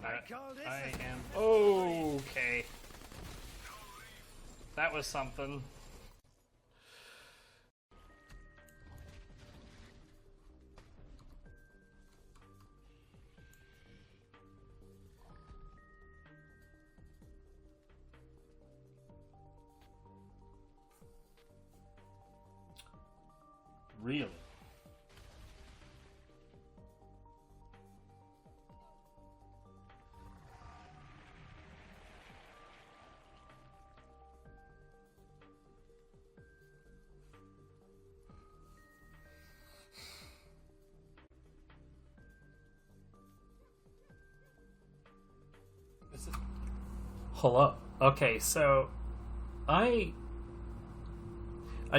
I am okay. That was something. Really? Hello. Okay, so I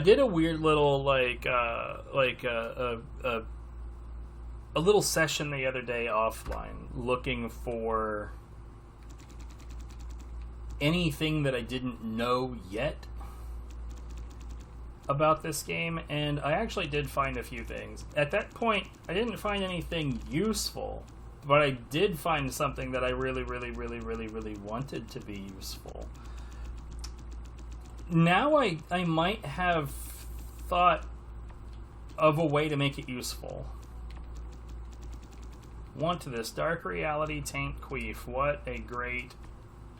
did a weird little a little session the other day offline looking for anything that I didn't know yet about this game, and I actually did find a few things. At that point, I didn't find anything useful, but I did find something that I really wanted to be useful. Now I might have thought of a way to make it useful. Want this Dark Reality Taint Queef. What a great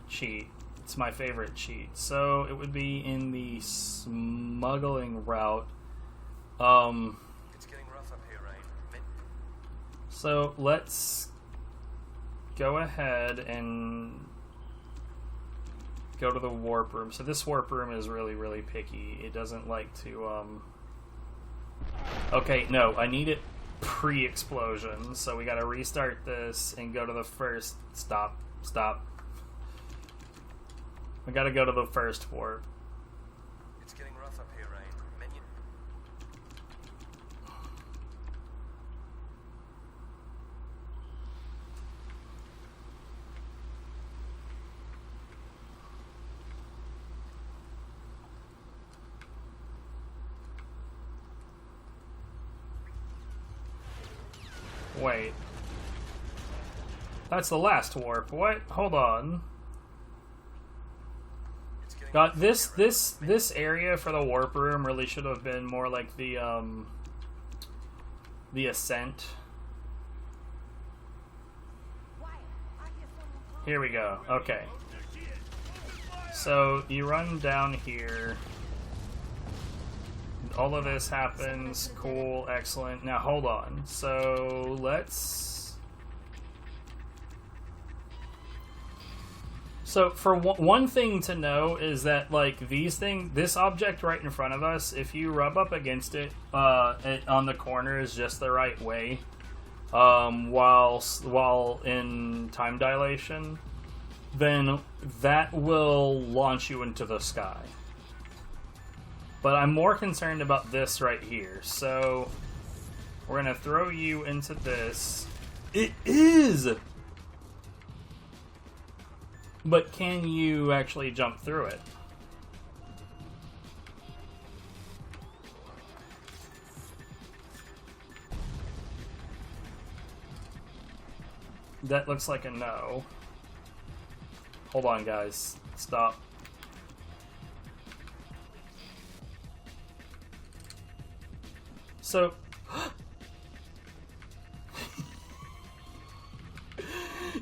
cheat. It's my favorite cheat. So it would be in the smuggling route. It's getting rough up here, right? So let's go ahead and go to the warp room. So this warp room is really picky. It doesn't like to Okay, no, I need it pre-explosion. So we gotta restart this and go to the first stop. We gotta go to the first warp. It's getting rough up here, right? Minion. Wait. That's the last warp. What? Hold on. God, this area for the warp room really should have been more like the ascent. Here we go. Okay. So you run down here. All of this happens. Cool, excellent. Now hold on. So let's. So for one thing to know is that like this object right in front of us, if you rub up against it, on the corners just the right way, while in time dilation, then that will launch you into the sky. But I'm more concerned about this right here. So we're gonna throw you into this. It is. But can you actually jump through it? That looks like a no. Hold on, guys. Stop. So...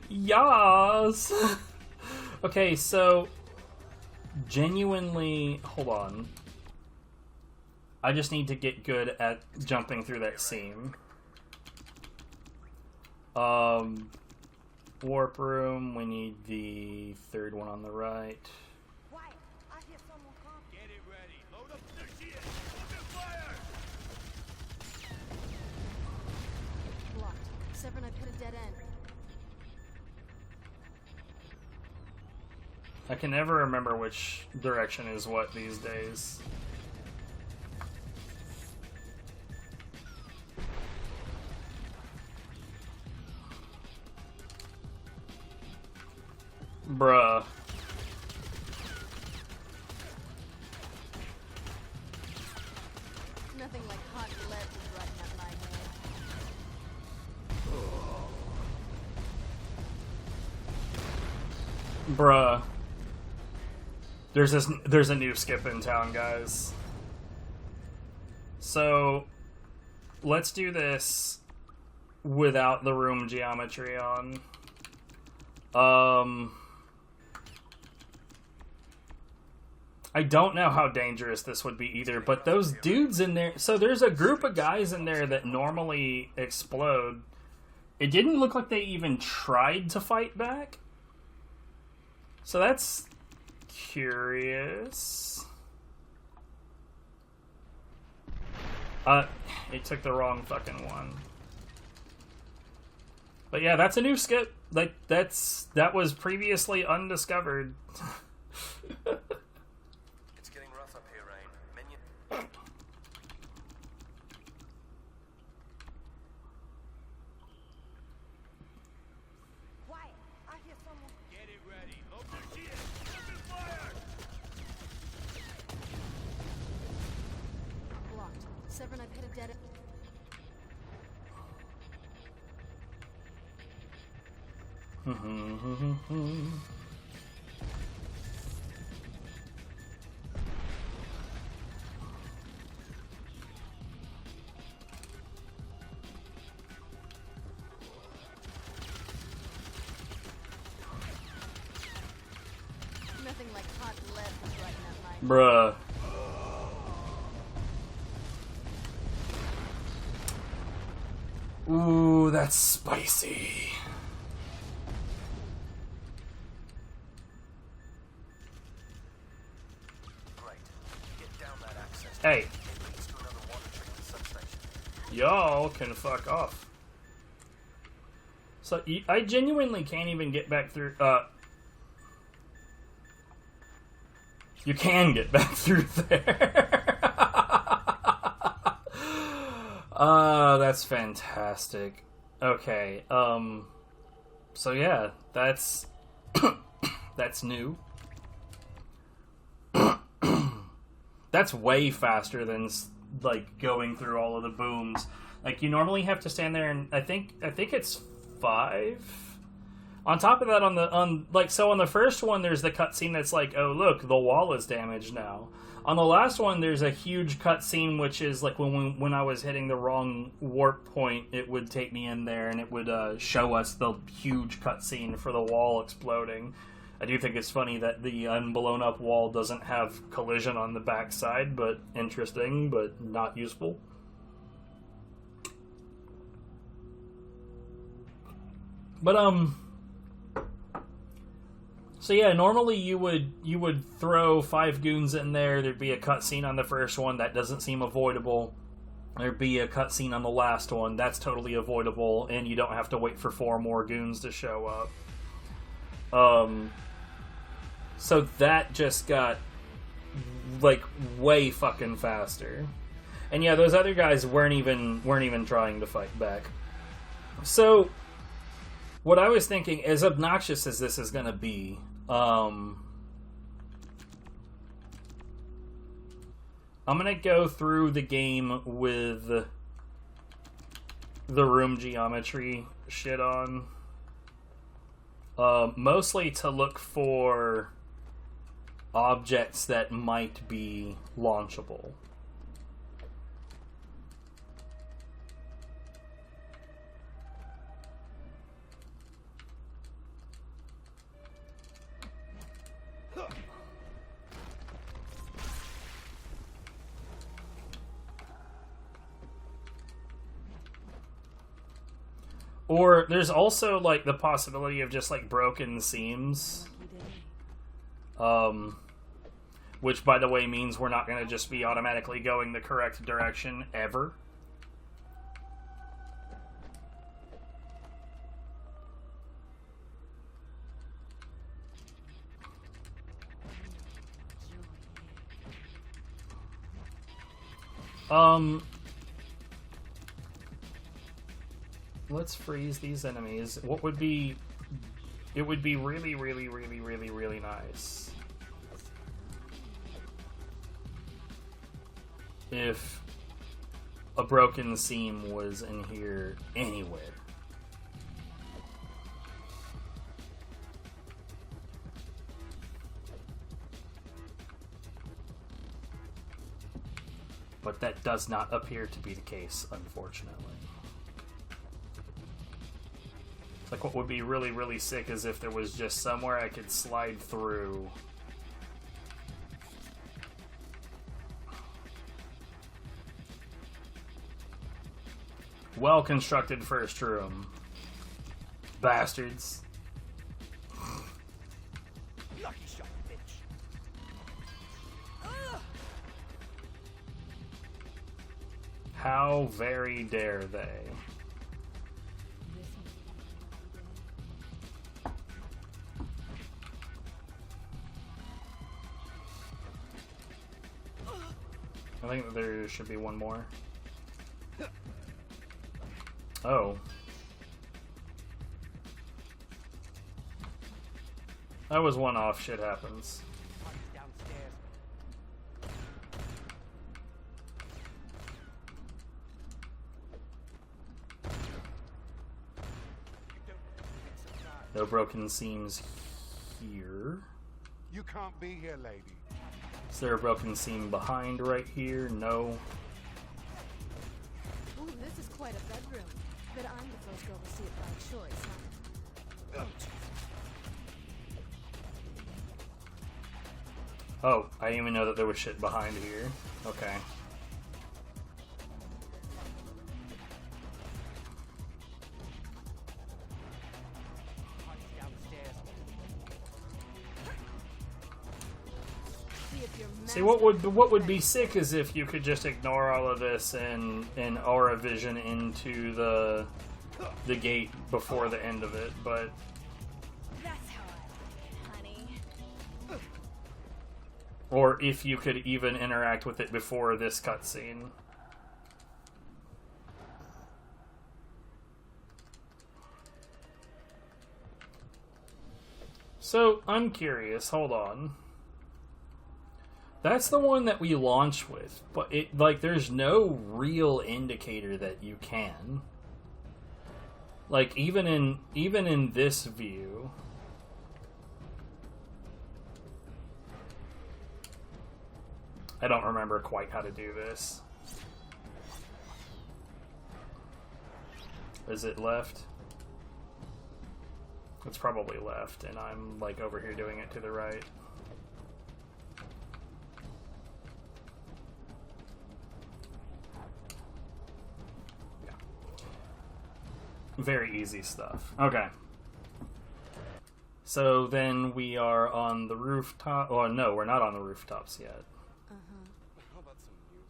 Yas! Okay, so genuinely, hold on. I just need to get good at jumping through that seam. Warp room, we need the third one on the right. Get it ready. Load up the shit. Open fire. Blocked. Severn, I've hit a dead end. I can never remember which direction is what these days. Bruh. Nothing like hot lead to brighten up my day. Bruh. There's a new skip in town, guys. So let's do this without the room geometry on. I don't know how dangerous this would be either, but those dudes in there... So there's a group of guys in there that normally explode. It didn't look like they even tried to fight back. So that's curious. It took the wrong fucking one. But yeah, that's a new skip. Like, that was previously undiscovered. It's getting rough up here, Rain. Minion. Quiet! I hear someone. Get it ready. Open shit. Open fire. Blocked. Severin, I've hit a dead end. Nothing like hot lead was right in that line. Bruh. Ooh, that's spicy. Great. Get down that access. Hey, It leads to another water treatment substation. y'all can fuck off. So, I genuinely can't even get back through, you can get back through there. That's fantastic. Okay, so yeah, that's, that's new. That's way faster than, like, going through all of the booms. Like, you normally have to stand there and I think it's 5. On top of that, on the first one, there's the cutscene that's like, oh look, the wall is damaged now. On the last one, there's a huge cutscene which is like when I was hitting the wrong warp point, it would take me in there and it would show us the huge cutscene for the wall exploding. I do think it's funny that the unblown up wall doesn't have collision on the backside, but interesting, but not useful. But so yeah, normally you would throw 5 goons in there. There'd be a cutscene on the first one that doesn't seem avoidable. There'd be a cutscene on the last one that's totally avoidable, and you don't have to wait for 4 more goons to show up. So that just got like way fucking faster. And yeah, those other guys weren't even trying to fight back. So what I was thinking, as obnoxious as this is gonna be, I'm gonna go through the game with the room geometry shit on. Mostly to look for objects that might be launchable. Or there's also like the possibility of just like broken seams. Which, by the way, means we're not going to just be automatically going the correct direction ever. Let's freeze these enemies. What would be... It would be really, really, really, really, really nice if a broken seam was in here anywhere. But that does not appear to be the case, unfortunately. Like, what would be really, really sick is if there was just somewhere I could slide through. Well-constructed first room. Bastards. Lucky shot, bitch. How very dare they? I think that there should be one more. Oh. That was one off. Shit happens. Downstairs. No broken seams here. You can't be here, lady. Is there a broken seam behind right here? No. Ooh, this is quite a bedroom. Bet I'm the first girl to see it by choice, huh? Oh, I didn't even know that there was shit behind here. Okay. Downstairs. See if your See, what would be sick is if you could just ignore all of this and aura vision into the gate before the end of it, but That's how I like it, honey. or if you could even interact with it before this cutscene. So, I'm curious, hold on. That's the one that we launch with, but it like there's no real indicator that you can. Like even in this view, I don't remember quite how to do this. Is it left? It's probably left, and I'm like over here doing it to the right. Very easy stuff. Okay. So then we are on the rooftop. Oh, no, we're not on the rooftops yet. How about some music?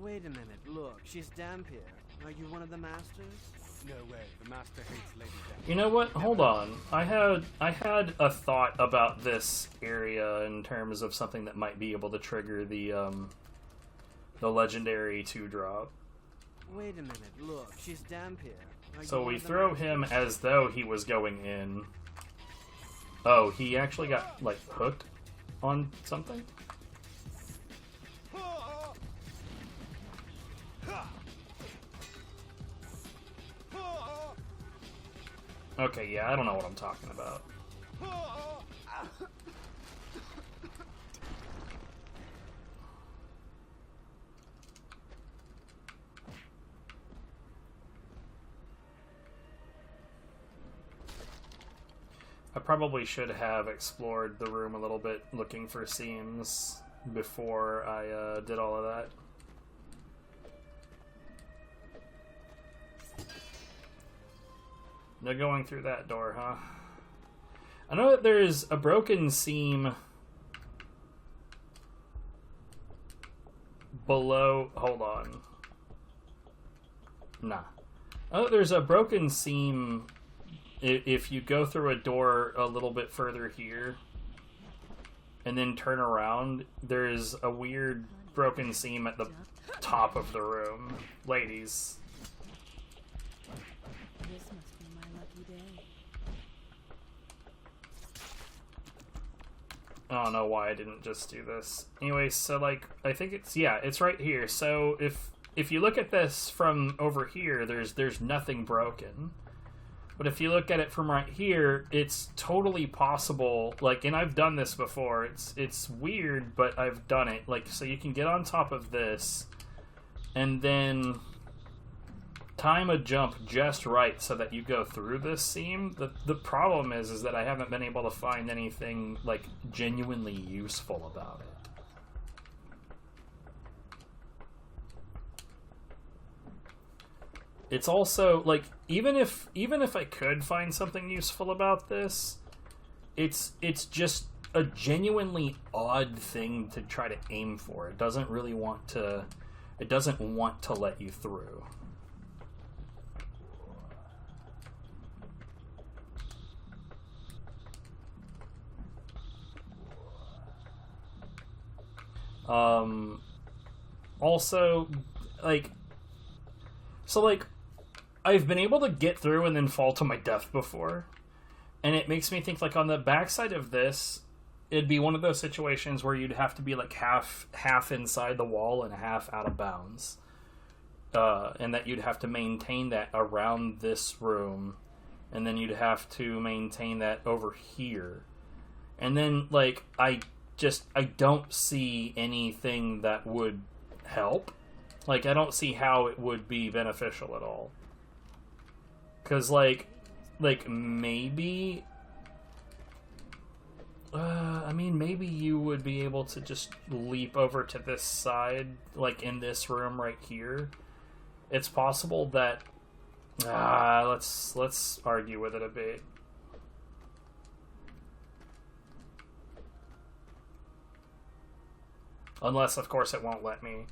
Wait a minute, look, she's damp here. Are you one of the masters? No way. The master hates Lady Death. You know what? Hold on. I had a thought about this area in terms of something that might be able to trigger the legendary 2-drop. Wait a minute, look, she's damp here. Are So you one we of the throw masters? him as though he was going in. Oh, he actually got, like, hooked on something? Okay, yeah, I don't know what I'm talking about. I probably should have explored the room a little bit looking for seams before I did all of that. No going through that door, huh? I know that there's a broken seam below... Hold on. Nah. Oh, there's a broken seam if you go through a door a little bit further here and then turn around. There's a weird broken seam at the top of the room. Ladies. This must be my lucky day. I don't know why I didn't just do this. Anyway, so like I think it's it's right here. So if you look at this from over here, there's nothing broken. But if you look at it from right here, it's totally possible. Like, and I've done this before. It's weird, but I've done it. Like, so you can get on top of this, and then time a jump just right so that you go through this seam. The problem is that I haven't been able to find anything like genuinely useful about it. It's also like even if I could find something useful about this, it's just a genuinely odd thing to try to aim for. It doesn't want to let you through. Also, like, so, like, I've been able to get through and then fall to my death before, and it makes me think, like, on the backside of this, it'd be one of those situations where you'd have to be, like, half inside the wall and half out of bounds, and that you'd have to maintain that around this room, and then you'd have to maintain that over here, and then, like, I don't see anything that would help. Like, I don't see how it would be beneficial at all. Because, like, maybe... I mean, maybe you would be able to just leap over to this side, like, in this room right here. It's possible that... let's argue with it a bit. Unless, of course, it won't let me.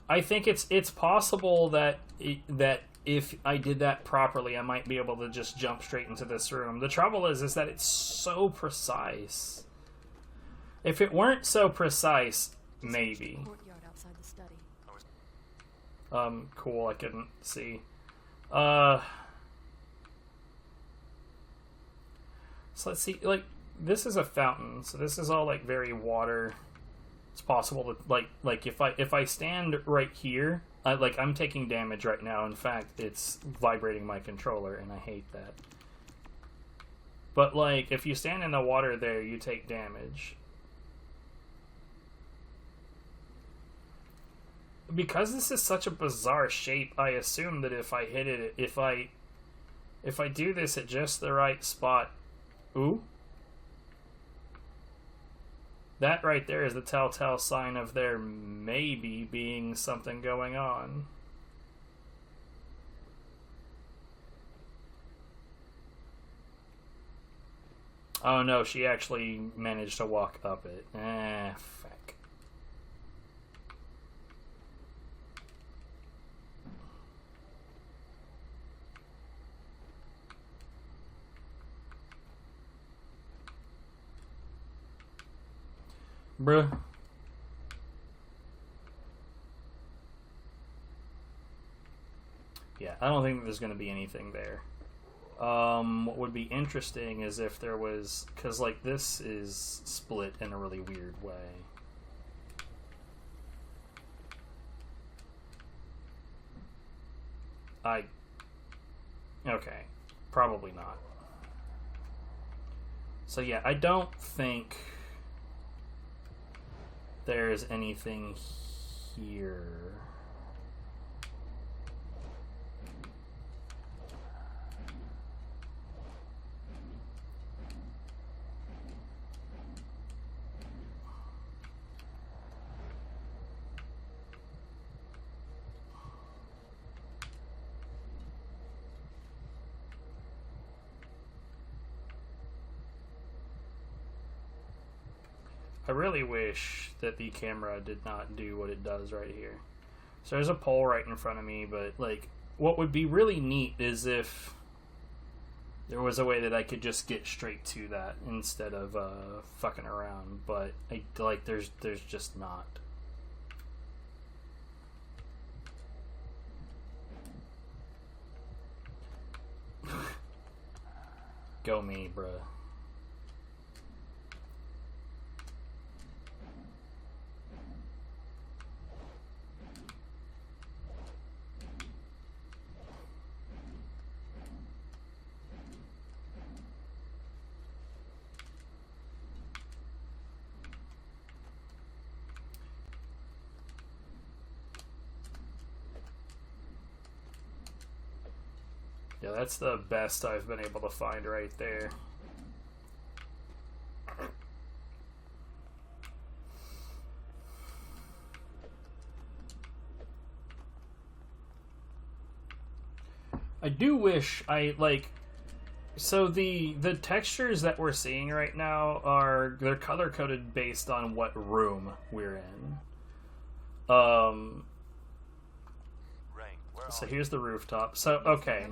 I think it's possible that if I did that properly, I might be able to just jump straight into this room. The trouble is that it's so precise. If it weren't so precise, maybe. Courtyard outside the study. Cool, I couldn't see. So let's see, like, this is a fountain, so this is all, like, very water. It's possible to, like if I stand right here, I'm taking damage right now. In fact, it's vibrating my controller, and I hate that. But, like, if you stand in the water there, you take damage. Because this is such a bizarre shape, I assume that if I hit it, if I do this at just the right spot, ooh. That right there is the telltale sign of there maybe being something going on. Oh no, she actually managed to walk up it. Fuck. Bruh. Yeah, I don't think there's going to be anything there. What would be interesting is if there was... Because, like, this is split in a really weird way. Okay. Probably not. So, yeah, I don't think... there's anything here. I really wish that the camera did not do what it does right here. So there's a pole right in front of me, but, like, what would be really neat is if there was a way that I could just get straight to that instead of fucking around, but there's just not. Go me, bruh. Yeah, that's the best I've been able to find right there. I do wish I, like... So the textures that we're seeing right now they're color coded based on what room we're in. Rain, where So are here's the rooftop. So okay,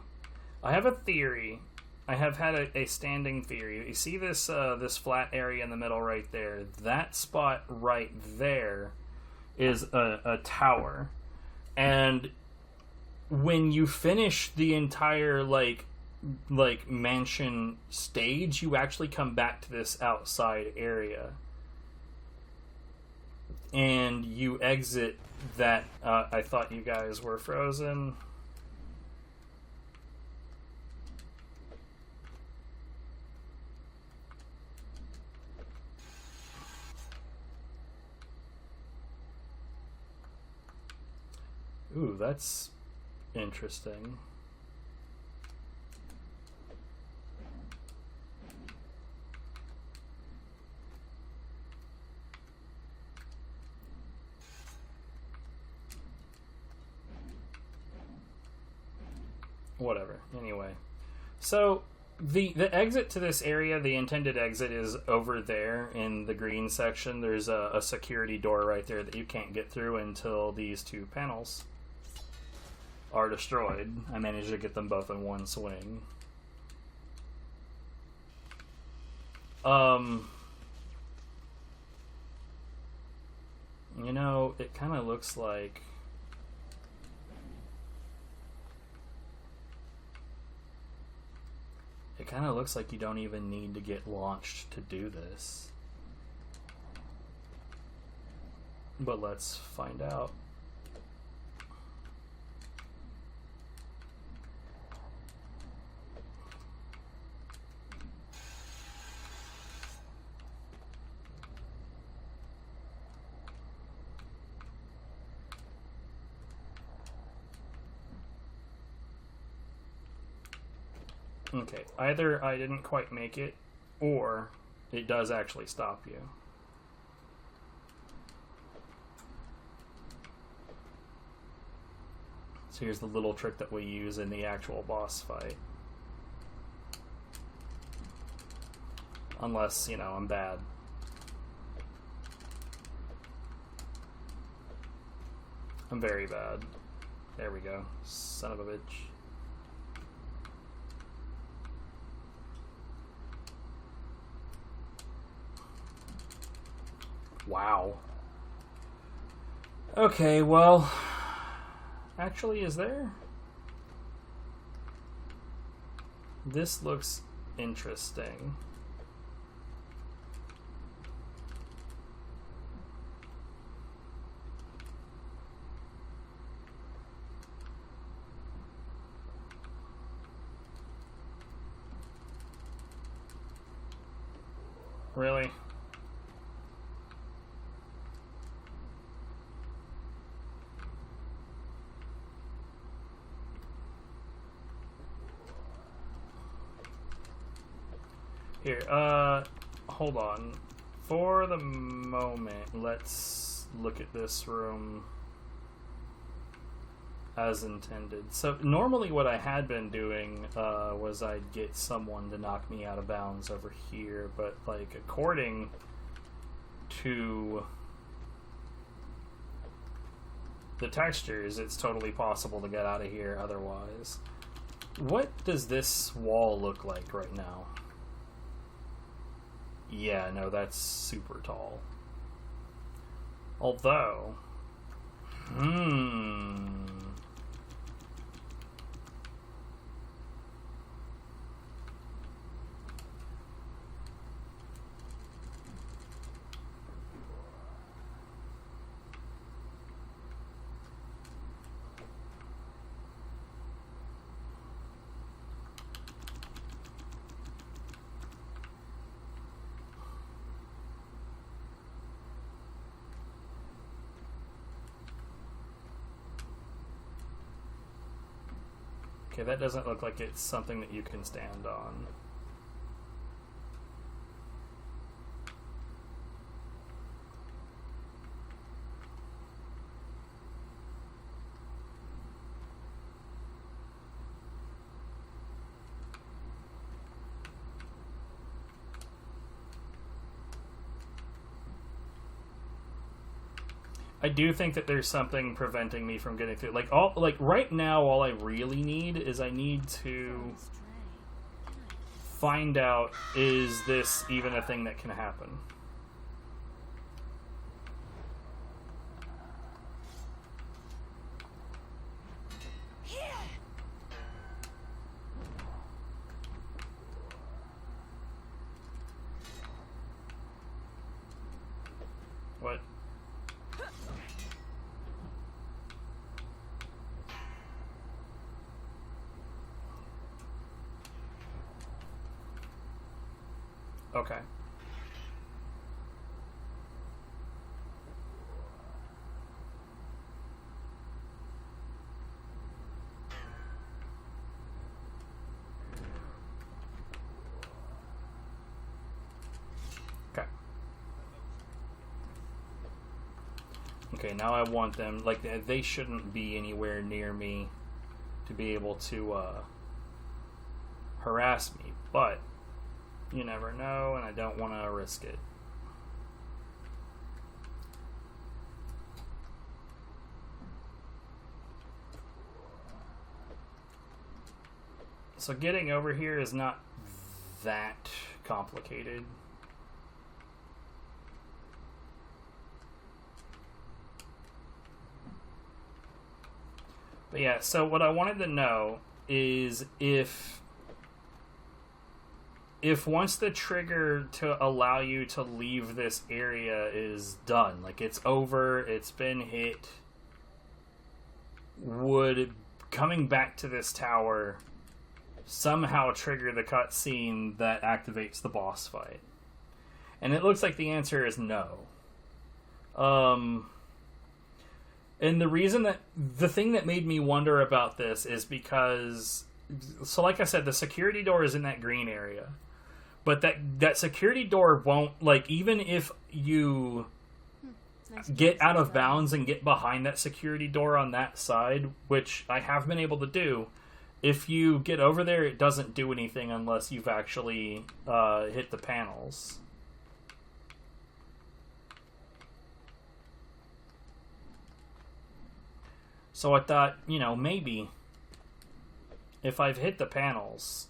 I have a theory. I have had a standing theory. You see this this flat area in the middle right there? That spot right there is a tower, and when you finish the entire like mansion stage, you actually come back to this outside area and you exit that. I thought you guys were frozen. Ooh, that's interesting. Whatever. Anyway, so the exit to this area, the intended exit, is over there in the green section. There's a security door right there that you can't get through until these two panels are destroyed. I managed to get them both in one swing. You know, it kind of looks like... It kind of looks like you don't even need to get launched to do this. But let's find out. Okay, either I didn't quite make it, or it does actually stop you. So here's the little trick that we use in the actual boss fight. Unless, you know, I'm bad. I'm very bad. There we go. Son of a bitch. Wow. Okay, well... Actually, is there? This looks interesting. Really? Here, hold on. For the moment, let's look at this room as intended. So, normally what I had been doing, was I'd get someone to knock me out of bounds over here, but, like, according to the textures, it's totally possible to get out of here otherwise. What does this wall look like right now? Yeah, no, that's super tall. Although... Okay, that doesn't look like it's something that you can stand on. I do think that there's something preventing me from getting through. Like right now, all I really need is I need to find out, is this even a thing that can happen? What? Okay. Okay. Okay, now I want them, like, they shouldn't be anywhere near me to be able to harass me, but you never know, and I don't want to risk it. So getting over here is not that complicated. But yeah, so what I wanted to know is if once the trigger to allow you to leave this area is done, like it's over, it's been hit, would coming back to this tower somehow trigger the cutscene that activates the boss fight? And it looks like the answer is no. And the reason that, the thing that made me wonder about this is because, so like I said, the security door is in that green area. But that security door won't, like, even if you get out of bounds and get behind that security door on that side, which I have been able to do, if you get over there, it doesn't do anything unless you've actually hit the panels. So I thought, you know, maybe if I've hit the panels,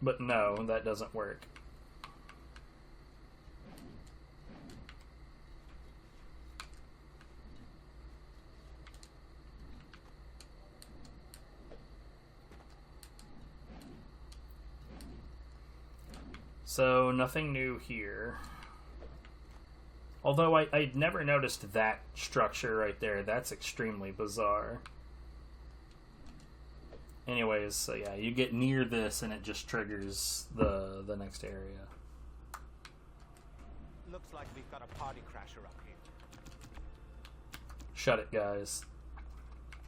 but no, that doesn't work. So nothing new here. Although I'd never noticed that structure right there. That's extremely bizarre. Anyways, so yeah, you get near this and it just triggers the next area. Looks like we've got a party crasher up here. Shut it, guys.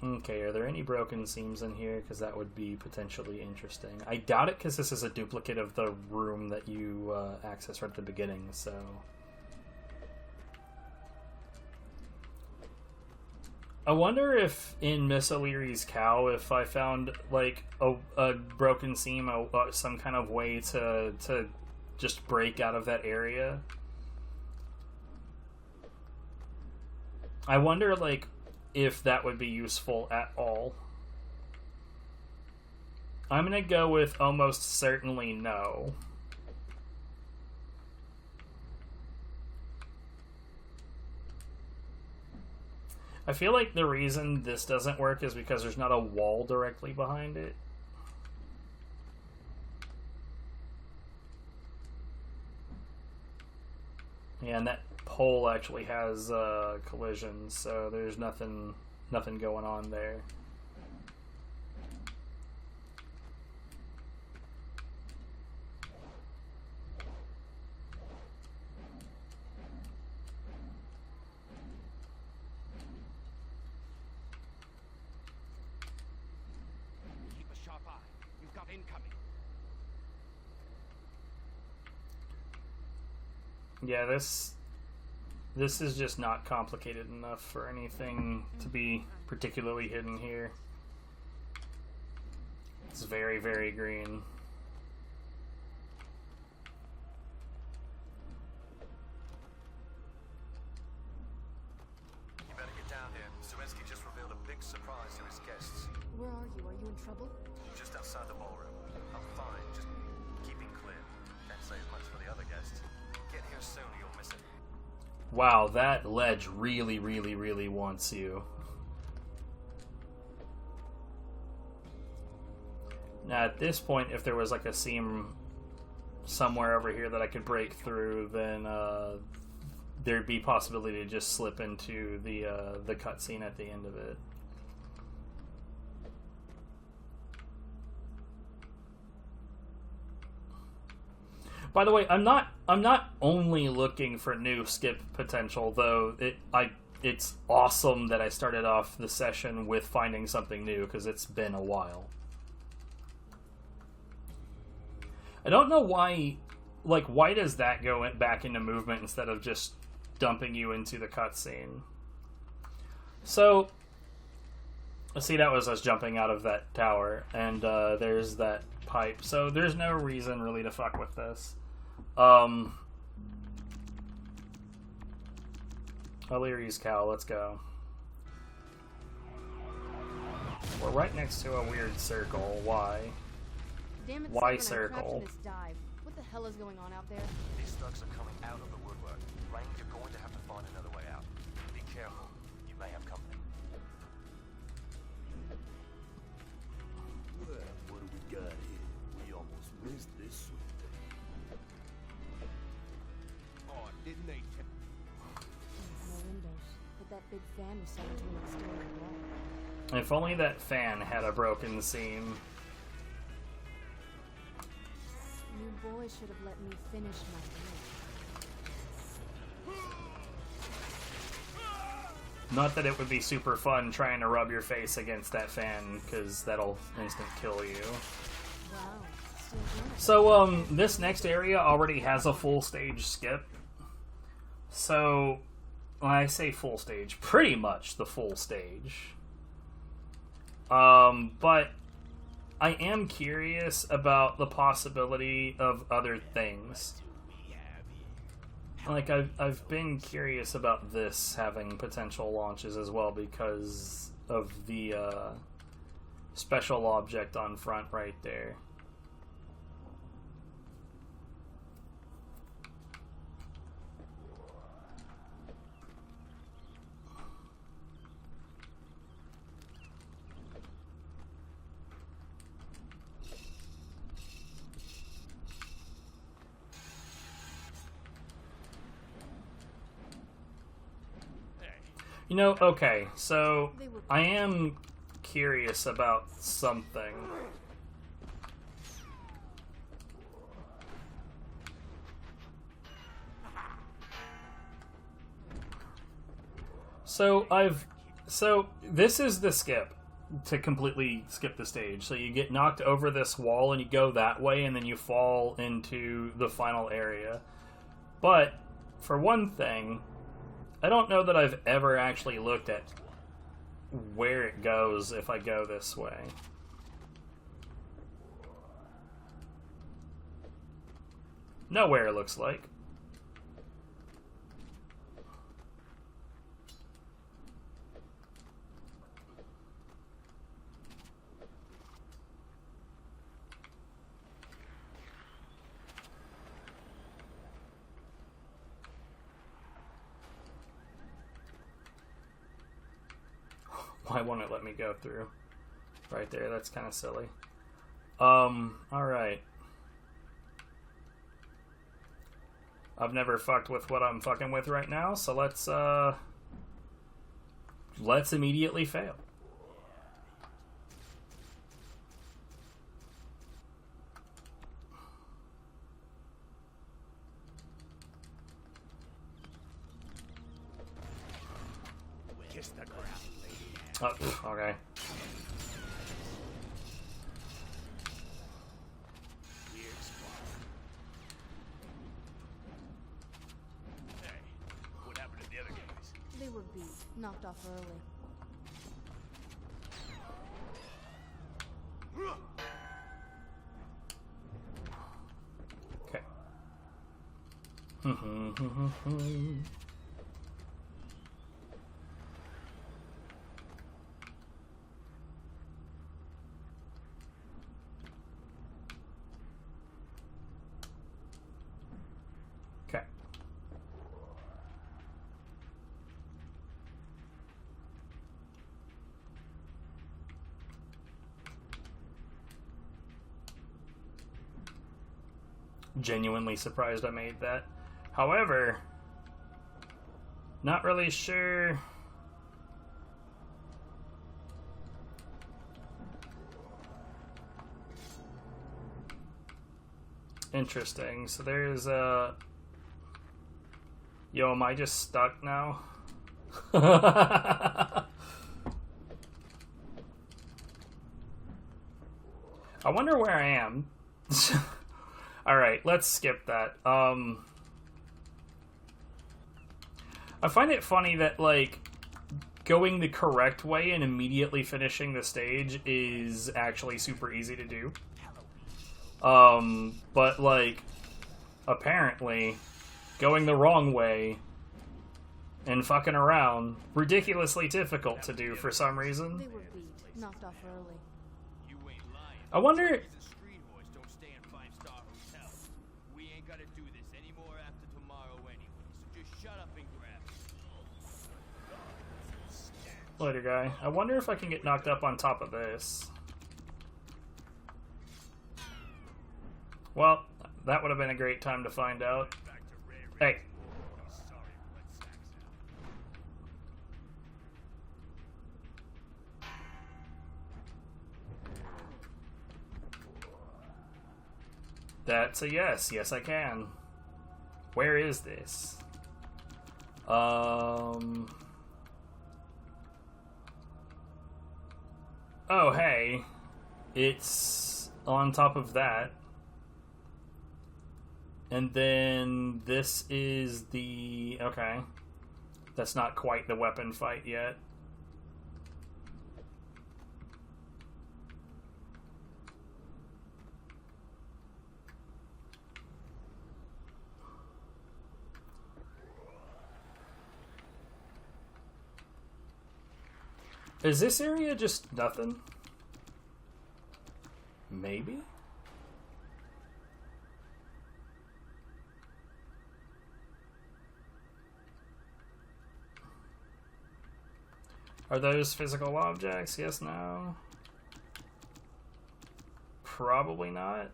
Okay, are there any broken seams in here? Because that would be potentially interesting. I doubt it, because this is a duplicate of the room that you access right at the beginning, so... I wonder if in Miss O'Leary's cow, if I found like a broken seam, some kind of way to just break out of that area. I wonder like if that would be useful at all. I'm gonna go with almost certainly no. I feel like the reason this doesn't work is because there's not a wall directly behind it. Yeah, and that pole actually has collisions, so there's nothing going on there. incoming. Yeah, this is just not complicated enough for anything to be particularly hidden here. It's very, very green. You better get down here. Zelensky just revealed a big surprise to his guests. Where are you? Are you in trouble? Just outside the ballroom. I'm fine, just keeping clear. Can't say as much for the other guests. Get here soon or you'll miss it. Wow, that ledge really, really, really wants you. Now, at this point, if there was like a seam somewhere over here that I could break through, then there'd be possibility to just slip into the cutscene at the end of it. By the way, I'm not only looking for new skip potential, though. It's awesome that I started off the session with finding something new, because it's been a while. I don't know why, like, why does that go back into movement instead of just dumping you into the cutscene? So, see, that was us jumping out of that tower, and there's that pipe. So there's no reason really to fuck with this. O'Leary's cow, let's go. We're right next to a weird circle. Why? Damn it, Why Simon, I'm trapped circle? in this dive. What the hell is going on out there? These thugs are coming out of the woodwork. Rain, you're going to have to find another way out. Be careful. You may have company. Well, what do we got here? We almost missed this one. Oh, didn't they tell No windows, but that big fan was set between the stair and the wall. If only that fan had a broken seam. You boys should have let me finish my drink. Not that it would be super fun trying to rub your face against that fan, because that'll instant kill you. Wow, still doing it. So, this next area already has a full stage skip. So, when I say full stage, pretty much the full stage. But I am curious about the possibility of other things. Like, I've been curious about this having potential launches as well because of the special object on front right there. You know, okay, so I am curious about something. So this is the skip to completely skip the stage. So you get knocked over this wall and you go that way and then you fall into the final area. But for one thing, I don't know that I've ever actually looked at where it goes if I go this way. Nowhere, it looks like. Why won't it let me go through? Right there, that's kind of silly. Alright. I've never fucked with what I'm fucking with right now, so let's immediately fail. Kiss the ground, lady. Oh, okay. knocked off early. Okay. Okay. Genuinely surprised I made that. However, not really sure. Interesting. So there's a... Yo, am I just stuck now? I wonder where I am. Alright, let's skip that. I find it funny that, like, going the correct way and immediately finishing the stage is actually super easy to do. But, like, apparently, going the wrong way and fucking around, ridiculously difficult to do for some reason. They were beat, knocked off early. You ain't lying. I wonder... Reason street horse don't stay in five-star hotels. We ain't gotta do this anymore after tomorrow anyway, so just shut up and grab it. Later, guy. I wonder if I can get knocked up on top of this. Well, that would have been a great time to find out. Hey. That's a yes. Yes, I can. Where is this? Oh, hey. It's on top of that. And then this is the... Okay. That's not quite the weapon fight yet. Is this area just nothing? Maybe? Are those physical objects? Yes, no? Probably not.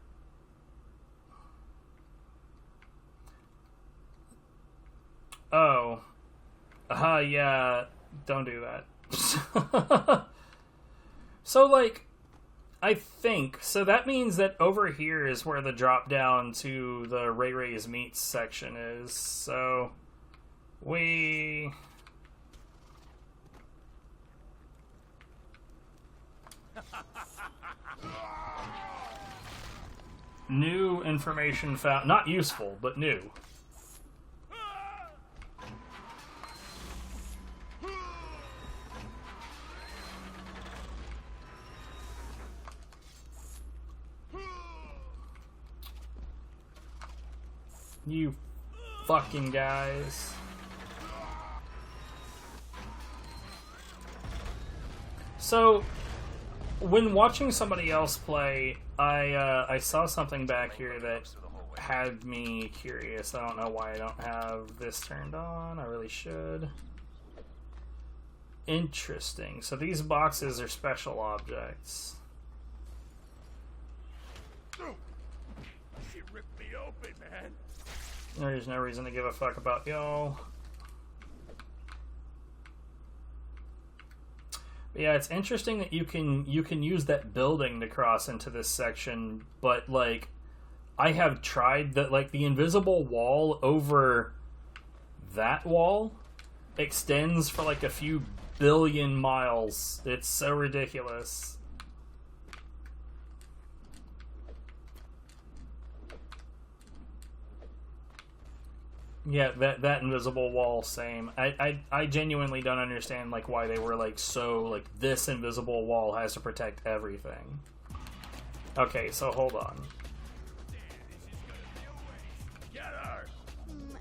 Oh. Yeah. Don't do that. So, like, I think... So that means that over here is where the drop down to the Ray's Meats section is. So, we... New information found. Not useful, but new. You fucking guys. So, when watching somebody else play, I saw something back here that had me curious. I don't know why I don't have this turned on. I really should. Interesting. So these boxes are special objects. She ripped me open, man. There's no reason to give a fuck about y'all. Yeah, it's interesting that you can use that building to cross into this section, but like I have tried that, like the invisible wall over that wall extends for like a few billion miles. It's so ridiculous. Yeah, that invisible wall, same. I genuinely don't understand like why they were like so like this invisible wall has to protect everything. Okay, so hold on.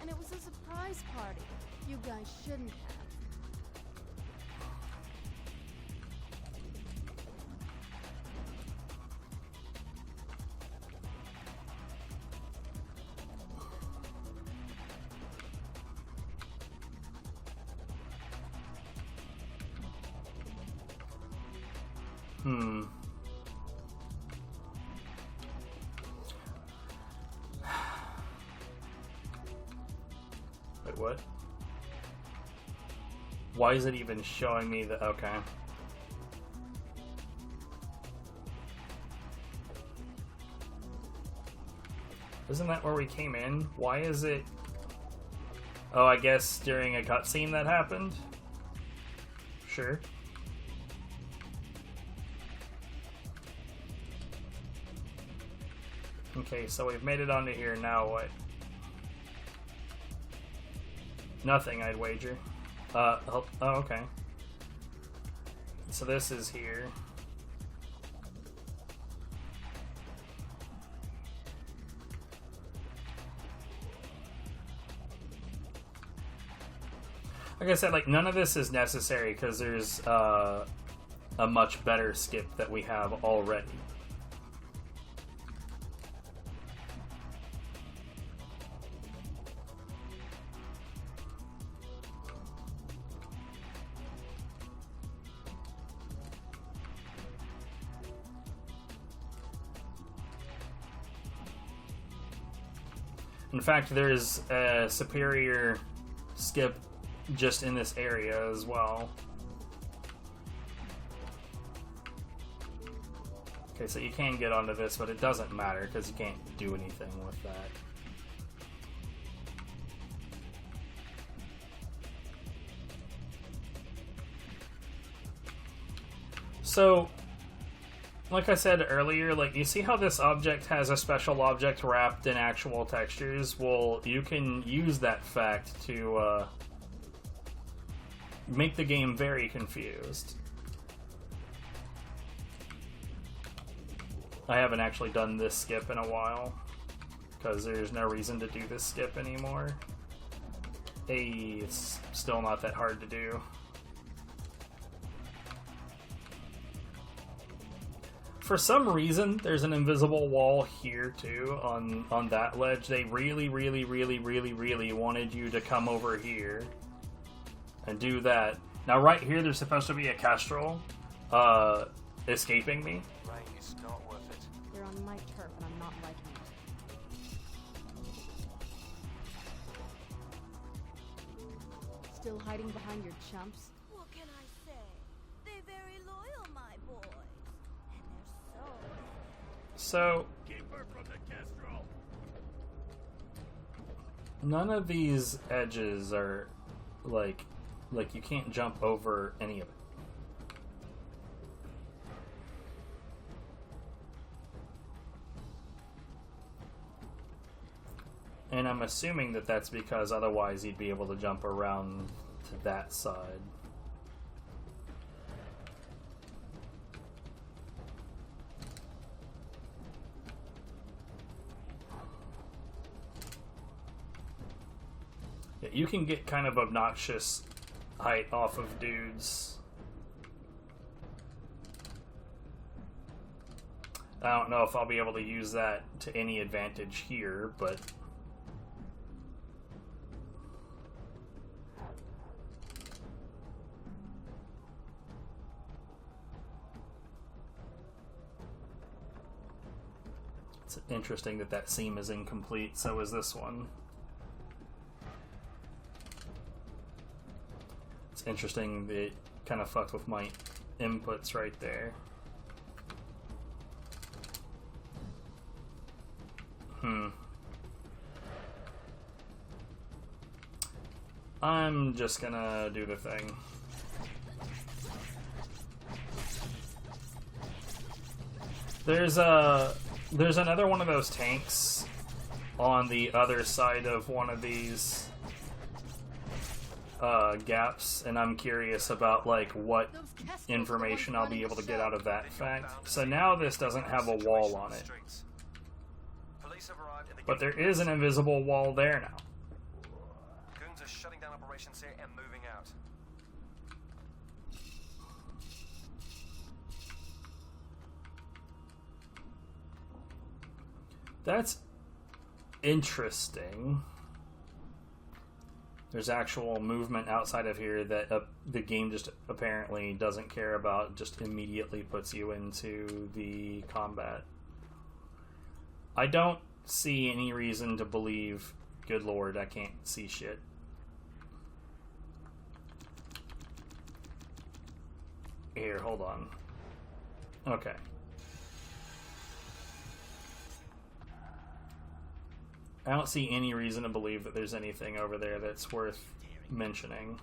And it was a surprise party. You guys shouldn't have. Hmm. Wait, what? Why is it even showing me the... Okay. Isn't that where we came in? Why is it... Oh, I guess during a cutscene that happened? Sure. Okay, so we've made it onto here, now what? Nothing, I'd wager. Oh, okay. So this is here. Like I said, like, none of this is necessary because there's a much better skip that we have already. In fact, there's a superior skip just in this area as well. Okay, so you can get onto this, but it doesn't matter because you can't do anything with that. So, like I said earlier, like, you see how this object has a special object wrapped in actual textures? Well, you can use that fact to make the game very confused. I haven't actually done this skip in a while, because there's no reason to do this skip anymore. Hey, it's still not that hard to do. For some reason, there's an invisible wall here, too, on that ledge. They really wanted you to come over here and do that. Now, right here, there's supposed to be a Kestrel escaping me. Right, it's not worth it. You're on my turf, and I'm not liking it. Still hiding behind your chumps? What can I say? They're very loyal, my boys. And they're so... So, Keep her from the Kestrel. none of these edges are, like you can't jump over any of it. And I'm assuming that that's because otherwise you'd be able to jump around to that side. Yeah, you can get kind of obnoxious height off of dudes. I don't know if I'll be able to use that to any advantage here, but... it's interesting that that seam is incomplete, so is this one. It's interesting that it kind of fucked with my inputs right there. I'm just gonna do the thing. There's another one of those tanks on the other side of one of these gaps, and I'm curious about like what information I'll be able to get out of that fact. So now this doesn't have a wall on it, Police have arrived and but there is an invisible wall there now. goons are shutting down operations here and moving out. That's interesting. There's actual movement outside of here that the game just apparently doesn't care about, just immediately puts you into the combat. I don't see any reason to believe, good lord, I can't see shit. Here, hold on. Okay. I don't see any reason to believe that there's anything over there that's worth mentioning.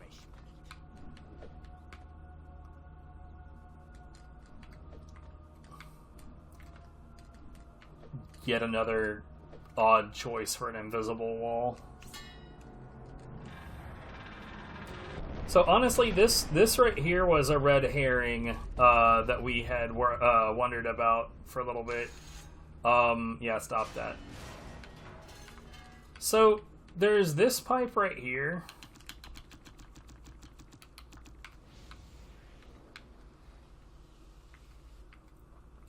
Yet another odd choice for an invisible wall. So honestly, this right here was a red herring that we had wondered about for a little bit. Yeah, stop that. So, there's this pipe right here.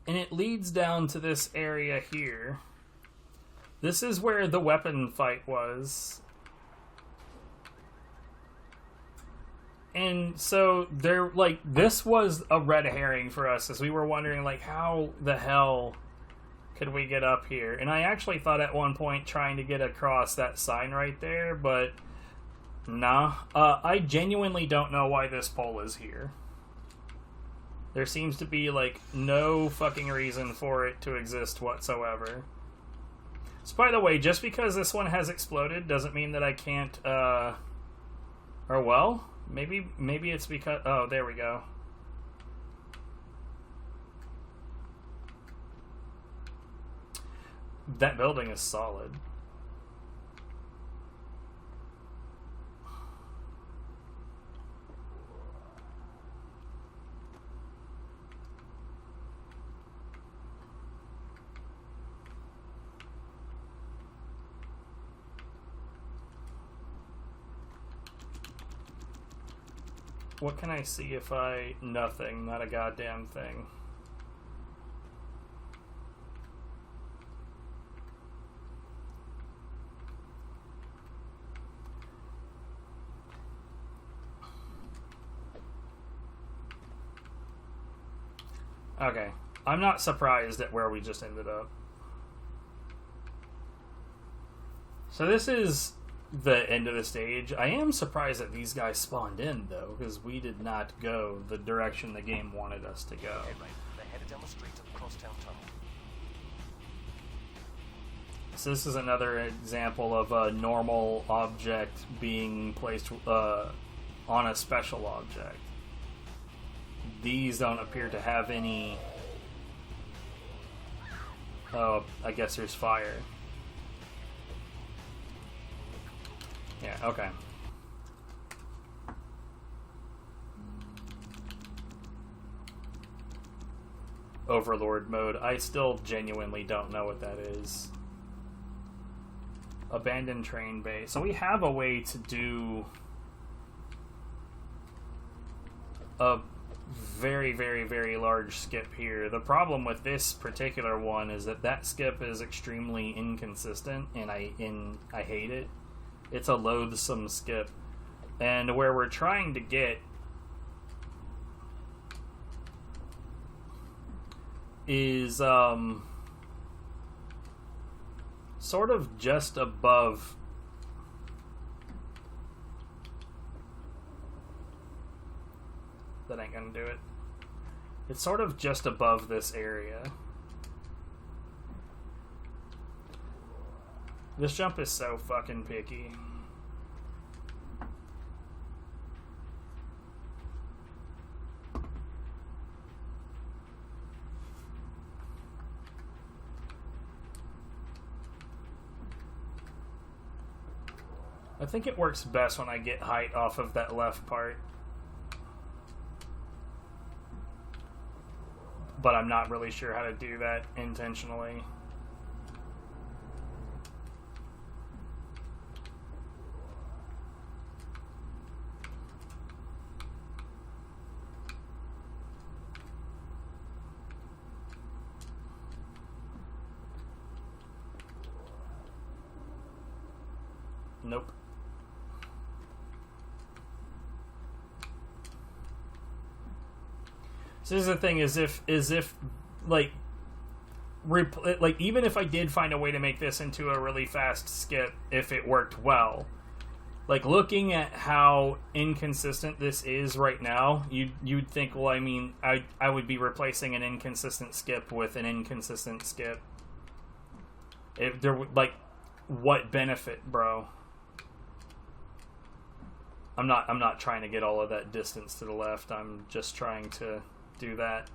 And it leads down to this area here. This is where the weapon fight was. And so, this was a red herring for us, as we were wondering, like, how the hell could we get up here? And I actually thought at one point trying to get across that sign right there, but nah. I genuinely don't know why this pole is here. There seems to be, like, no fucking reason for it to exist whatsoever. So, by the way, just because this one has exploded doesn't mean that I can't, or well, maybe it's because, oh, there we go. That building is solid. What can I see if I... Nothing. Not a goddamn thing. Okay. I'm not surprised at where we just ended up. So this is the end of the stage. I am surprised that these guys spawned in, though, because we did not go the direction the game wanted us to go. They're headed down the street to the crosstown tunnel. So this is another example of a normal object being placed on a special object. These don't appear to have any... Oh, I guess there's fire. Yeah, okay. Overlord mode. I still genuinely don't know what that is. Abandoned train base. So we have a way to do a very, very, very large skip here. The problem with this particular one is that skip is extremely inconsistent, and I hate it. It's a loathsome skip. And where we're trying to get is sort of just above that ain't gonna do it. It's sort of just above this area. This jump is so fucking picky. I think it works best when I get height off of that left part. But I'm not really sure how to do that intentionally. Nope. So this is the thing: is if like even if I did find a way to make this into a really fast skip, if it worked well, like looking at how inconsistent this is right now, you'd think, well, I mean, I would be replacing an inconsistent skip with an inconsistent skip. If there would, like, what benefit, bro? I'm not trying to get all of that distance to the left. I'm just trying to do that.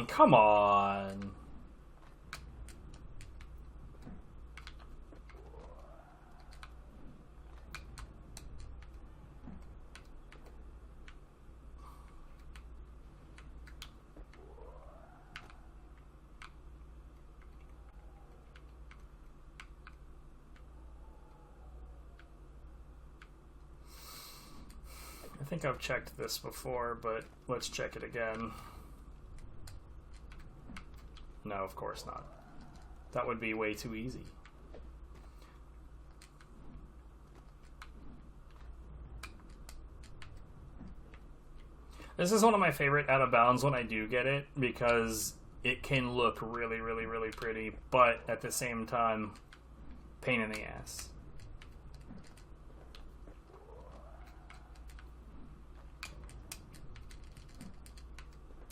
Come on. I think I've checked this before, but let's check it again. No, of course not. That would be way too easy. This is one of my favorite out of bounds when I do get it, because it can look really, really, really pretty, but at the same time, pain in the ass.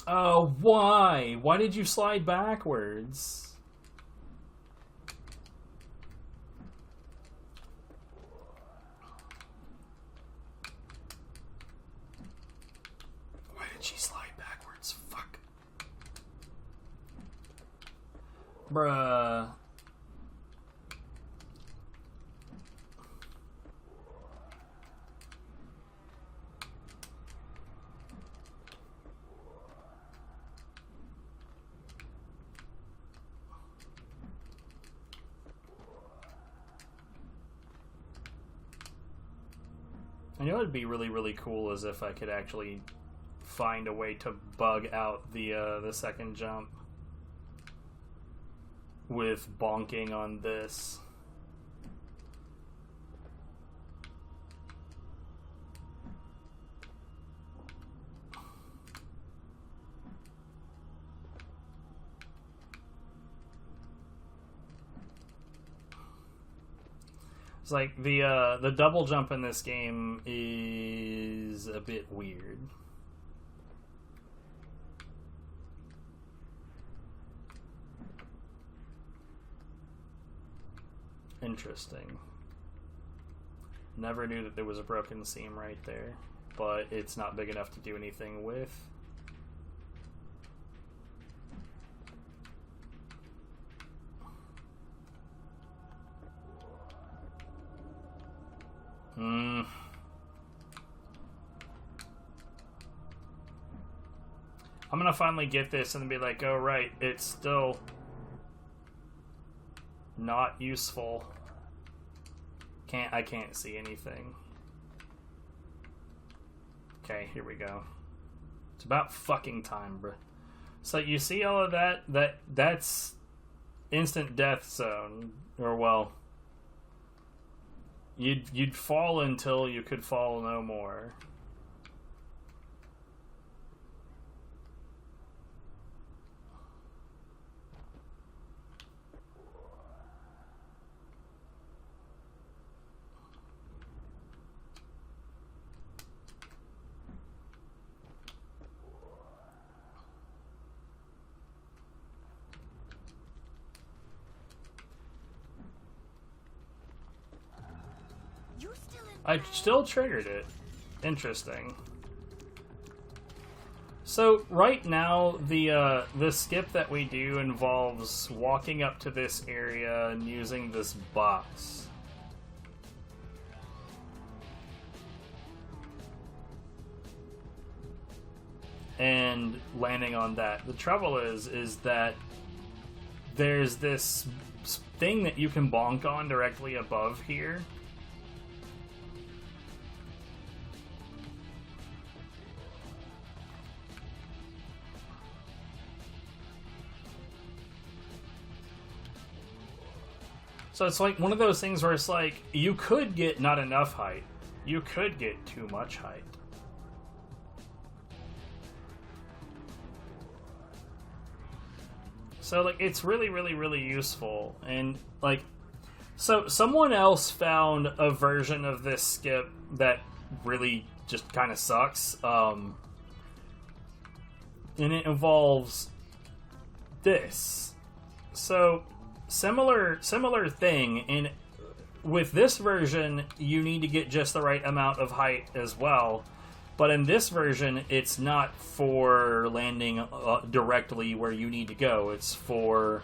Oh, why? Why did you slide backwards? Why did she slide backwards? Fuck. Bruh. I know it'd be really, really cool as if I could actually find a way to bug out the second jump with bonking on this. It's like the double jump in this game is a bit weird. Interesting. Never knew that there was a broken seam right there, but it's not big enough to do anything with. I'm gonna finally get this and be like, oh right, it's still not useful. I can't see anything. Okay, here we go. It's about fucking time, bruh. So you see all of that? That's instant death zone. Or well, You'd fall until you could fall no more. You still in I still triggered it. Interesting. So right now, the skip that we do involves walking up to this area and using this box. And landing on that. The trouble is that there's this thing that you can bonk on directly above here. So it's like one of those things where it's like, you could get not enough height. You could get too much height. So, like, it's really, really, really useful. And, like, so someone else found a version of this skip that really just kind of sucks. And it involves this. So, similar thing. And with this version, you need to get just the right amount of height as well. But in this version, it's not for landing directly where you need to go. It's for,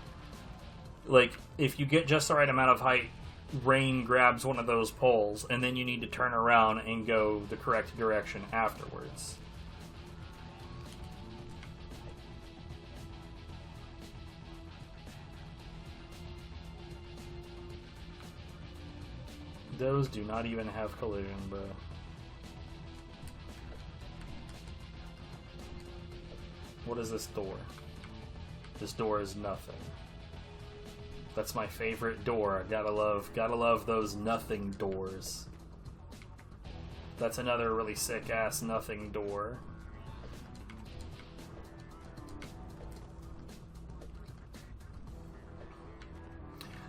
like, if you get just the right amount of height, Rain grabs one of those poles, and then you need to turn around and go the correct direction afterwards. Those do not even have collision, bro. What is this door? This door is nothing. That's my favorite door. Gotta love those nothing doors. That's another really sick ass nothing door.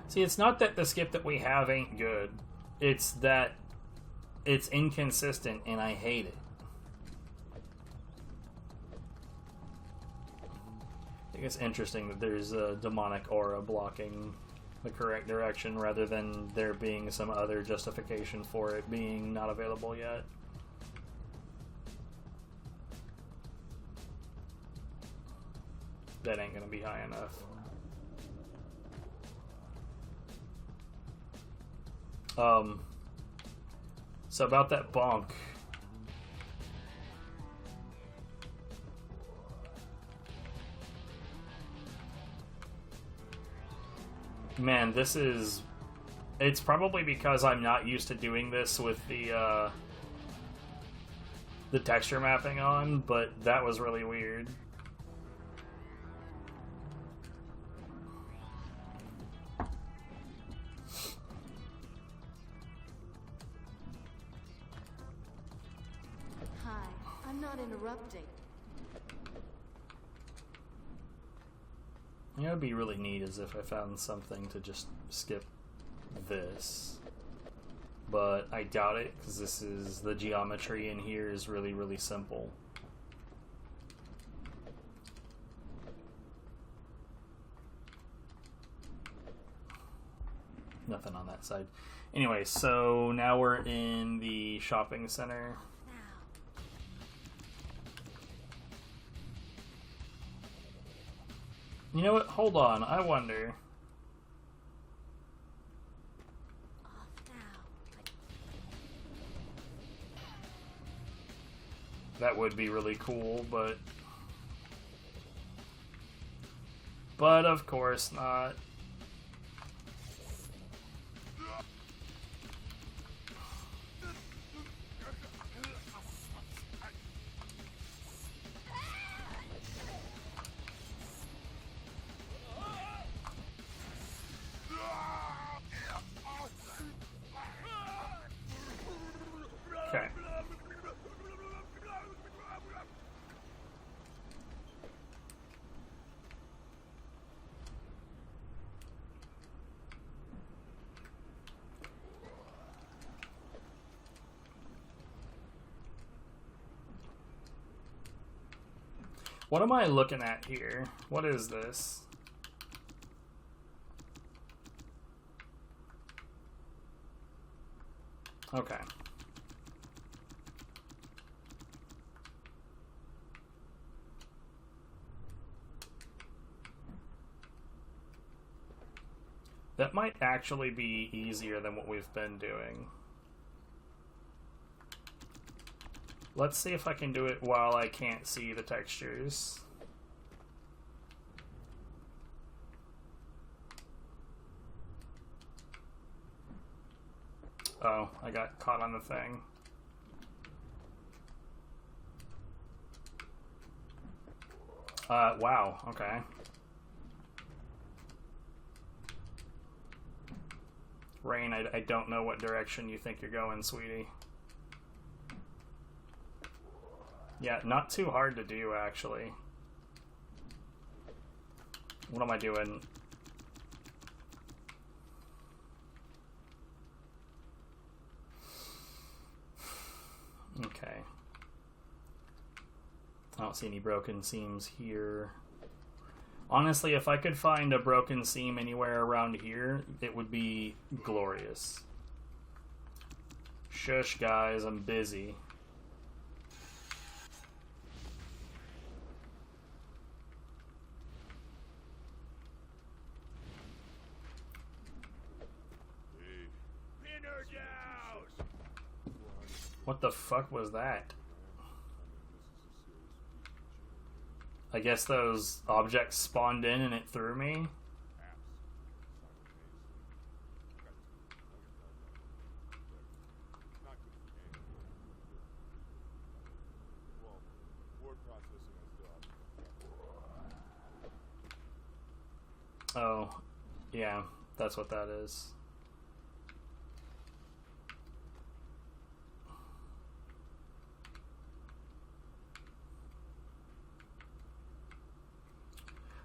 See, it's not that the skip that we have ain't good. It's that it's inconsistent and I hate it. I think it's interesting that there's a demonic aura blocking the correct direction rather than there being some other justification for it being not available yet. That ain't gonna be high enough. So about that bonk. Man, this is... It's probably because I'm not used to doing this with the texture mapping on, but that was really weird. Hi, I'm not interrupting. You know, it'd be really neat as if I found something to just skip this. But I doubt it, because this is... the geometry in here is really, really simple. Nothing on that side. Anyway, so now we're in the shopping center. You know what? Hold on. I wonder. Off now. That would be really cool, but... But of course not. What am I looking at here? What is this? Okay. That might actually be easier than what we've been doing. Let's see if I can do it while I can't see the textures. Oh, I got caught on the thing. Wow, okay. Rain, I don't know what direction you think you're going, sweetie. Yeah, not too hard to do, actually. What am I doing? Okay. I don't see any broken seams here. Honestly, if I could find a broken seam anywhere around here, it would be glorious. Shush, guys, I'm busy. What the fuck was that? I guess those objects spawned in and it threw me. Oh, yeah, that's what that is.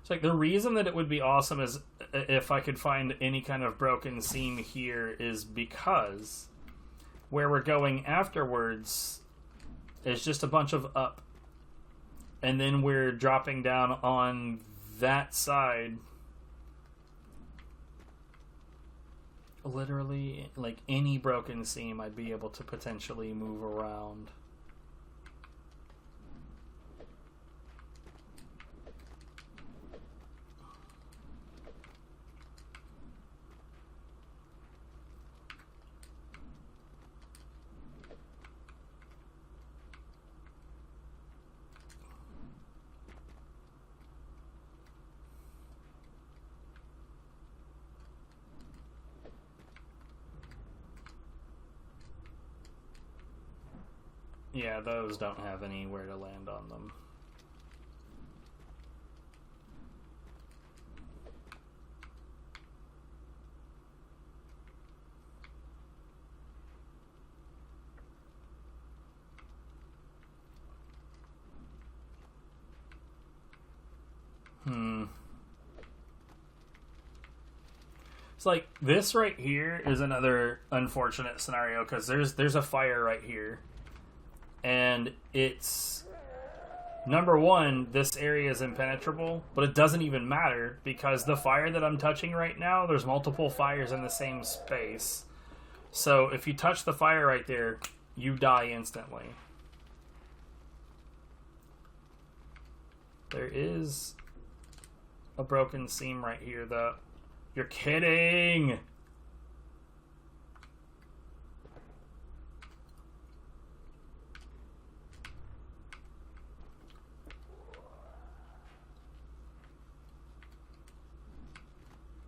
Like, the reason that it would be awesome is if I could find any kind of broken seam here is because where we're going afterwards is just a bunch of up, and then we're dropping down on that side. Literally, like, any broken seam I'd be able to potentially move around. Yeah, those don't have anywhere to land on them. It's like, this right here is another unfortunate scenario, because there's a fire right here. And it's, number one, this area is impenetrable, but it doesn't even matter, because the fire that I'm touching right now, there's multiple fires in the same space. So if you touch the fire right there, you die instantly. There is a broken seam right here, though. You're kidding!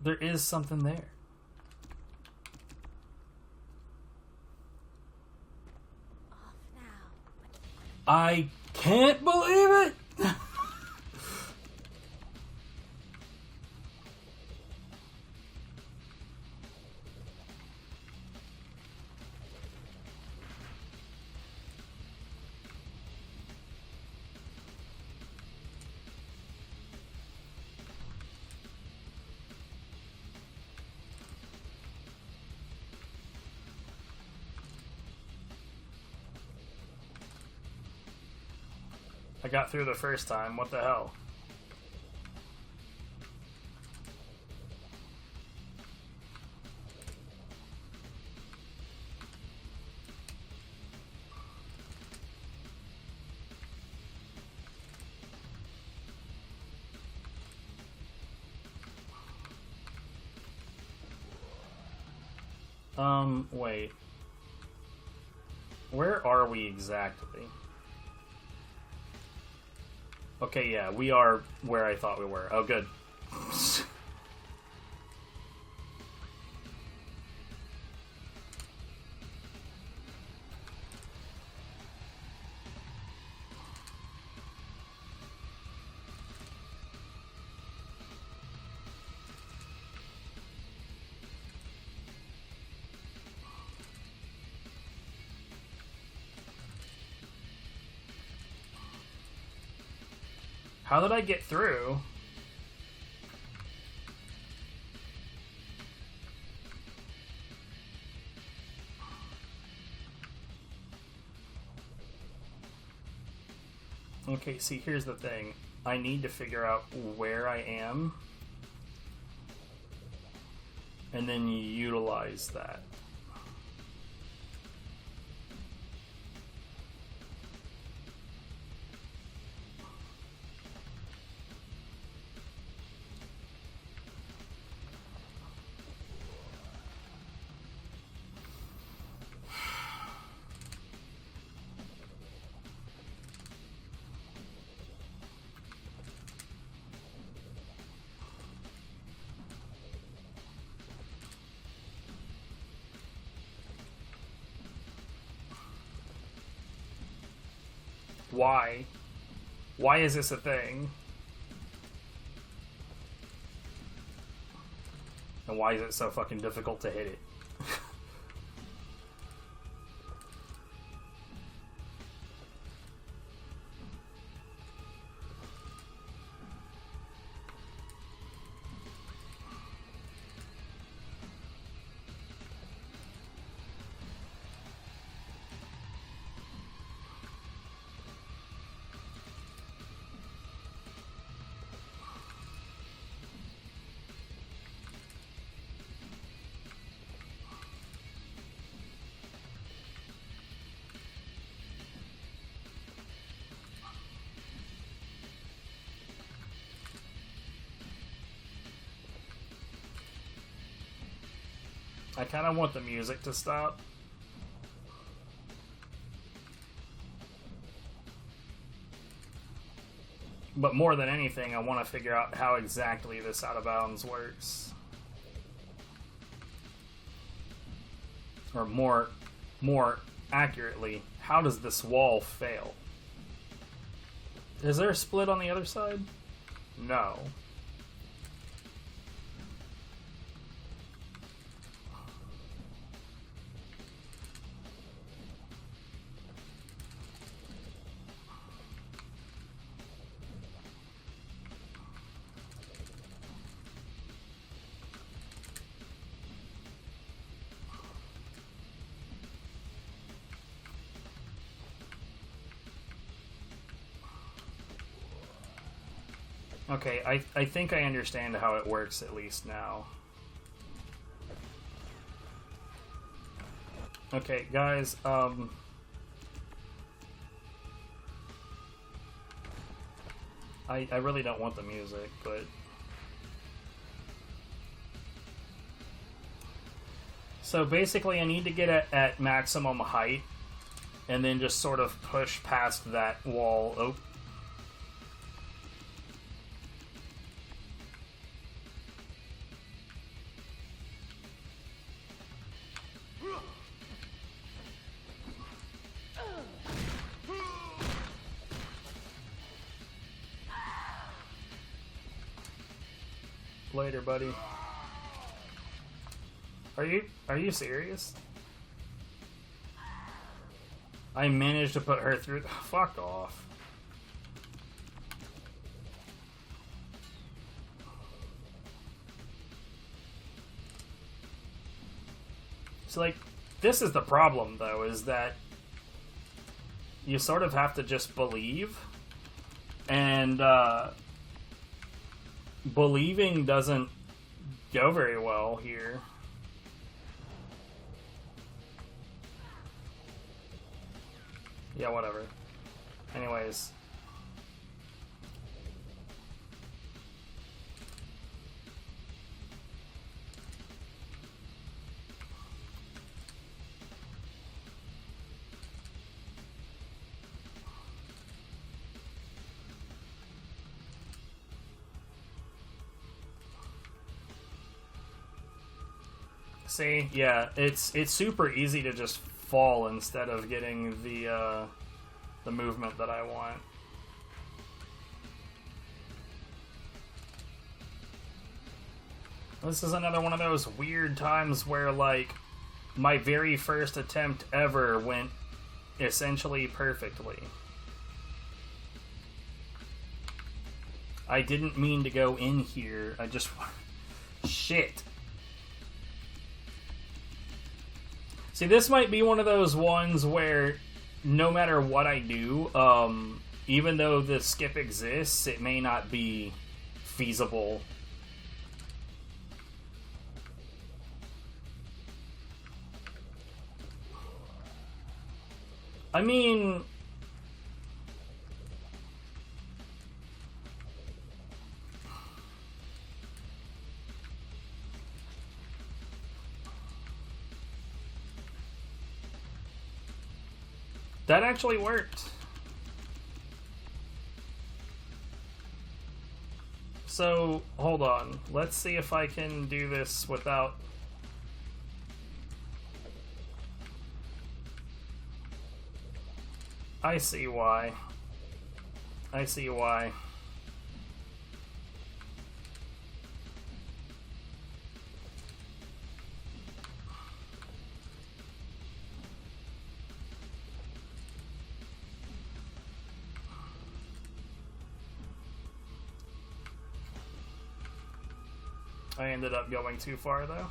There is something there. Off now. I can't believe it! I got through the first time. What the hell? Wait. Where are we exactly? Okay, yeah, we are where I thought we were. Oh, good. How did I get through? Okay, see, here's the thing. I need to figure out where I am and then utilize that. Why? Why is this a thing? And why is it so fucking difficult to hit it? I kind of want the music to stop. But more than anything, I want to figure out how exactly this out of bounds works. Or more accurately, how does this wall fail? Is there a split on the other side? No. Okay, I think I understand how it works at least now. Okay, guys, I really don't want the music, but... So basically I need to get at maximum height, and then just sort of push past that wall. Oh. Later, buddy. Are you serious? I managed to put her through. Fuck off. So, like, this is the problem, though, is that you sort of have to just believe And believing doesn't go very well here. Yeah, whatever. Anyways. See, yeah, it's super easy to just fall instead of getting the movement that I want. This is another one of those weird times where, like, my very first attempt ever went essentially perfectly. I didn't mean to go in here. I just... Shit. See, this might be one of those ones where no matter what I do, even though the skip exists, it may not be feasible. I mean... That actually worked. So, hold on. Let's see if I can do this without... I see why. I see why. I ended up going too far though.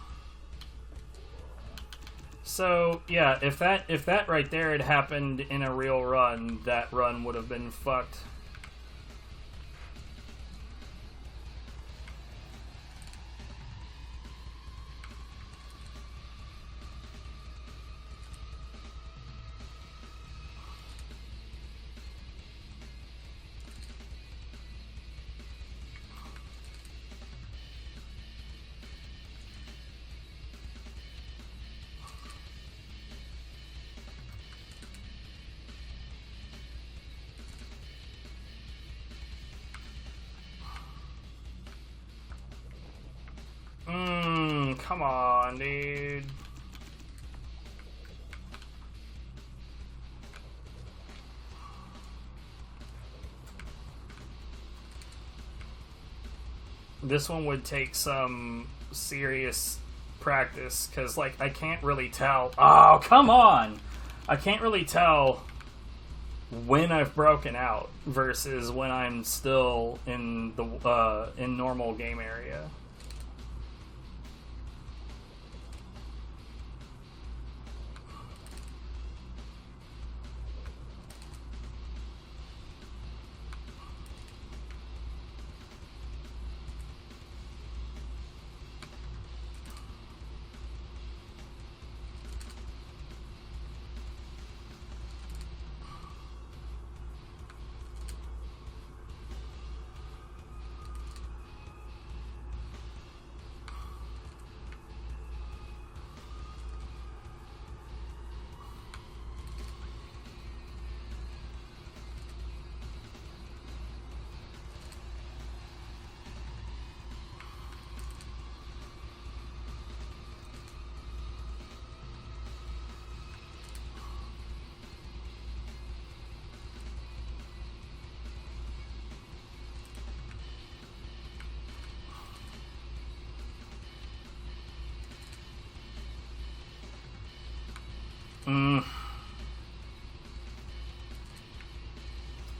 So yeah, if that right there had happened in a real run, that run would have been fucked. Come on, dude. This one would take some serious practice, because, like, I can't really tell... Oh, come on! I can't really tell when I've broken out versus when I'm still in the in normal game area.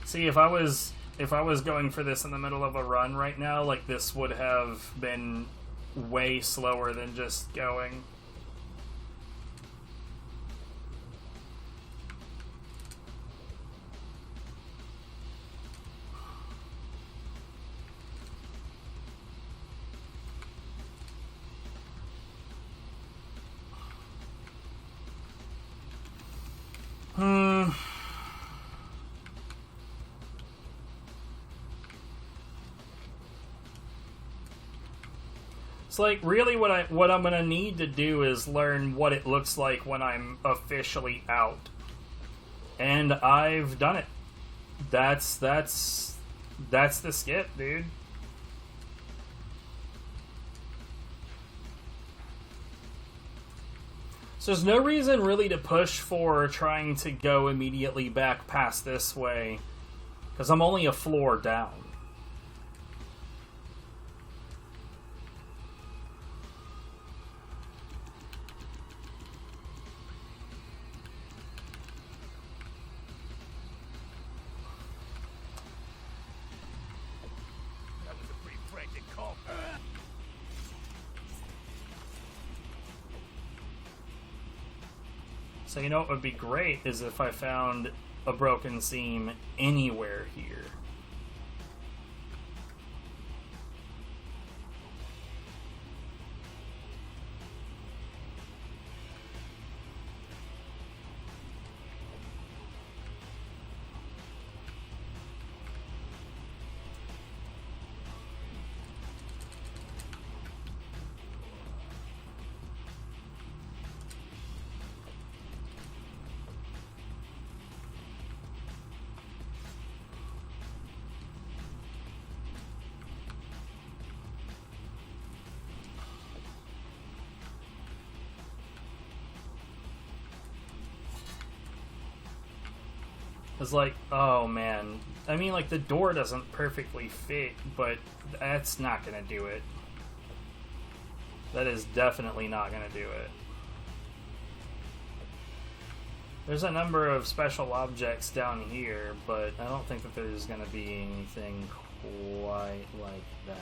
See, if I was going for this in the middle of a run right now, like, this would have been way slower than just going. It's like really what I'm gonna need to do is learn what it looks like when I'm officially out, and I've done it. That's the skip, dude. So there's no reason really to push for trying to go immediately back past this way, because I'm only a floor down. That was a pretty frantic call. So you know what would be great is if I found a broken seam anywhere here. It's like, oh man. I mean, like, the door doesn't perfectly fit, but that's not gonna do it. That is definitely not gonna do it. There's a number of special objects down here, but I don't think that there's gonna be anything quite like that.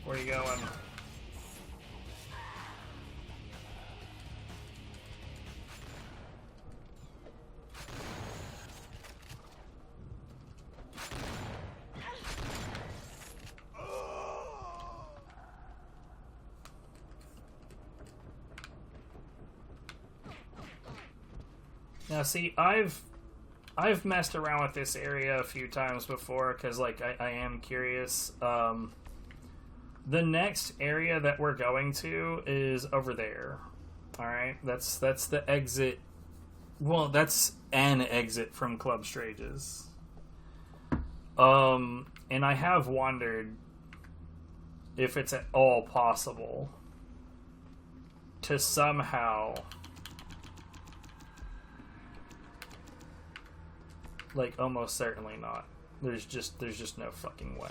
Where you going? Now, see, I've messed around with this area a few times before because, like, I am curious. The next area that we're going to is over there. All right, that's the exit. Well, that's an exit from Club Strages. And I have wondered if it's at all possible to somehow, like, almost certainly not. There's just no fucking way.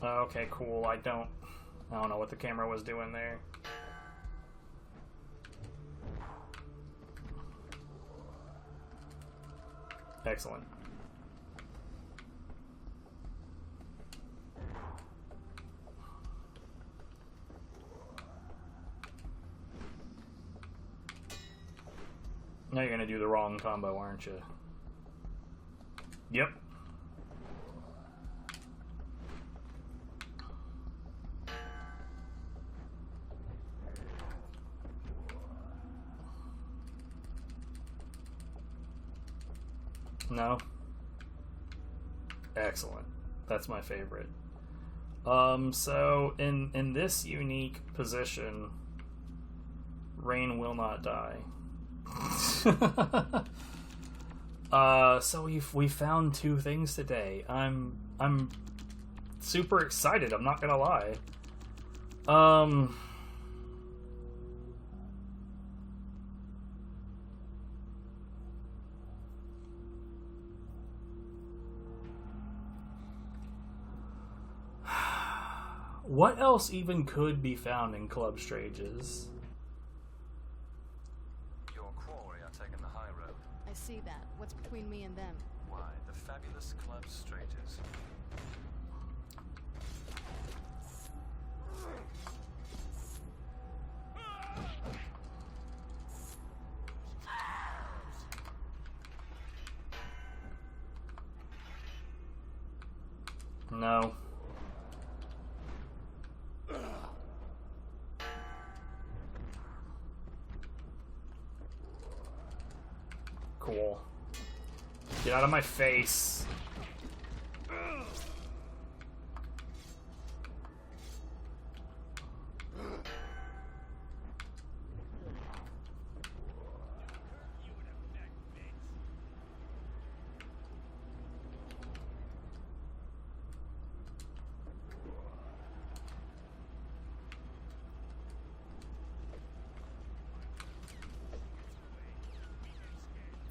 Okay, cool. I don't know what the camera was doing there. Excellent. Now you're gonna do the wrong combo, aren't you? Yep. No? Excellent. That's my favorite. So in this unique position, Rain will not die. So we found 2 things today. I'm super excited, I'm not gonna lie. What else even could be found in Club Strages? Your quarry are taking the high road. I see that. What's between me and them? Why, the fabulous Club Strages. No. Cool. Get out of my face.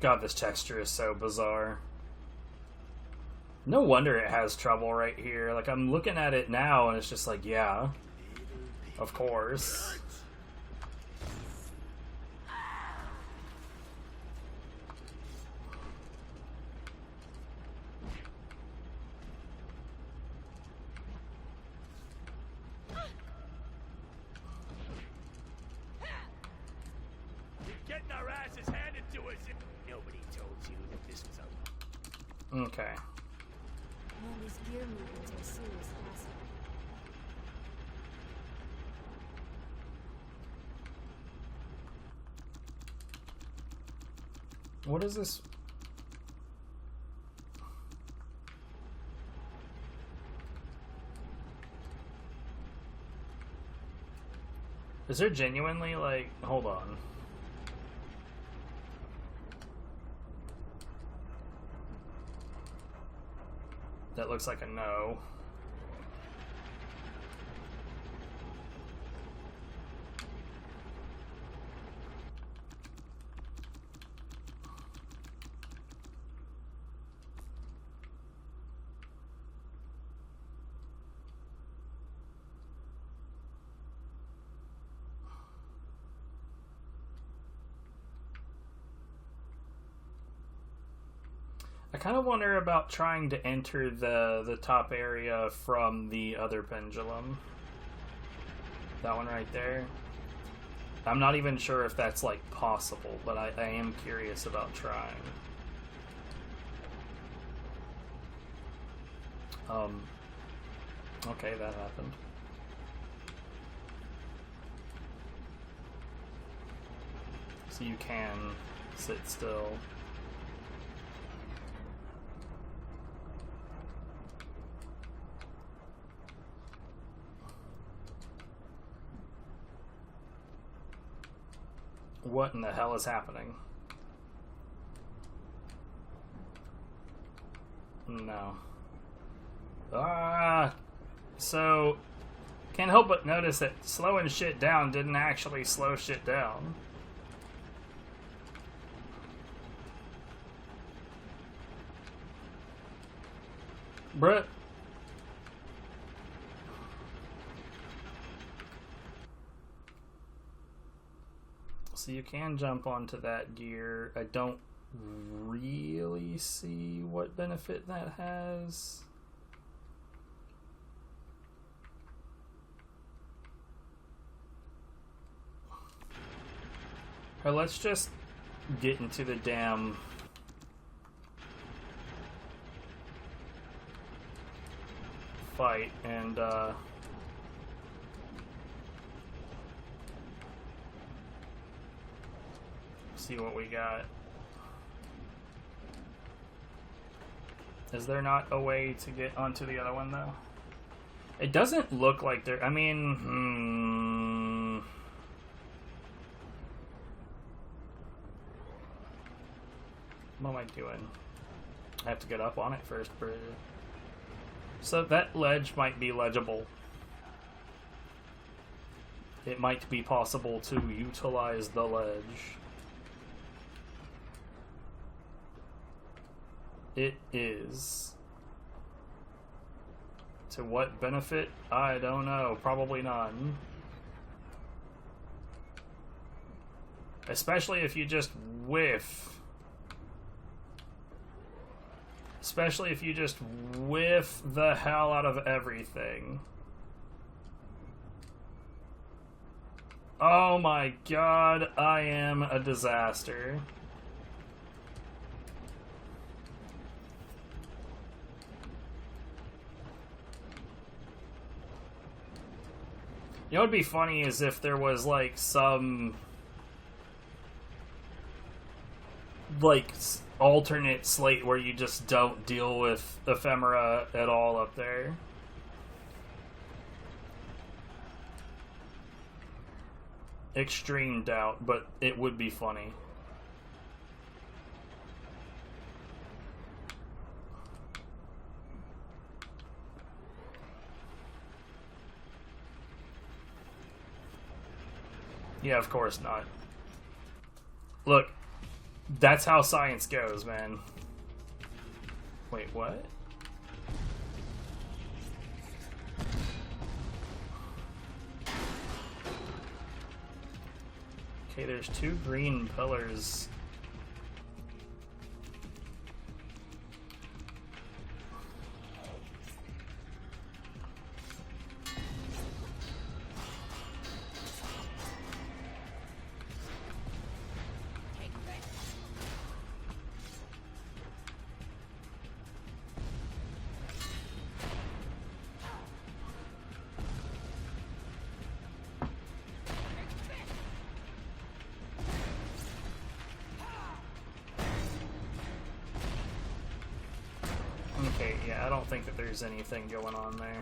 God, this texture is so bizarre. No wonder it has trouble right here. Like, I'm looking at it now, and it's just like, yeah, of course. Getting our asses handed to us. Nobody told you that this was a... Okay. Man, these gear movements are a serious hassle. What is this? Is there genuinely, like, hold on. That looks like a no. I kind of wonder about trying to enter the top area from the other pendulum. That one right there. I'm not even sure if that's, like, possible, but I am curious about trying. Okay, that happened. So you can sit still. What in the hell is happening? No. Ah! So, can't help but notice that slowing shit down didn't actually slow shit down. Bruh. So you can jump onto that gear. I don't really see what benefit that has. Or let's just get into the damn fight and see what we got. Is there not a way to get onto the other one, though? It doesn't look like there... I mean... What am I doing? I have to get up on it first. So that ledge might be legible. It might be possible to utilize the ledge. It is. To what benefit? I don't know. Probably none. Especially if you just whiff. Especially if you just whiff the hell out of everything. Oh my god, I am a disaster. You know what would be funny is if there was like some like alternate slate where you just don't deal with ephemera at all up there. Extreme doubt, but it would be funny. Yeah, of course not. Look, that's how science goes, man. Wait, what? Okay, there's 2 green pillars. Okay, yeah, I don't think that there's anything going on there.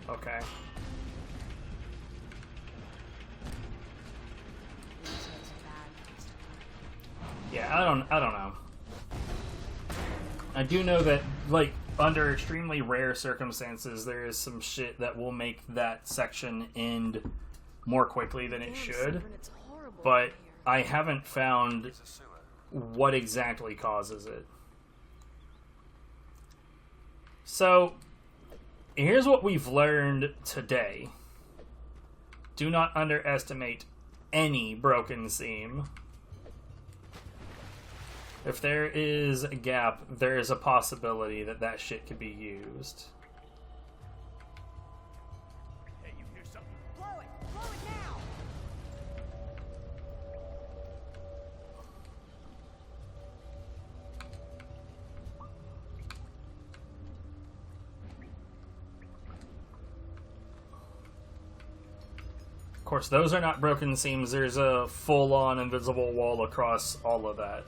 Okay. Yeah, I don't know. I do know that, like, under extremely rare circumstances, there is some shit that will make that section end more quickly than it should. But I haven't found what exactly causes it. So, here's what we've learned today. Do not underestimate any broken seam. If there is a gap, there is a possibility that that shit could be used. Hey, you hear something? Blow it! Blow it now! Of course, those are not broken seams. There's a full-on invisible wall across all of that.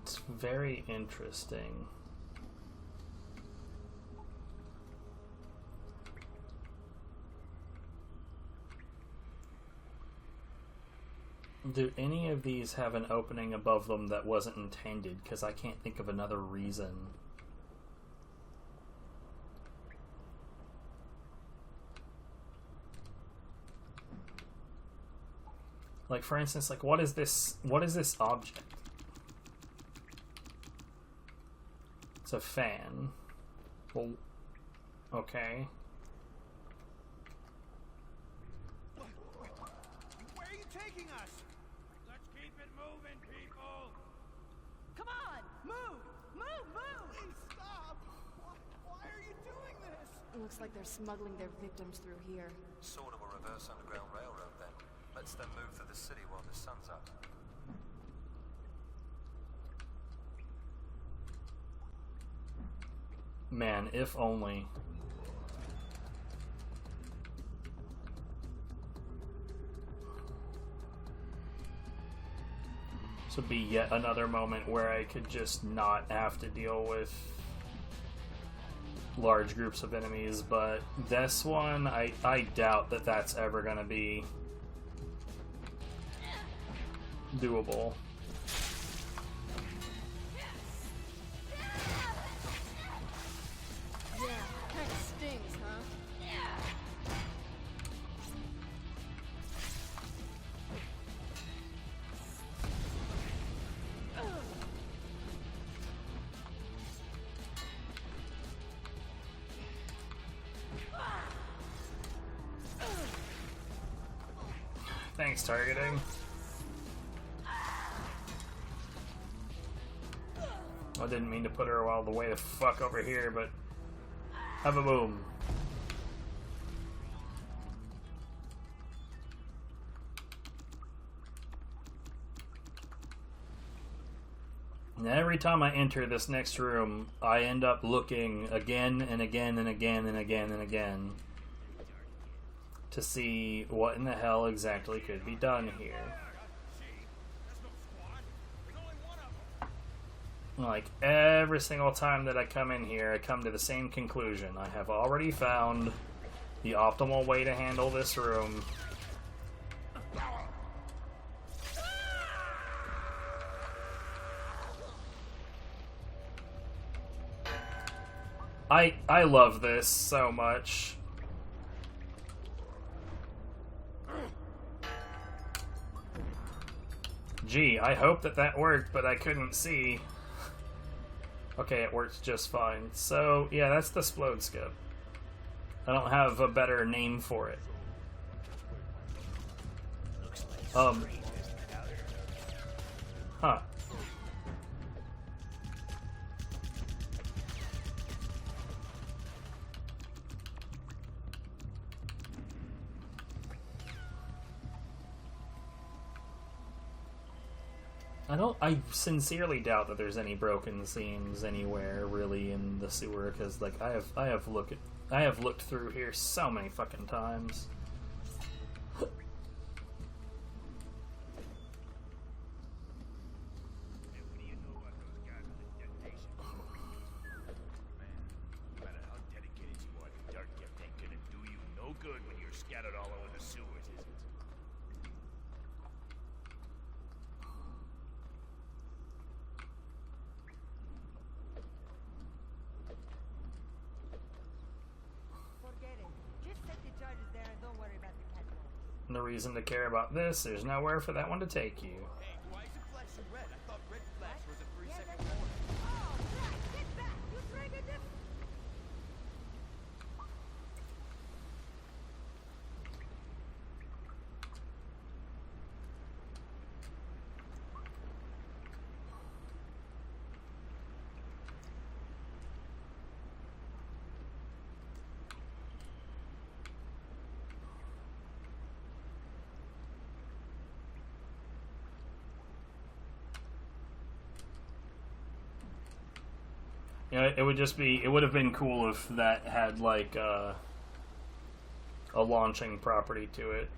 It's very interesting. Do any of these have an opening above them that wasn't intended? Because I can't think of another reason. Like, for instance, like, what is this object? It's a fan. Well, okay. Where are you taking us? Let's keep it moving, people. Come on! Move! Move! Move! Please stop. Why are you doing this? It looks like they're smuggling their victims through here. Sort of a reverse underground railroad then. Let's them move through the city while the sun's up. Man, if only. This would be yet another moment where I could just not have to deal with large groups of enemies, but this one, I doubt that that's ever gonna be doable. Yeah, kinda stings, huh? Thanks, targeting. I didn't mean to put her all the way the fuck over here, but have a boom. And every time I enter this next room, I end up looking again and again and again and again and again to see what in the hell exactly could be done here. Like, every single time that I come in here, I come to the same conclusion. I have already found the optimal way to handle this room. I love this so much. Gee, I hope that worked, but I couldn't see. Okay, it works just fine. So, yeah, that's the Splode Scope. I don't have a better name for it. Huh. I sincerely doubt that there's any broken seams anywhere really in the sewer, because like I have looked through here so many fucking times. No reason to care about this. There's nowhere for that one to take you. Hey, why is it flashing red? I thought red flash was a 3-second warning. Oh, crap! Get back! You triggered this! You know, it would have been cool if that had like a launching property to it.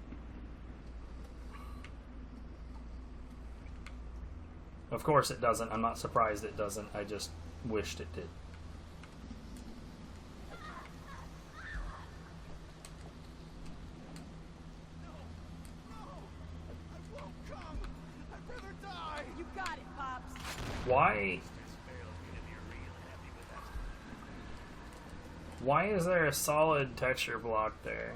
Of course it doesn't. I'm not surprised it doesn't. I just wished it did. I won't come! I'd rather die! You got it, Pops! Why? Why is there a solid texture block there?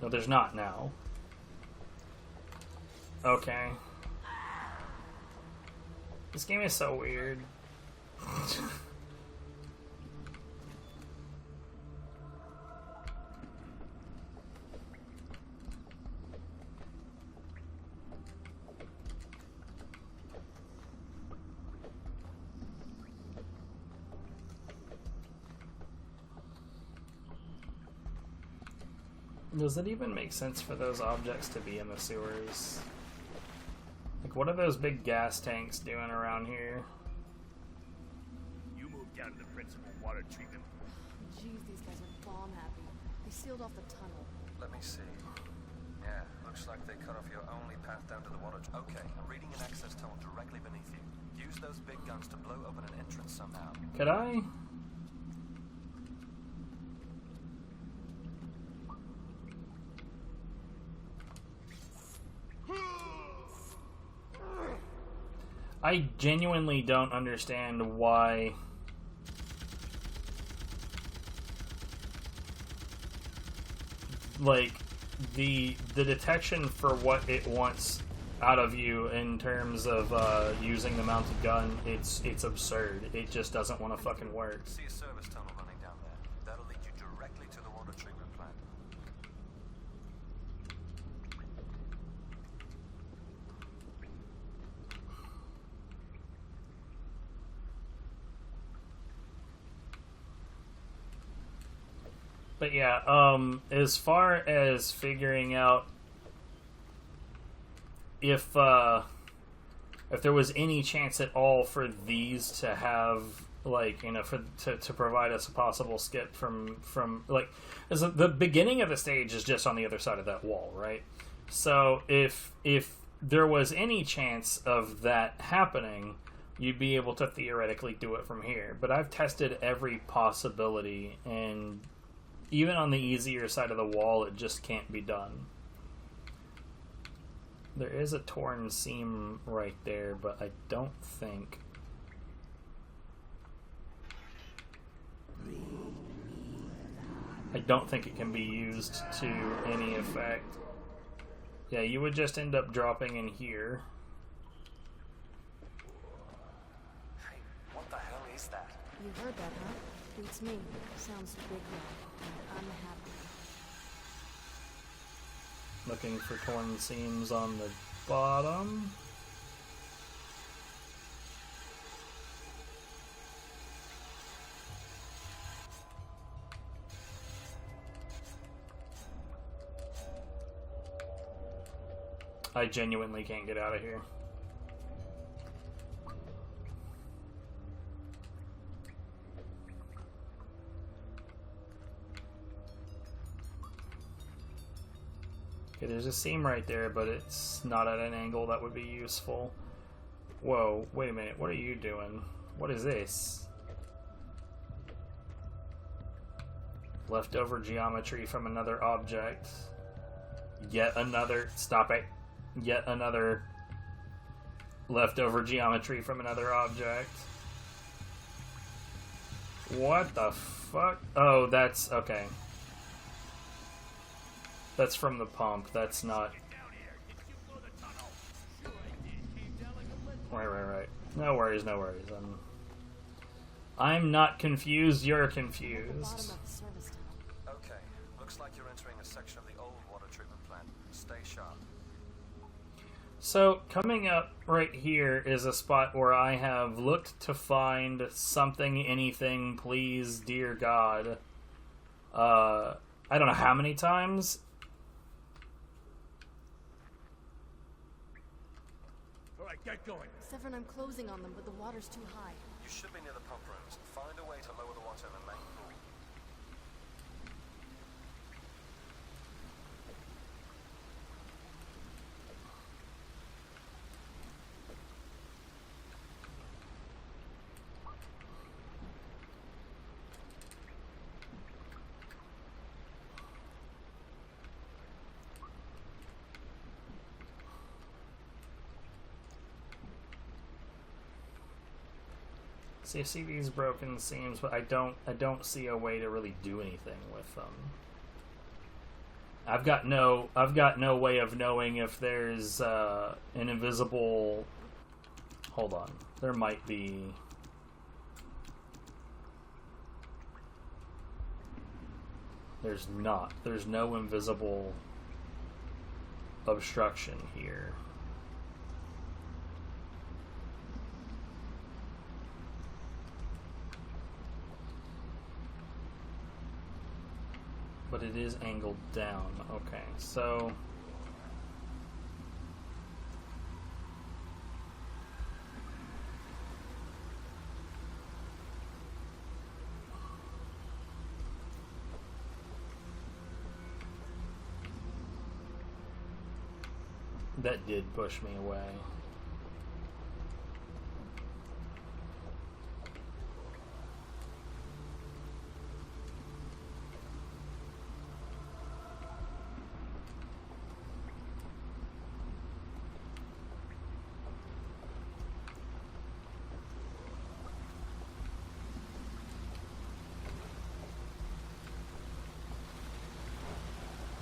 No, there's not now. Okay. This game is so weird. Does it even make sense for those objects to be in the sewers? Like, what are those big gas tanks doing around here? You moved down to the principal water treatment. Jeez, these guys are bomb happy. They sealed off the tunnel. Let me see. Yeah, looks like they cut off your only path down to the water. Okay, I'm reading an access tunnel directly beneath you. Use those big guns to blow open an entrance somehow. Could I? I genuinely don't understand why like the detection for what it wants out of you in terms of using the mounted gun, it's absurd. It just doesn't want to fucking work. See a service tunnel running down there. That'll lead you directly to the water treatment plant. But yeah, as far as figuring out if there was any chance at all for these to have, like, you know, to provide us a possible skip from like, as the beginning of the stage is just on the other side of that wall, right? So if there was any chance of that happening, you'd be able to theoretically do it from here. But I've tested every possibility, and even on the easier side of the wall, it just can't be done. There is a torn seam right there, but I don't think... it can be used to any effect. Yeah, you would just end up dropping in here. Hey, what the hell is that? You heard that, huh? Beats me. Sounds big now. And I'm happy. Looking for torn seams on the bottom. I genuinely can't get out of here. Okay, there's a seam right there, but it's not at an angle that would be useful. Whoa, wait a minute, what are you doing? What is this? Leftover geometry from another object. Yet another... Stop it. Yet another leftover geometry from another object. What the fuck? Oh, that's... okay. That's from the pump. That's not... Right. No worries, no worries. I'm not confused, you're Bottom confused. of the service tunnel. Okay, looks like you're entering a section of the old water treatment plant. Stay sharp. So, coming up right here is a spot where I have looked to find something, anything, please, dear God. I don't know how many times. Alright, get going. Severin, I'm closing on them, but the water's too high. You should be near the pump rooms. Find a way to lower the water in the main pool. See, I see these broken seams, but I don't see a way to really do anything with them. I've got no way of knowing if there's an invisible. Hold on, there might be. There's not. There's no invisible obstruction here. But it is angled down. Okay, so that did push me away.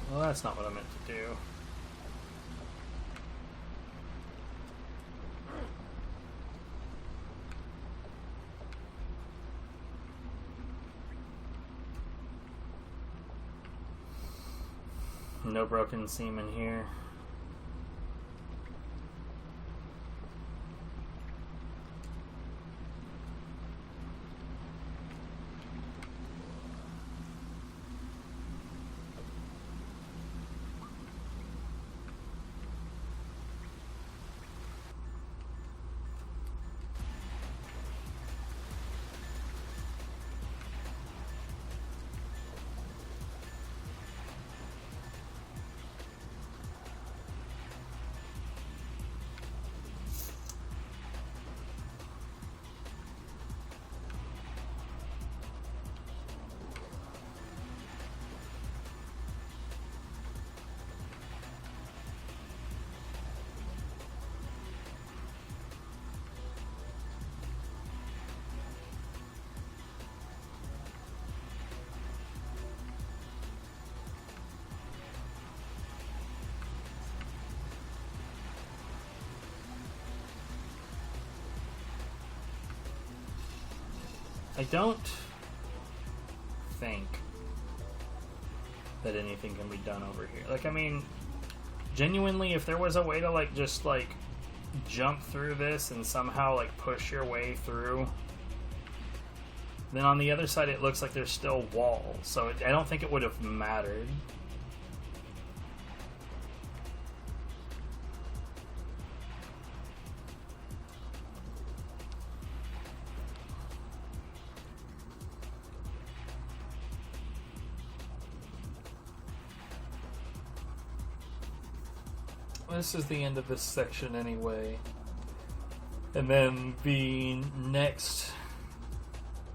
Well, that's not what I meant to do. No broken seam in here. I don't think that anything can be done over here. Like, I mean, genuinely, if there was a way to, like, just, like, jump through this and somehow, like, push your way through, then on the other side it looks like there's still walls. So I don't think it would have mattered. This is the end of this section anyway. And then the next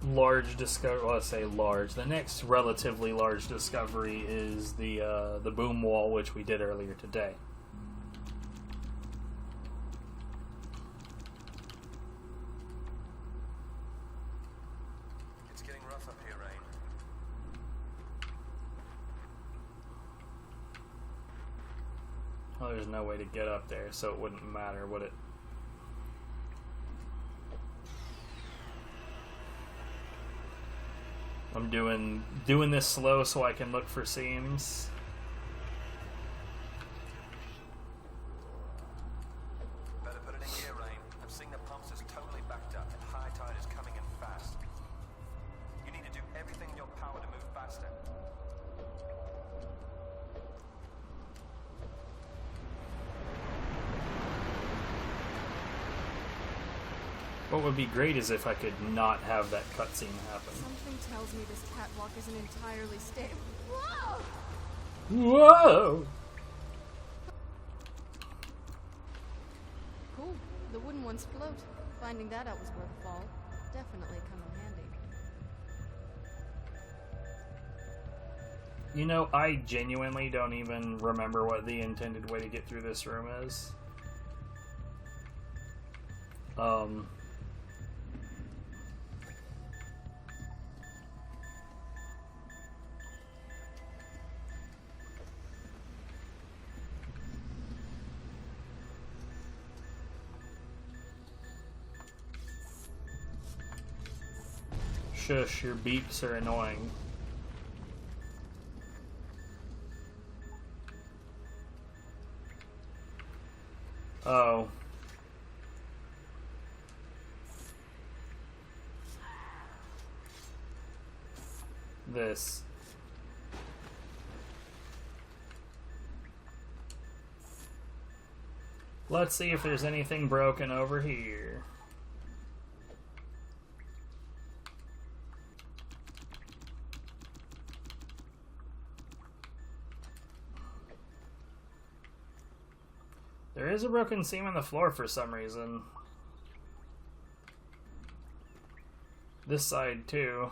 large discovery, well, I say large, the next relatively large discovery is the boom wall, which we did earlier today. It's getting rough up here, Rain. Well, there's no way to get up there, so it wouldn't matter, would it? I'm doing this slow so I can look for seams. Better put it in gear, Rain. I'm seeing the pumps is totally backed up and high tide is coming in fast. You need to do everything in your power to move faster. What would be great is if I could not have that cutscene happen. Something tells me this catwalk isn't entirely stable. Whoa! Whoa! Cool. The wooden ones float. Finding that out was worth a fall. Definitely come in handy. You know, I genuinely don't even remember what the intended way to get through this room is. Shush, your beeps are annoying. Oh. This. Let's see if there's anything broken over here. There is a broken seam on the floor for some reason. This side too.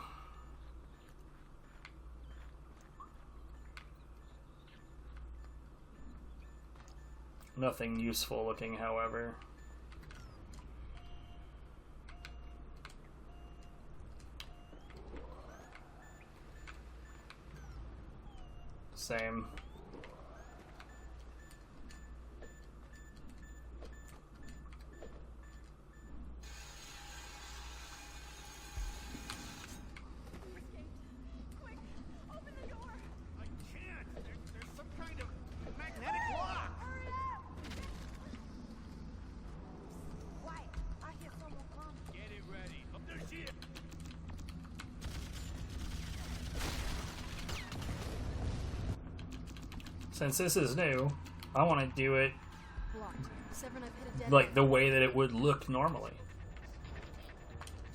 Nothing useful looking, however. Same. Since this is new, I want to do it Blocked. Severin, I've hit a dead like end. the way that it would look normally.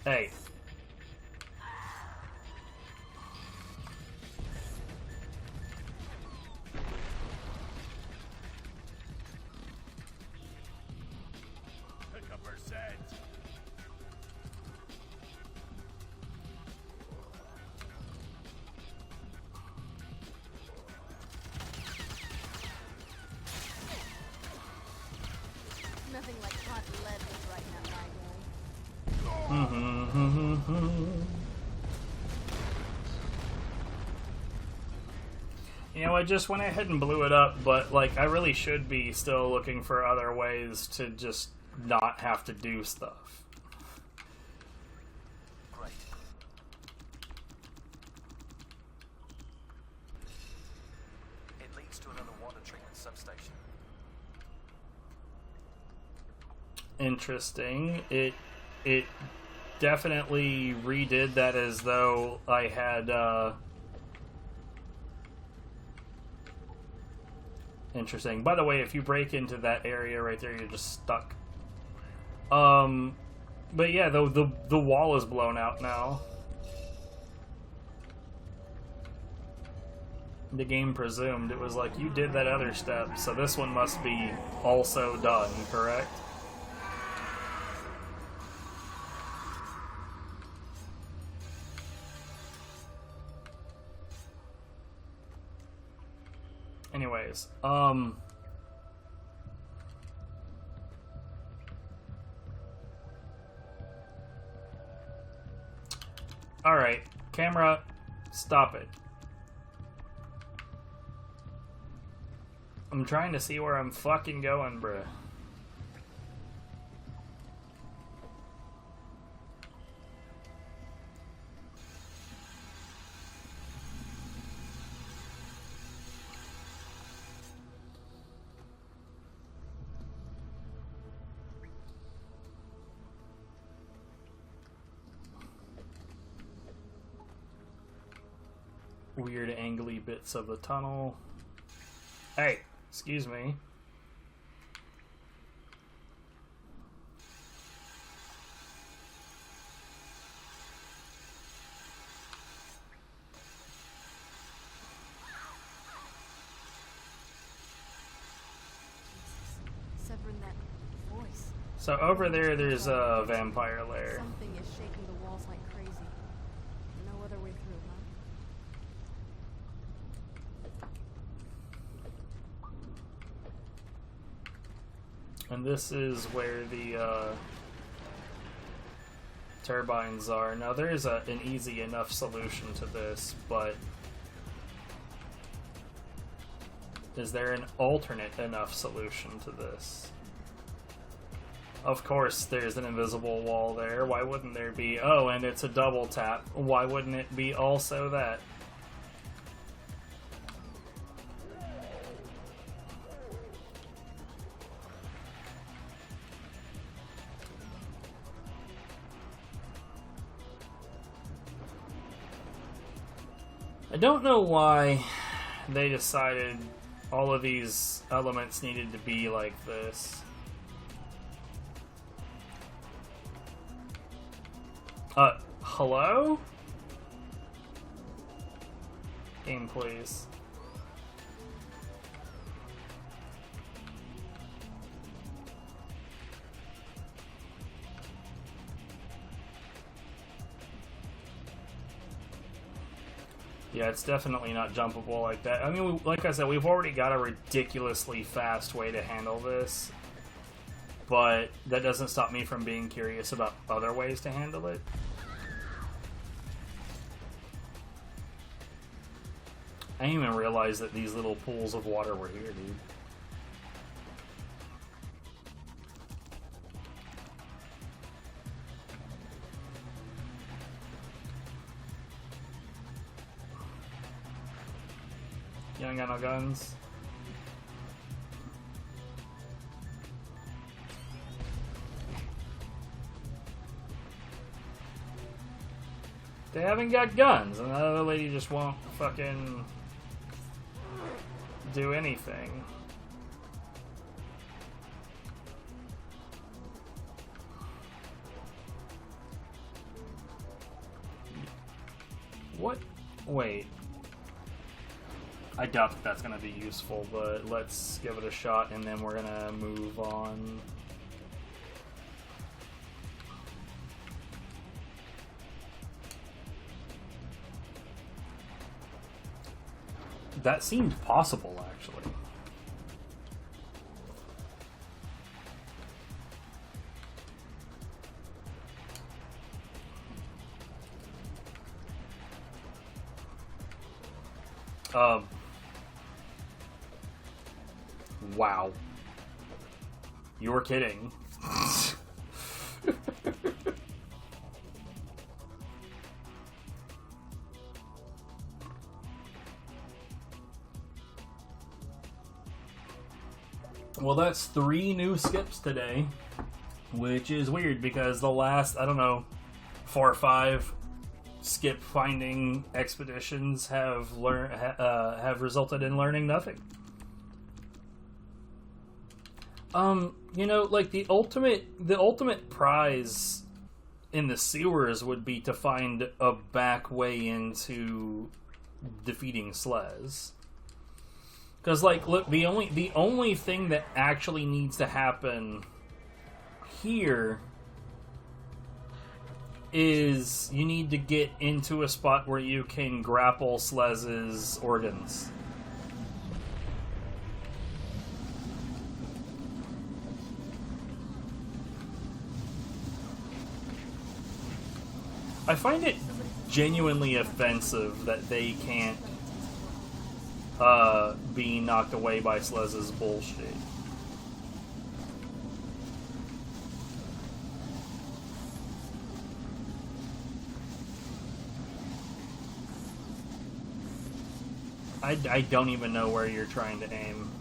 Hey. Pick up her set. Nothing like hot lead to brighten up my day. You know, I just went ahead and blew it up, but like I really should be still looking for other ways to just not have to do stuff. Great. It leads to another water treatment substation. Interesting. It definitely redid that as though I had interesting. By the way, if you break into that area right there, you're just stuck. But yeah, the wall is blown out now. The game presumed it was like, you did that other step, so this one must be also done, correct? Anyways, alright, camera, stop it. I'm trying to see where I'm fucking going, bruh. Weird angly bits of the tunnel. Hey, excuse me. Severin, that voice. So over there's a vampire lair. Something is shaking the walls like crazy. No other way through, huh? And this is where the turbines are. Now there is an easy enough solution to this, but is there an alternate enough solution to this? Of course, there's an invisible wall there. Why wouldn't there be? Oh, and it's a double tap. Why wouldn't it be also that? I don't know why they decided all of these elements needed to be like this. Hello? Game, please. Yeah, it's definitely not jumpable like that. I mean, like I said, we've already got a ridiculously fast way to handle this, but that doesn't stop me from being curious about other ways to handle it. I didn't even realize that these little pools of water were here, dude. You ain't got no guns? They haven't got guns, and the other lady just won't fucking do anything. What? Wait. I doubt that that's going to be useful, but let's give it a shot, and then we're going to move on. That seemed possible, actually. Wow. You're kidding. Well, that's 3 new skips today, which is weird because the last, I don't know, 4 or 5 skip finding expeditions have resulted in learning nothing. You know, like the ultimate prize in the sewers would be to find a back way into defeating Slez. Because, like, look, the only thing that actually needs to happen here is you need to get into a spot where you can grapple Slez's organs. I find it genuinely offensive that they can't be knocked away by Slez's bullshit. I don't even know where you're trying to aim.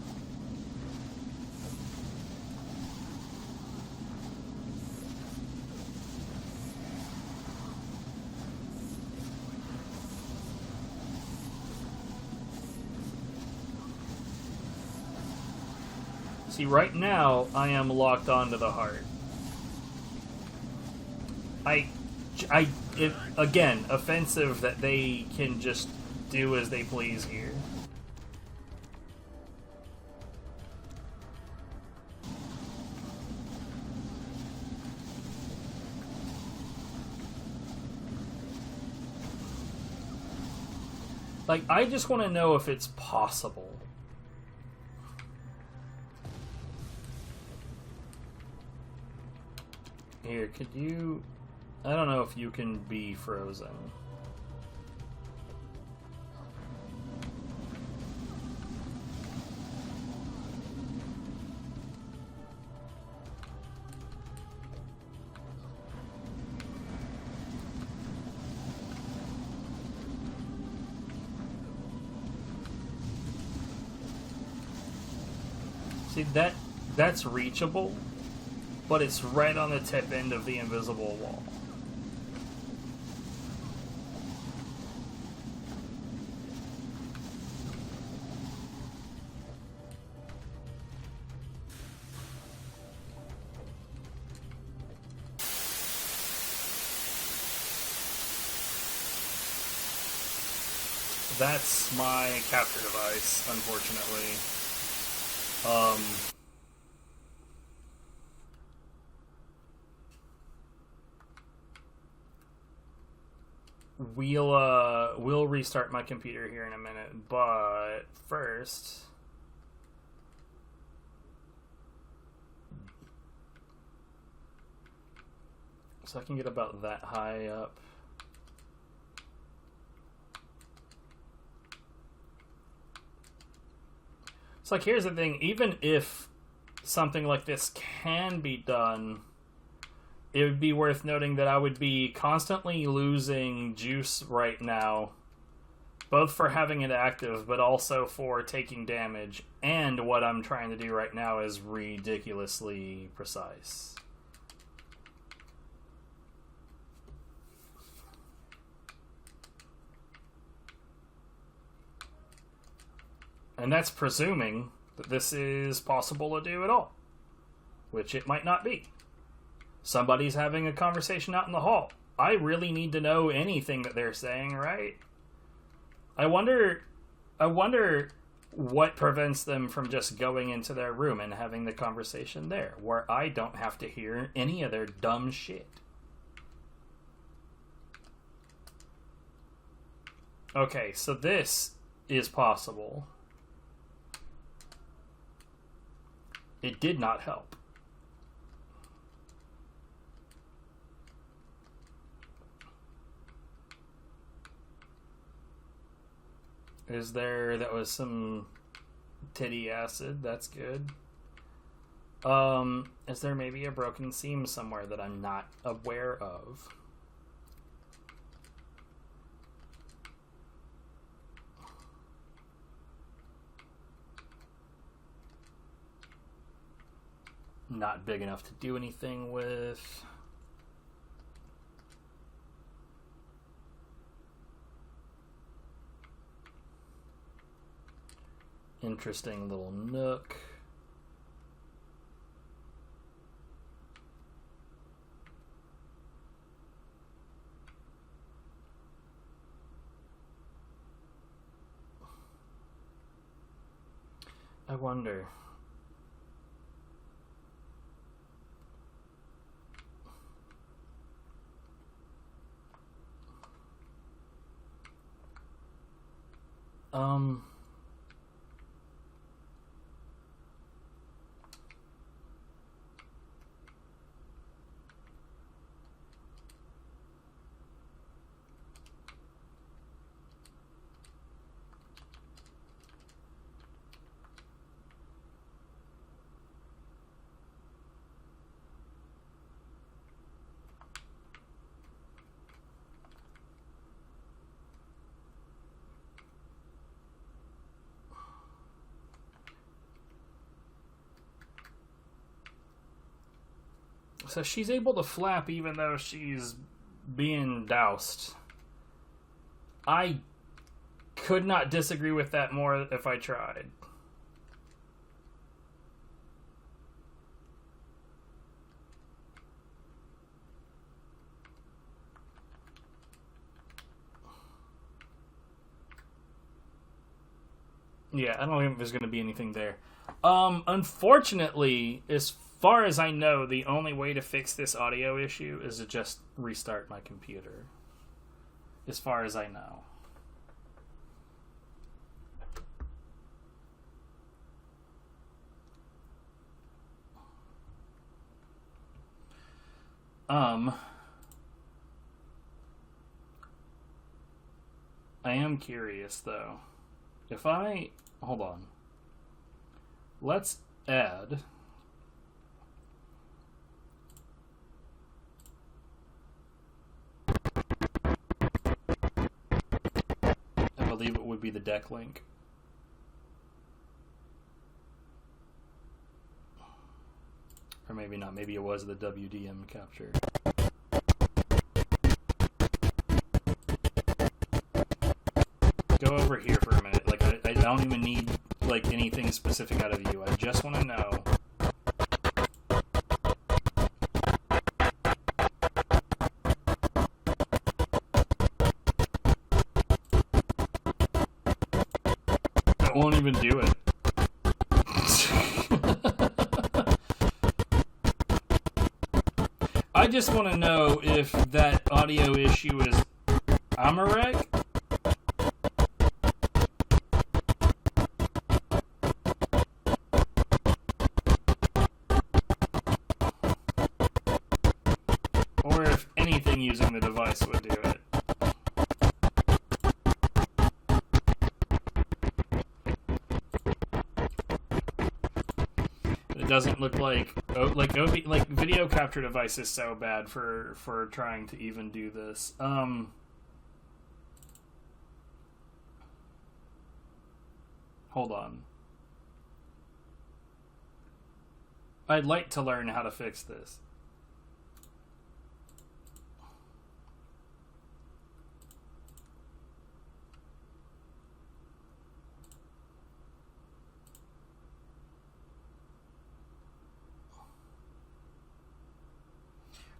See, right now, I am locked onto the heart. Again, offensive that they can just do as they please here. Like, I just want to know if it's possible. Here, could you... I don't know if you can be frozen. See, that's reachable, but it's right on the tip end of the invisible wall. That's my capture device, unfortunately. We'll restart my computer here in a minute, but first, so I can get about that high up. It's like, here's the thing, even if something like this can be done, it would be worth noting that I would be constantly losing juice right now, both for having it active, but also for taking damage, and what I'm trying to do right now is ridiculously precise. And that's presuming that this is possible to do at all, which it might not be. Somebody's having a conversation out in the hall. I really need to know anything that they're saying, right? I wonder what prevents them from just going into their room and having the conversation there, where I don't have to hear any of their dumb shit. Okay, so this is possible. It did not help. That was some titty acid, that's good. Is there maybe a broken seam somewhere that I'm not aware of? Not big enough to do anything with. Interesting little nook. I wonder. So she's able to flap even though she's being doused. I could not disagree with that more if I tried. Yeah, I don't think there's going to be anything there. Unfortunately, as far as I know, the only way to fix this audio issue is to just restart my computer. As far as I know. I am curious, though. If I... Hold on. Let's add... I believe it would be the deck link. Or maybe not. Maybe it was the WDM capture. Go over here for a minute. Like, I don't even need, like, anything specific out of you. I just want to know. I won't even do it. I just want to know if that audio issue is Amarek. Or if anything using the device would do it. It doesn't look like video capture device is so bad for trying to even do this. Hold on. I'd like to learn how to fix this.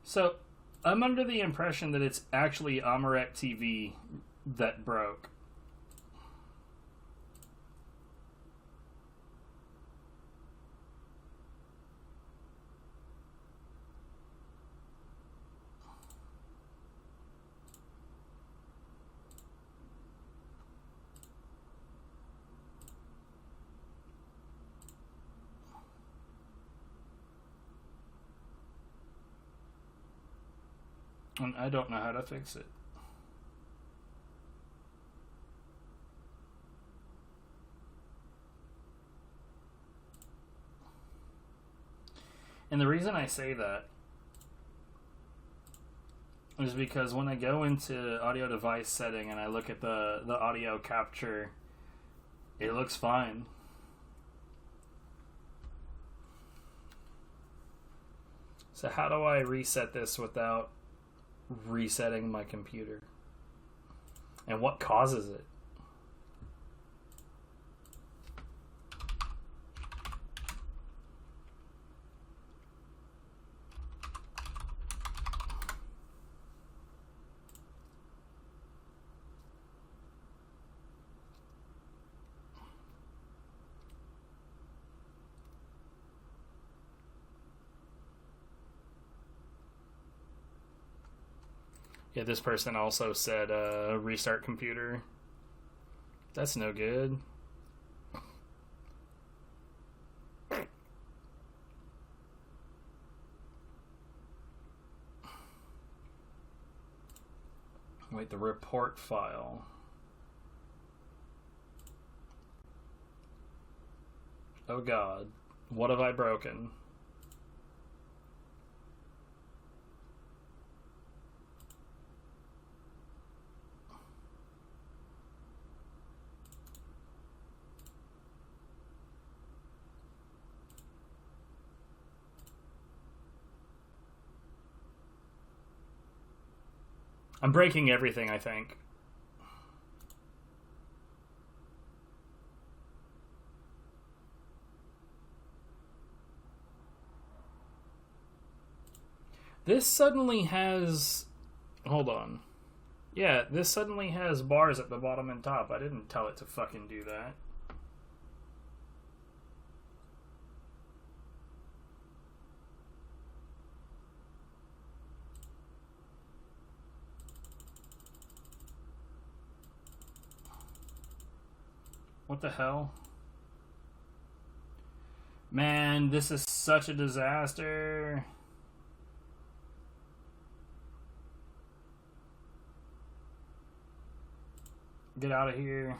So, I'm under the impression that it's actually Amarek TV that broke. And I don't know how to fix it. And the reason I say that is because when I go into audio device setting and I look at the audio capture, it looks fine. So how do I reset this without resetting my computer? And what causes it? Yeah, this person also said restart computer. That's no good. Wait, the report file. Oh God, what have I broken? I'm breaking everything, I think. This suddenly has... Hold on. Yeah, this suddenly has bars at the bottom and top. I didn't tell it to fucking do that. What the hell? Man, this is such a disaster. Get out of here.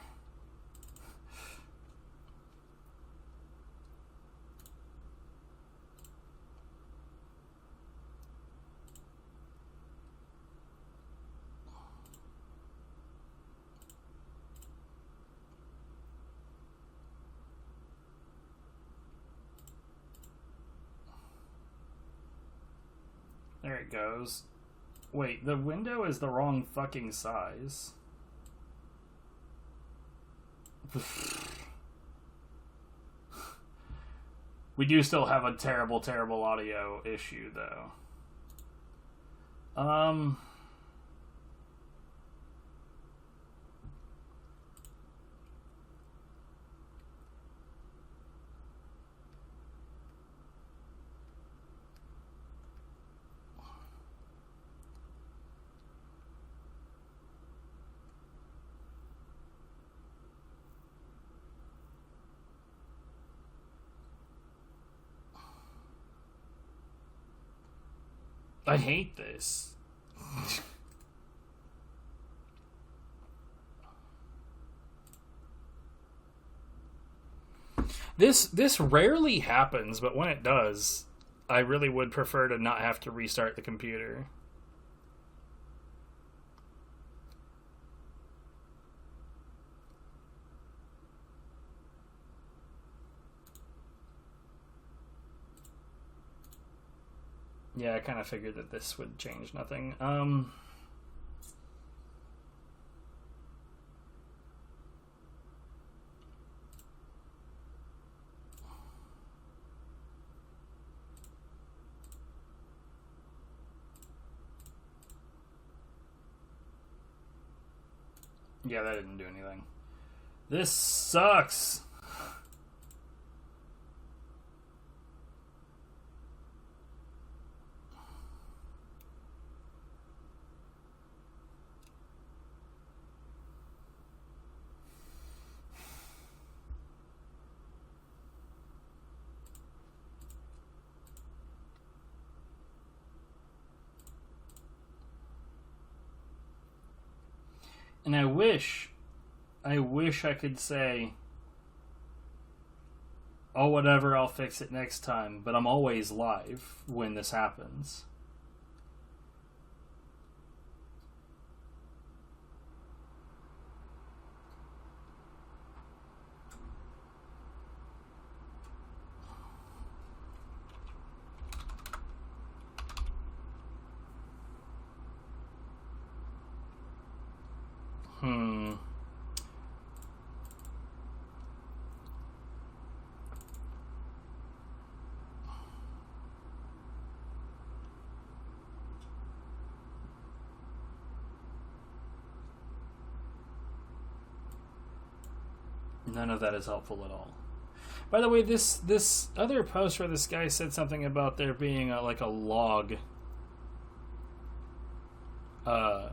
it goes. Wait, the window is the wrong fucking size. We do still have a terrible, terrible audio issue, though. I hate this. This rarely happens, but when it does, I really would prefer to not have to restart the computer. Yeah, I kind of figured that this would change nothing. Yeah, that didn't do anything. This sucks. And I wish I could say, oh, whatever, I'll fix it next time. But I'm always live when this happens. None of that is helpful at all. By the way, this other post where this guy said something about there being like a log. I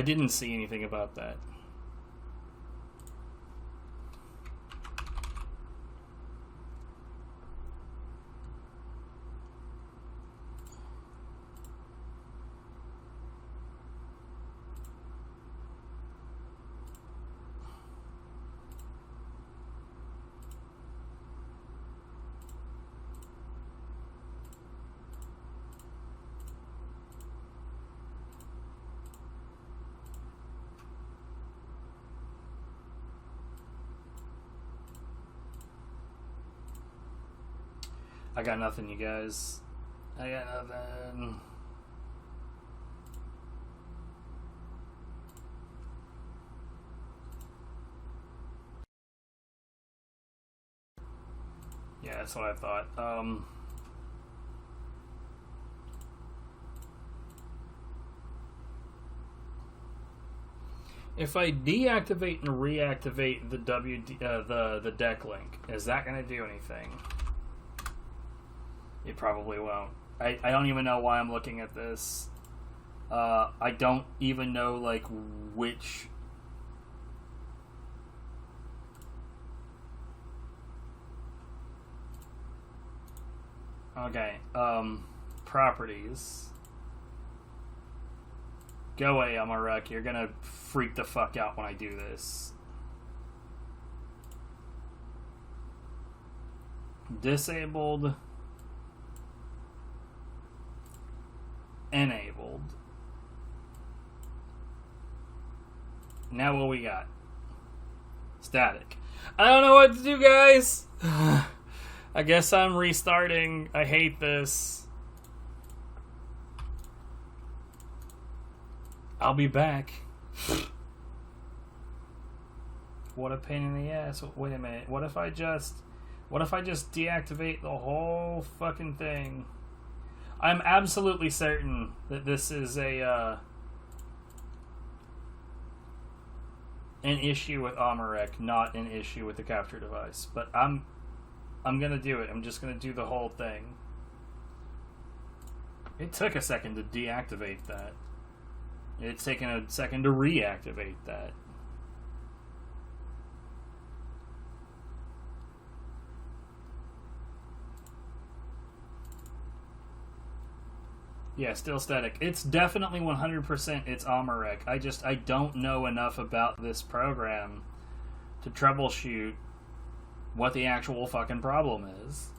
didn't see anything about that. I got nothing, you guys. I got nothing. Yeah, that's what I thought. If I deactivate and reactivate the the deck link, is that going to do anything? It probably won't. I don't even know why I'm looking at this. I don't even know, like, which... Okay, properties. Go away, I'm a wreck. You're gonna freak the fuck out when I do this. Disabled. Enabled. Now what we got? Static. I don't know what to do, guys. I guess I'm restarting. I hate this. I'll be back. What a pain in the ass. Wait a minute. What if I just deactivate the whole fucking thing? I'm absolutely certain that this is an issue with Amarek, not an issue with the capture device. But I'm gonna do it. I'm just gonna do the whole thing. It took a second to deactivate that. It's taken a second to reactivate that. Yeah, still static. It's definitely 100% it's Amarek. I don't know enough about this program to troubleshoot what the actual fucking problem is.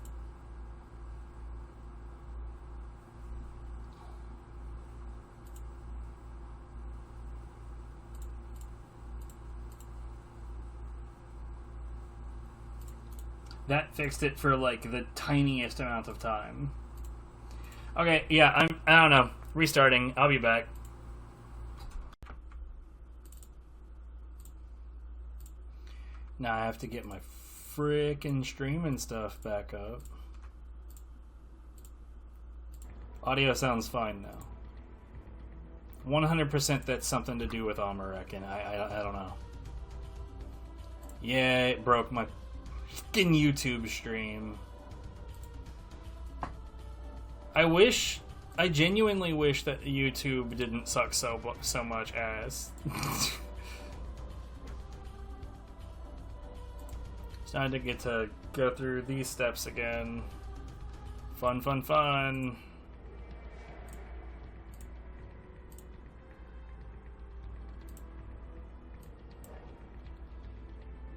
That fixed it for like the tiniest amount of time. Okay, yeah, I don't know. Restarting. I'll be back. Now I have to get my frickin' streaming stuff back up. Audio sounds fine now. 100% that's something to do with Amarek, and I don't know. Yeah, it broke my fucking YouTube stream. I genuinely wish that YouTube didn't suck so much ass. It's time to get to go through these steps again. Fun, fun, fun.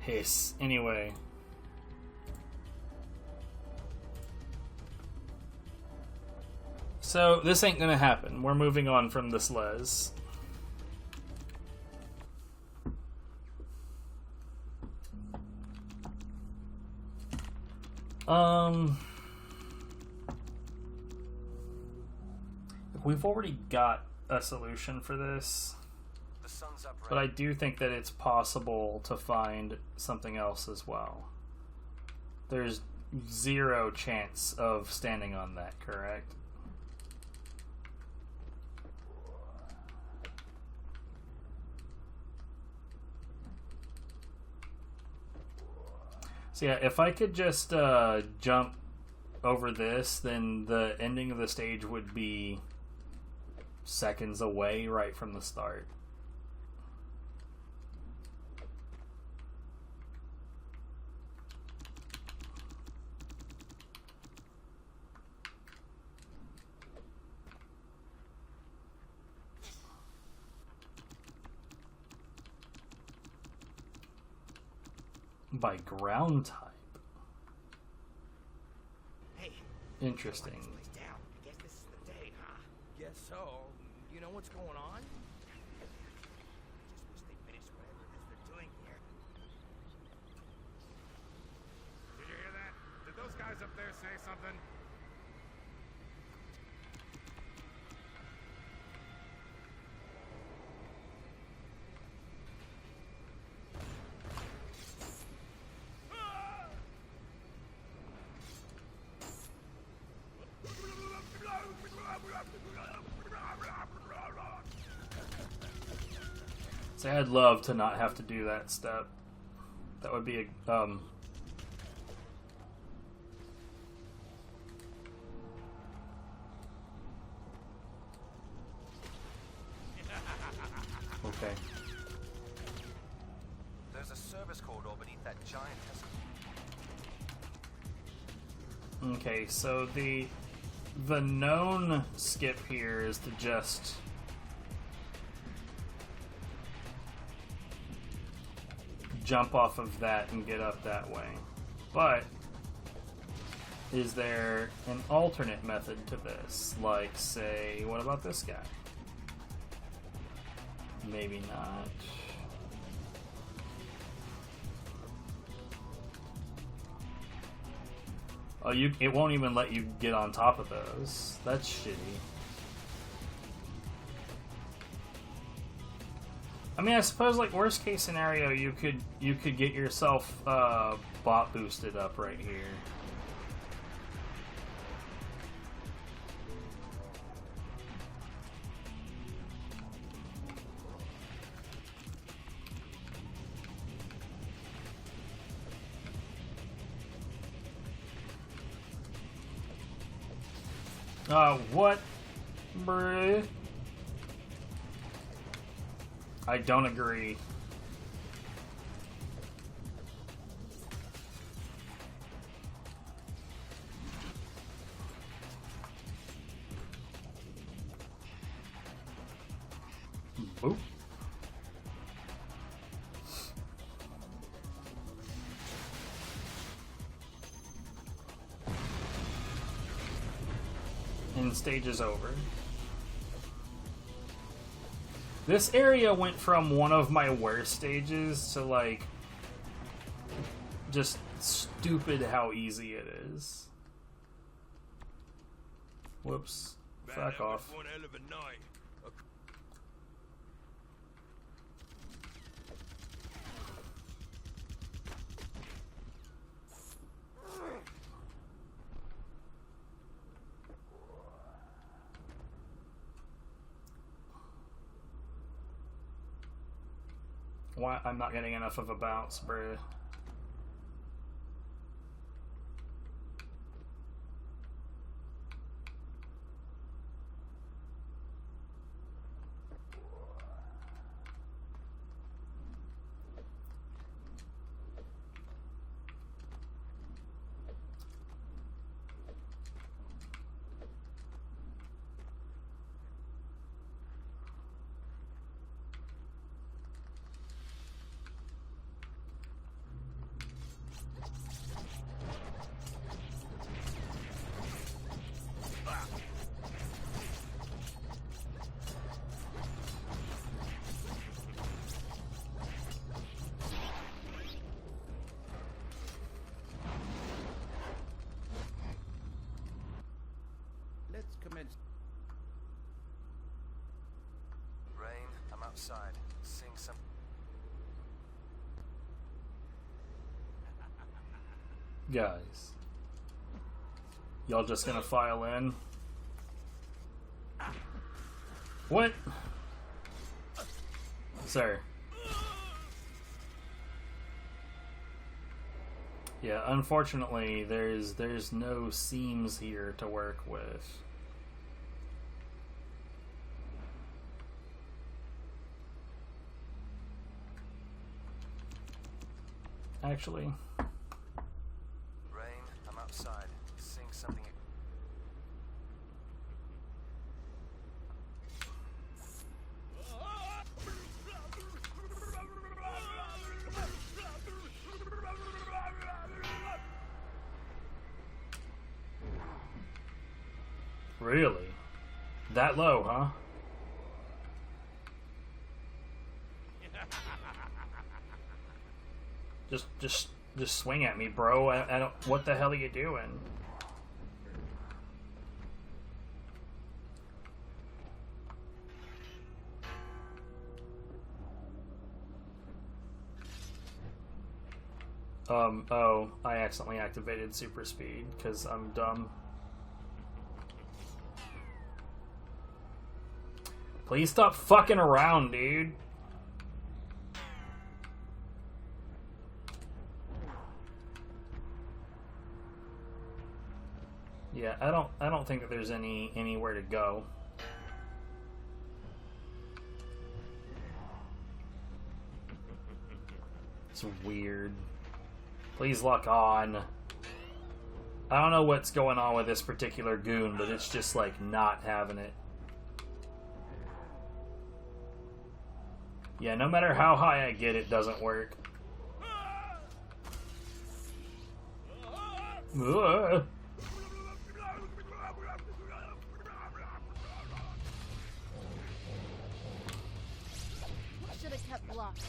Hiss. Anyway. So, this ain't gonna happen. We're moving on from this les. We've already got a solution for this, The sun's up, but I do think that it's possible to find something else as well. There's 0 chance of standing on that, correct? So yeah, if I could just jump over this, then the ending of the stage would be seconds away right from the start. By ground type. Hey, Interesting. place down. I guess this is the day, huh? Guess so. You know what's going on? I just wish they finished whatever it is they're doing here. Did you hear that? Did those guys up there say something? See, I'd love to not have to do that step. That would be a okay. There's a service corridor beneath that giant test. Okay, so the known skip here is to just jump off of that and get up that way. But is there an alternate method to this? Like, say, what about this guy? Maybe not. Oh, it won't even let you get on top of those. That's shitty. I mean, I suppose like worst case scenario, you could get yourself bot boosted up right here. What? Bruh. I don't agree. Boop. And stage is over. This area went from one of my worst stages to like just stupid how easy it is. Whoops. Fuck off. One hell of a night. Why I'm not getting enough of a bounce, bruh. Let's commence. Rain, I'm outside, seeing some. Guys. Y'all just gonna file in? What? Sir. Yeah, unfortunately, there's no seams here to work with. Actually. Rain, I'm outside, seeing something. Really? That low, huh? Just swing at me, bro. I don't. What the hell are you doing? Oh, I accidentally activated super speed because I'm dumb. Please stop fucking around, dude. Yeah, I don't think that there's anywhere to go. It's weird. Please lock on. I don't know what's going on with this particular goon, but it's just like not having it. Yeah, no matter how high I get, it doesn't work. Ugh. Should have kept blocking.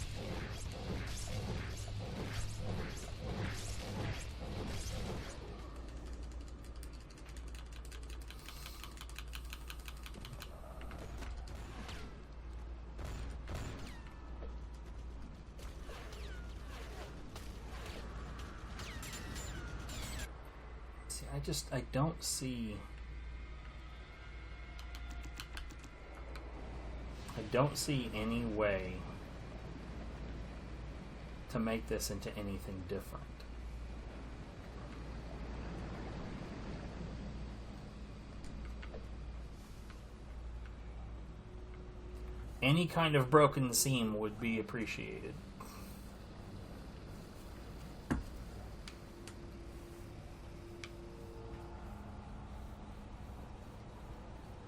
I don't see... I don't see any way to make this into anything different. Any kind of broken seam would be appreciated.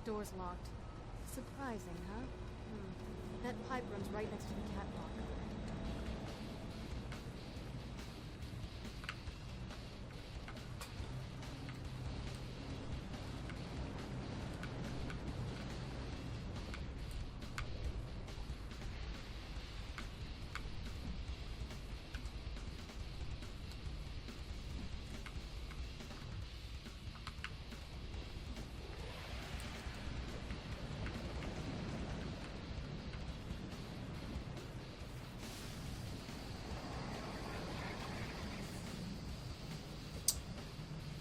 Door's locked. Surprising, huh? That pipe runs right next to the catwalk.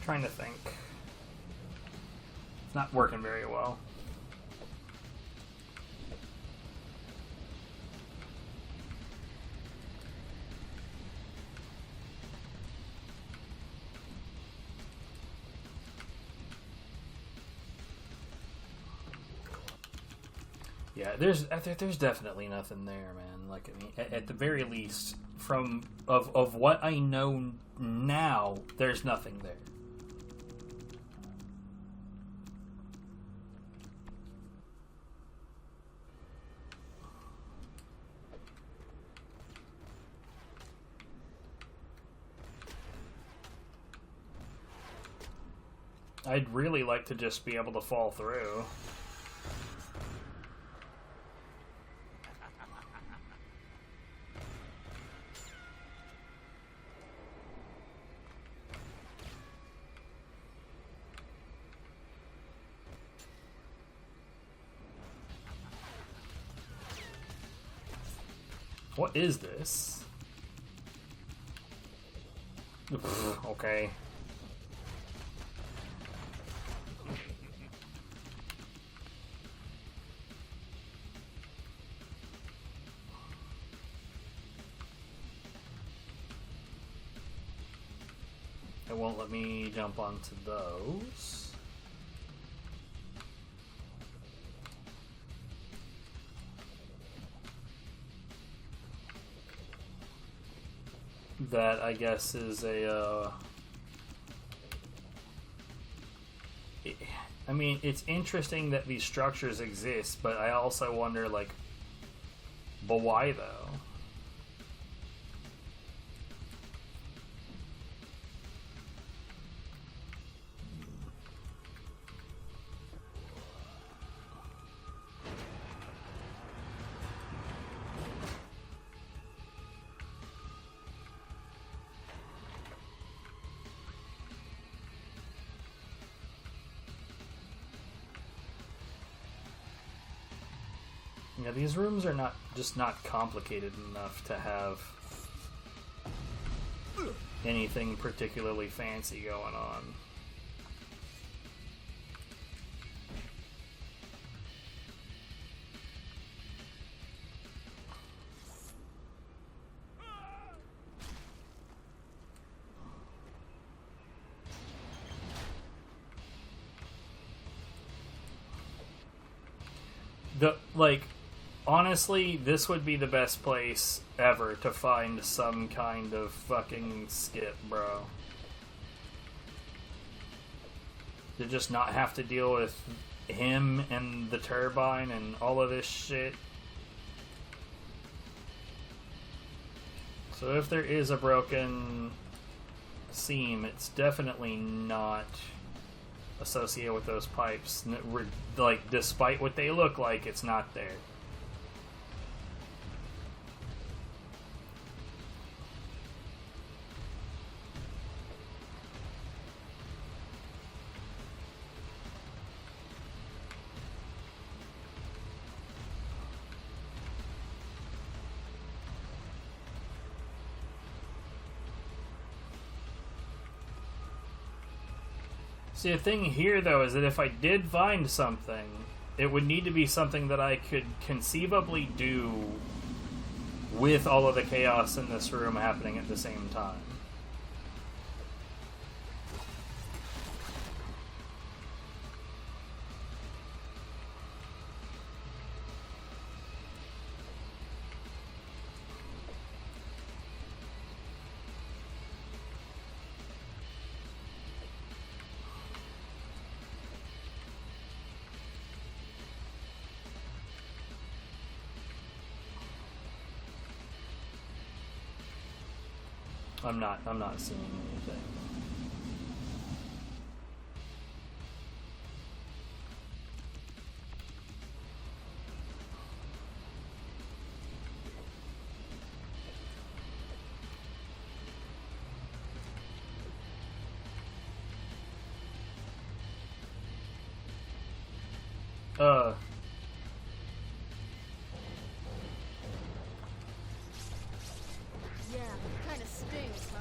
Trying to think. It's not working very well. Yeah, there's definitely nothing there, man. Like, I mean, at the very least, of what I know now, there's nothing there. I'd really like to just be able to fall through. What is this? Okay. It won't let me jump onto those. That, I guess, is a, I mean, it's interesting that these structures exist, but I also wonder, like, but why, though? Yeah, these rooms are not complicated enough to have anything particularly fancy going on. Honestly, this would be the best place ever to find some kind of fucking skip, bro. To just not have to deal with him and the turbine and all of this shit. So if there is a broken seam, it's definitely not associated with those pipes. Like, despite what they look like, it's not there. See, the thing here, though, is that if I did find something, it would need to be something that I could conceivably do with all of the chaos in this room happening at the same time. I'm not seeing anything. Yeah, kinda stings, huh?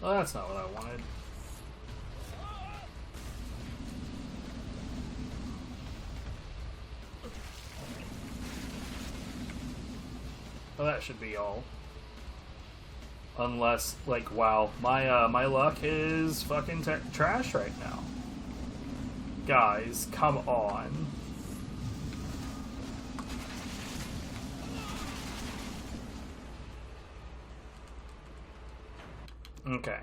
Well, that's not what I wanted. Well, that should be all. Unless, like, wow, my luck is fucking trash right now. Guys, come on. Okay.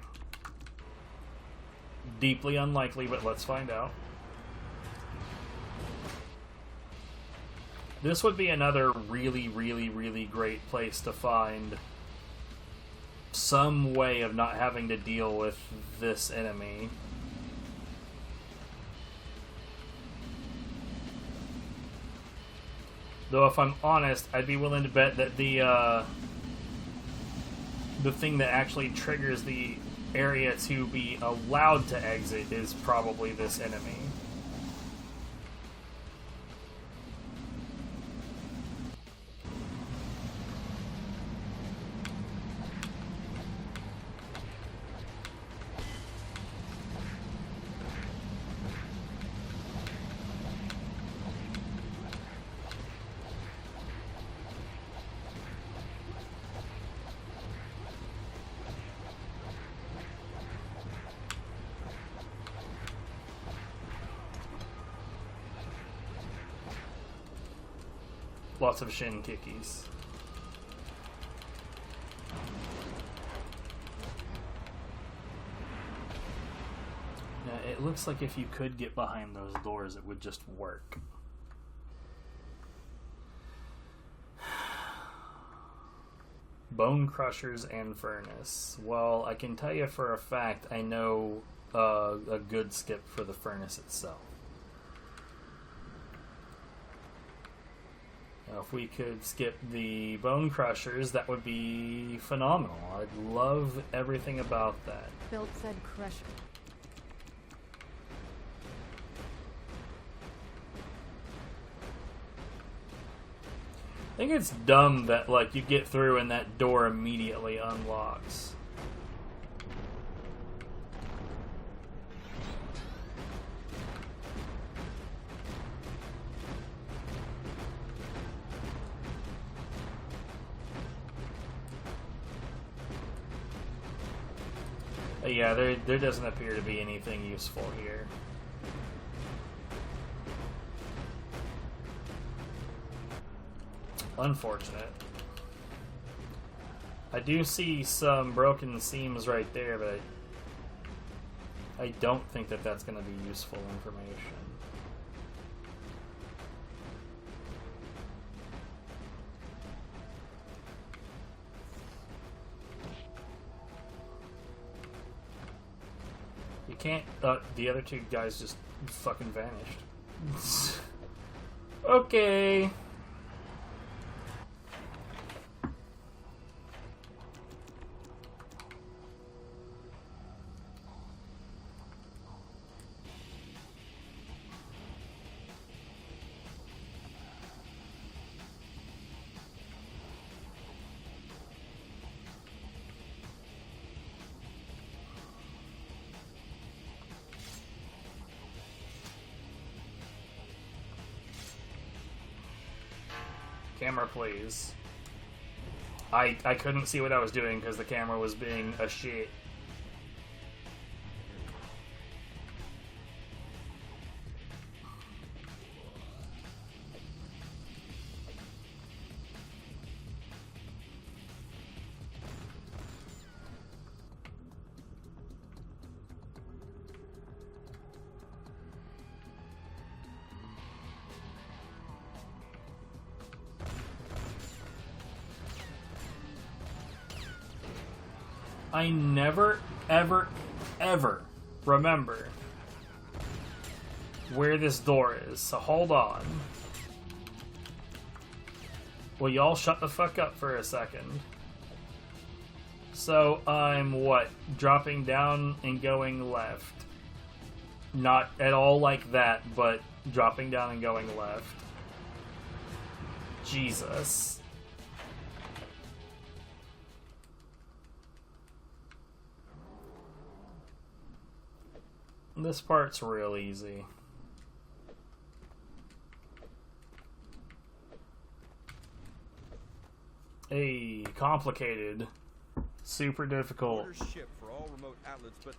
Deeply unlikely, but let's find out. This would be another really, really, really great place to find some way of not having to deal with this enemy. Though if I'm honest, I'd be willing to bet that the thing that actually triggers the area to be allowed to exit is probably this enemy. Lots of shin kickies. Yeah, it looks like if you could get behind those doors, it would just work. Bone crushers and furnace. Well, I can tell you for a fact I know a good skip for the furnace itself. Now, if we could skip the bone crushers, that would be phenomenal. I'd love everything about that. Bill said crusher. I think it's dumb that, like, you get through and that door immediately unlocks. But yeah, there doesn't appear to be anything useful here. Unfortunate. I do see some broken seams right there, but I don't think that that's going to be useful information. You can't... the other two guys just fucking vanished. Okay. Camera, please. I couldn't see what I was doing because the camera was being a shit. I never, ever, ever remember where this door is, so hold on. Will y'all shut the fuck up for a second? So I'm, what, dropping down and going left. Not at all like that, but dropping down and going left. Jesus. This part's real easy. Hey, complicated. Super difficult. Orders ship for all remote outlets, but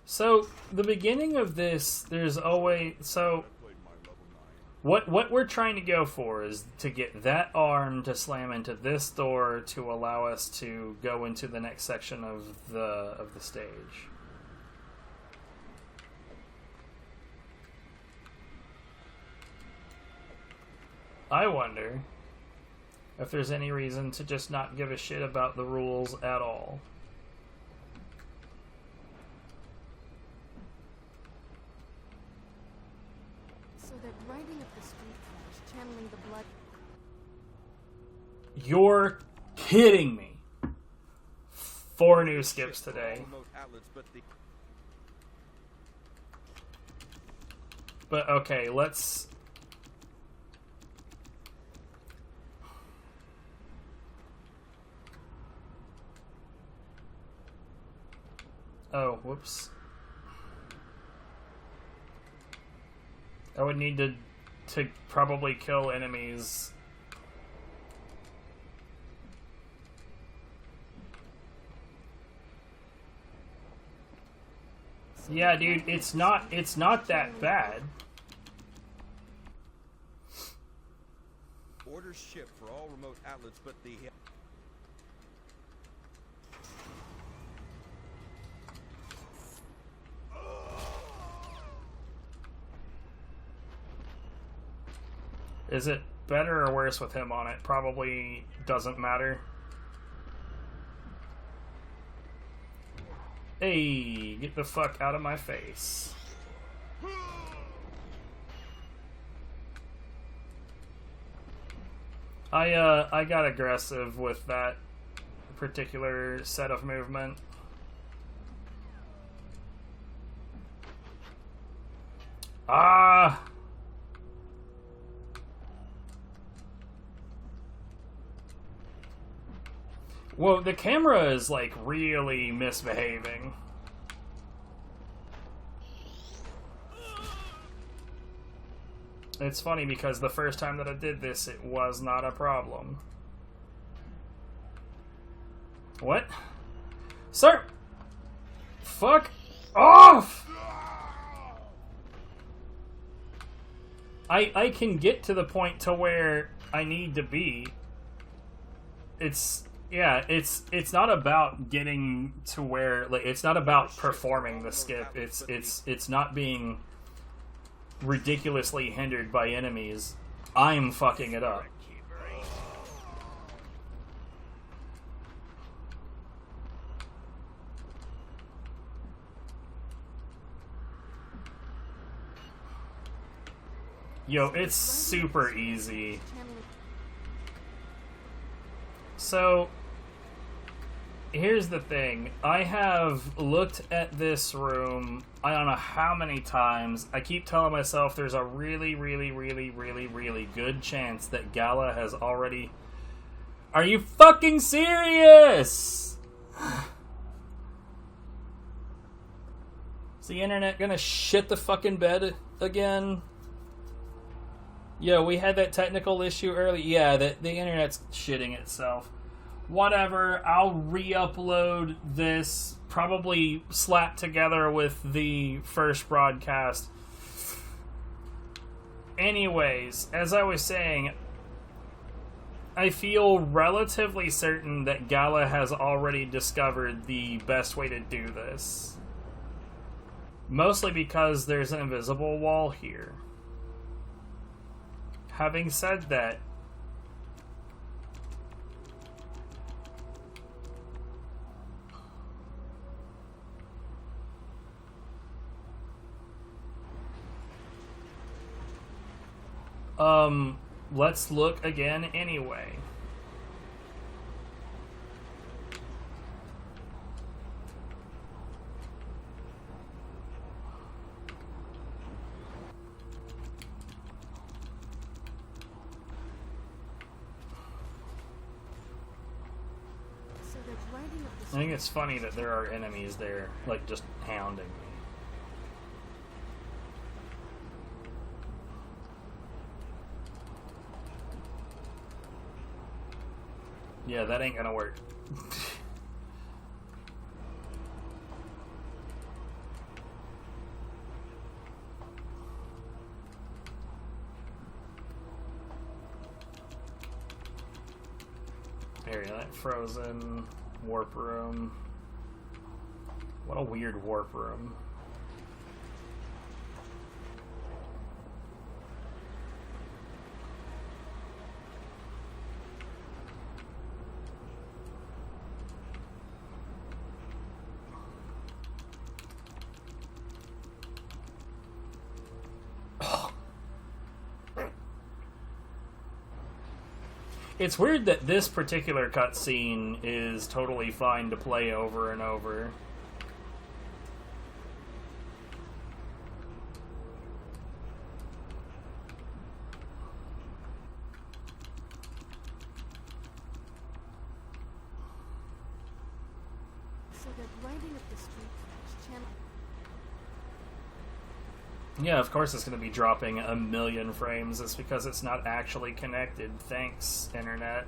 So, the beginning of this, there's always... So, what we're trying to go for is to get that arm to slam into this door to allow us to go into the next section of the stage. I wonder if there's any reason to just not give a shit about the rules at all. So they're riding up the street trash, channeling the blood. You're kidding me. 4 new skips today. remote outlets, but the But okay, let's... Oh, whoops. I would need to probably kill enemies. Yeah, dude, it's not that bad. orders ship for all remote outlets, but the Is it better or worse with him on it? Probably doesn't matter. Hey, get the fuck out of my face. I got aggressive with that particular set of movement. Ah! Whoa, the camera is, like, really misbehaving. It's funny because the first time that I did this, it was not a problem. What? Sir! Fuck off! I can get to the point to where I need to be. It's Yeah, it's not about getting to where, like, it's not about performing the skip. It's not being ridiculously hindered by enemies. I'm fucking it up. Yo, it's super easy. So, here's the thing. I have looked at this room, I don't know how many times. I keep telling myself there's a really, really, really, really, really good chance that Gala has already... Are you fucking serious? Is the internet gonna shit the fucking bed again? Yo, we had that technical issue early. Yeah, the internet's shitting itself. Whatever, I'll re-upload this, probably slapped together with the first broadcast. Anyways, as I was saying, I feel relatively certain that Gala has already discovered the best way to do this. Mostly because there's an invisible wall here. Having said that, let's look again anyway. I think it's funny that there are enemies there, like, just hounding me. Yeah, that ain't gonna work. Area that frozen warp room. What a weird warp room. It's weird that this particular cutscene is totally fine to play over and over. So they're grinding up the street channel. Yeah, of course it's going to be dropping a million frames. It's because it's not actually connected. Thanks, internet.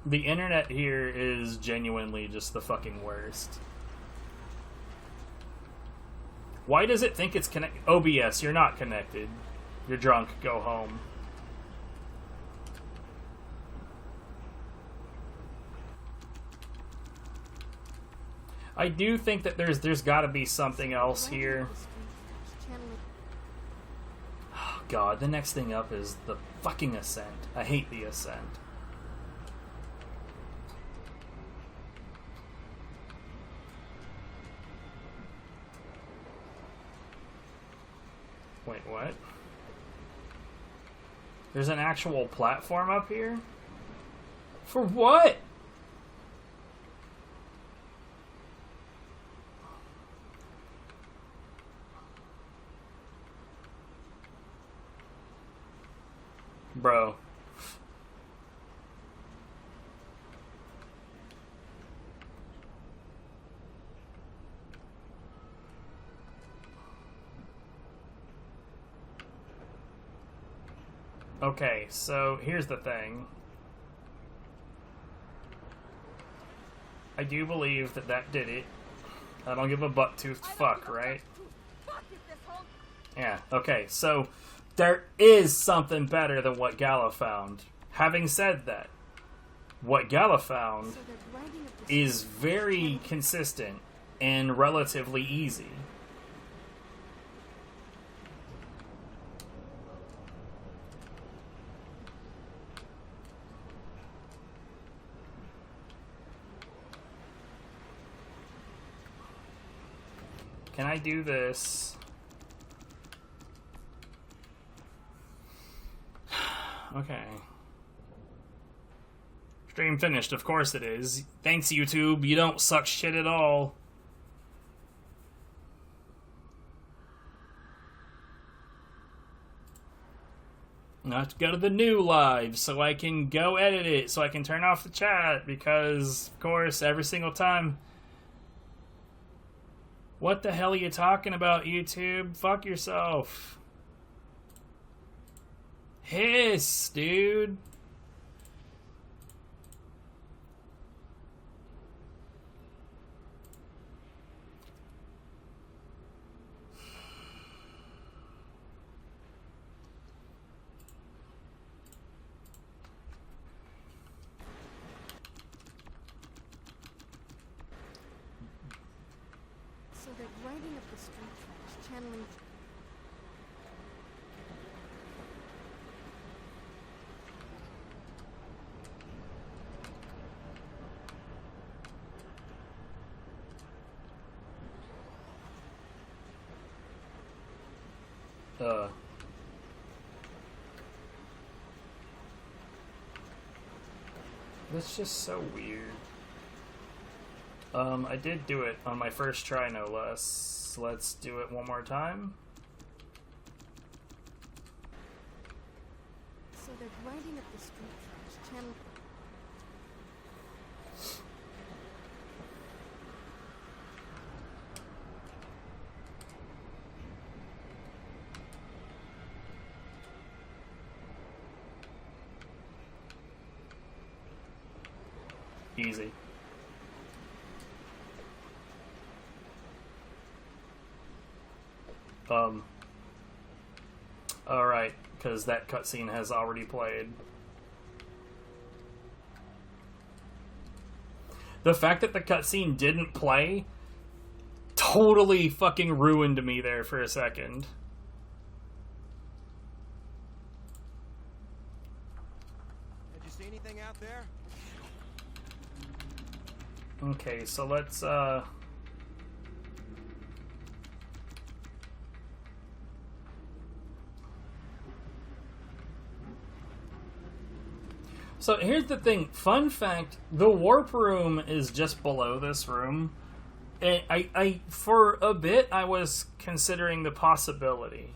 The internet here is genuinely just the fucking worst. Why does it think it's connected? OBS, you're not connected. You're drunk. Go home. I do think that there's got to be something else here. Oh god, the next thing up is the fucking Ascent. I hate the Ascent. Wait, what? There's an actual platform up here? For what? Bro. Okay, so here's the thing. I do believe that did it. I don't give a butt-toothed fuck, right? Yeah, okay, so there is something better than what Gala found. Having said that, what Gala found So they're grinding up the is very consistent and relatively easy. Can I do this? Okay. Stream finished, of course it is. Thanks, YouTube. You don't suck shit at all. Now I have to go to the new live so I can go edit it, so I can turn off the chat, because, of course, every single time... What the hell are you talking about, YouTube? Fuck yourself. Hiss, dude. So they're grinding up the street trash, channeling. That's just so weird. I did do it on my first try, no less. Let's do it one more time. So they're grinding up the street trash, channeling. Easy. Alright, because that cutscene has already played. The fact that the cutscene didn't play totally fucking ruined me there for a second. Did you see anything out there? Okay, so let's, So here's the thing. Fun fact, the warp room is just below this room. And I for a bit, I was considering the possibility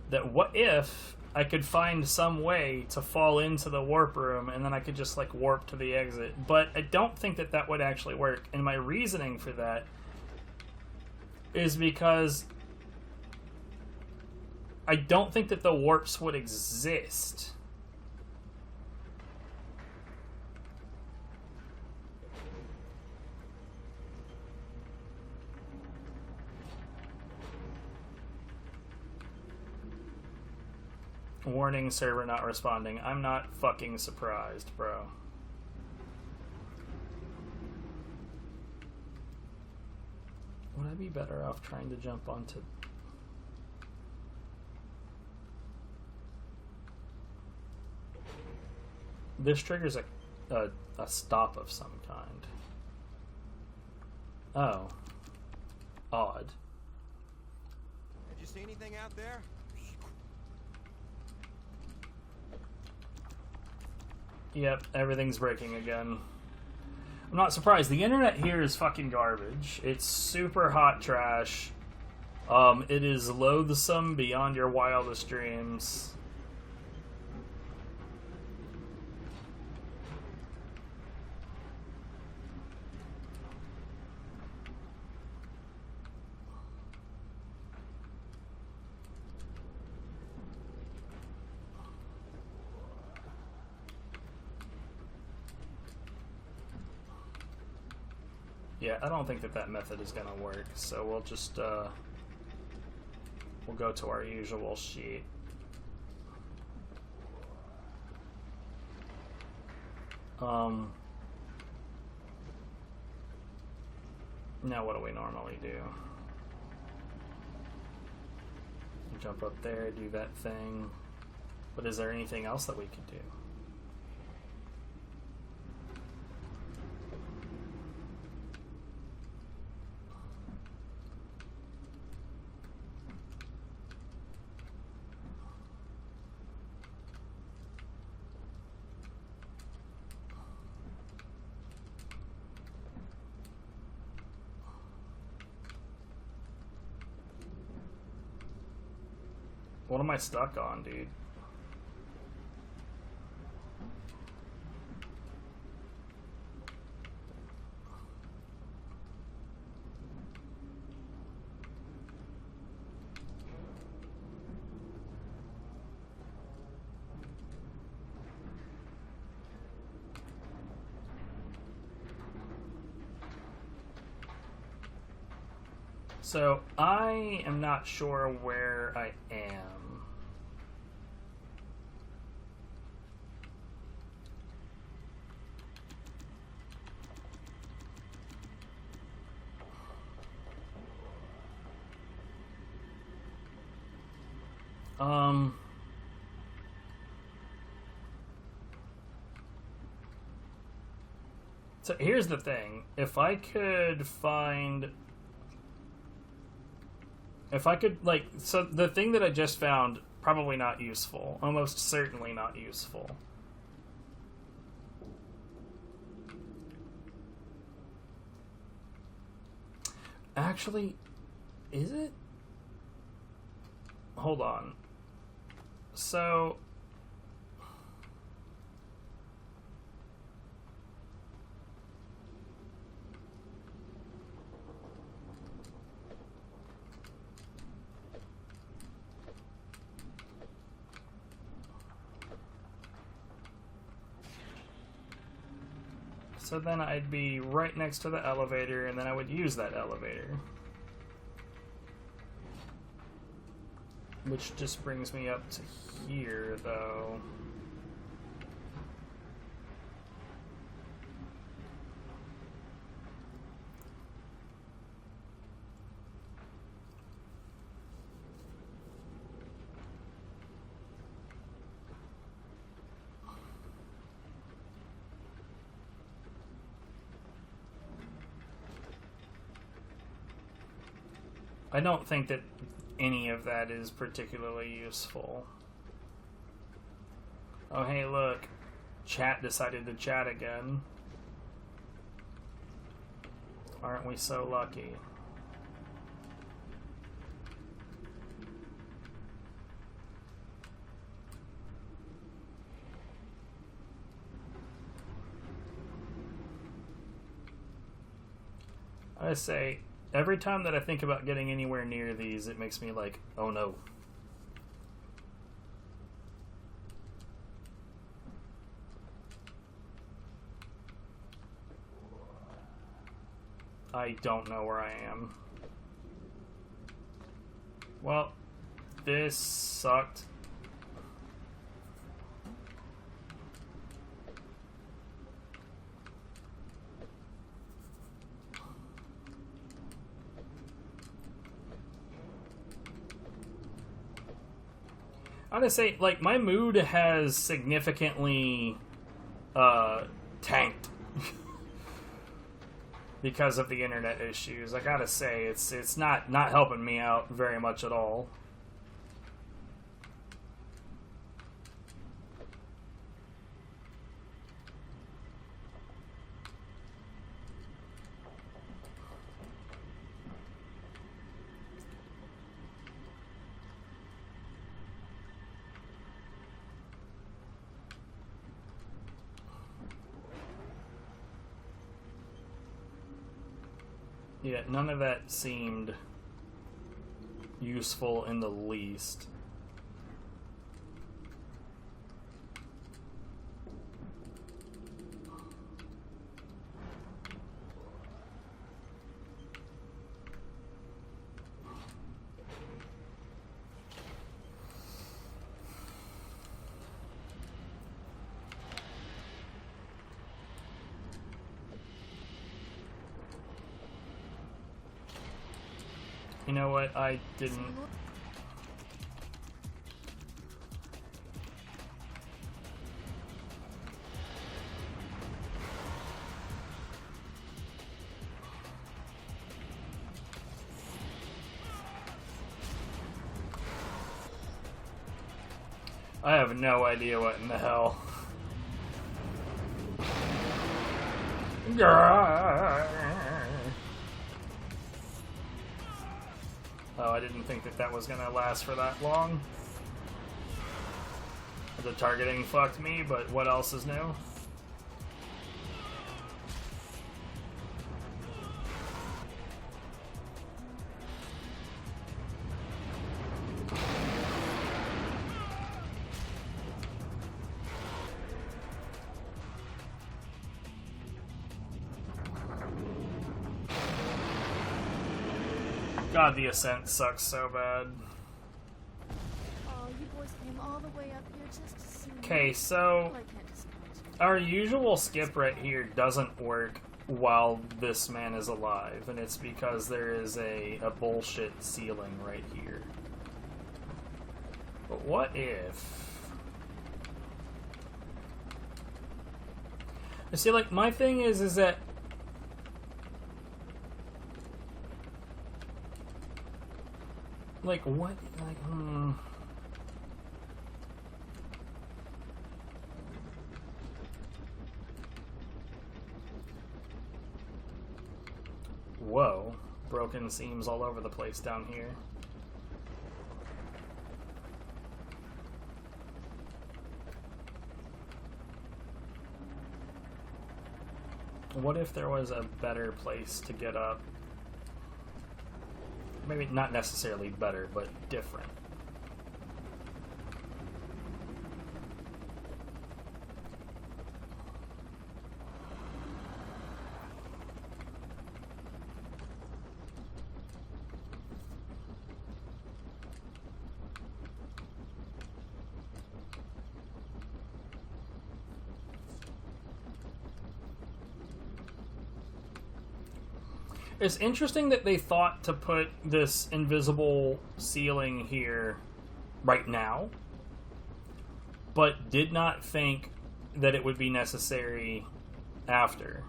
that what if I could find some way to fall into the warp room and then I could just, like, warp to the exit. But I don't think that that would actually work. And my reasoning for that is because I don't think that the warps would exist. Warning, server not responding. I'm not fucking surprised, bro. Would I be better off trying to jump onto... This triggers a stop of some kind. Oh. Odd. Did you see anything out there? Yep, everything's breaking again. I'm not surprised. The internet here is fucking garbage. It's super hot trash. It is loathsome beyond your wildest dreams. Yeah, I don't think that that method is going to work, so we'll just, we'll go to our usual sheet. Now what do we normally do? Jump up there, do that thing. But is there anything else that we could do? What am I stuck on, dude? So, I am not sure where I am. So here's the thing. If I could, like, so the thing that I just found, probably not useful. Almost certainly not useful. Actually, is it? Hold on. So... So then I'd be right next to the elevator, and then I would use that elevator. Which just brings me up to here, though. I don't think that any of that is particularly useful. Oh, hey, look. Chat decided to chat again. Aren't we so lucky? I say, every time that I think about getting anywhere near these, it makes me like, oh no. I don't know where I am. Well, this sucked. I gotta say, like, my mood has significantly tanked because of the internet issues. I gotta say, it's not helping me out very much at all. Yeah, none of that seemed useful in the least. You know what? I didn't. I have no idea what in the hell. Oh, I didn't think that was gonna last for that long. The targeting fucked me, but what else is new? God, the ascent sucks so bad. Oh, you boys came all the way up here just to see me. Okay, so Well, I can't disappoint you. our usual skip right here doesn't work while this man is alive, and it's because there is a bullshit ceiling right here. But what if... You see, like, my thing is that like, what? Like, Whoa. Broken seams all over the place down here. What if there was a better place to get up? Maybe not necessarily better, but different. It's interesting that they thought to put this invisible ceiling here right now, but did not think that it would be necessary after.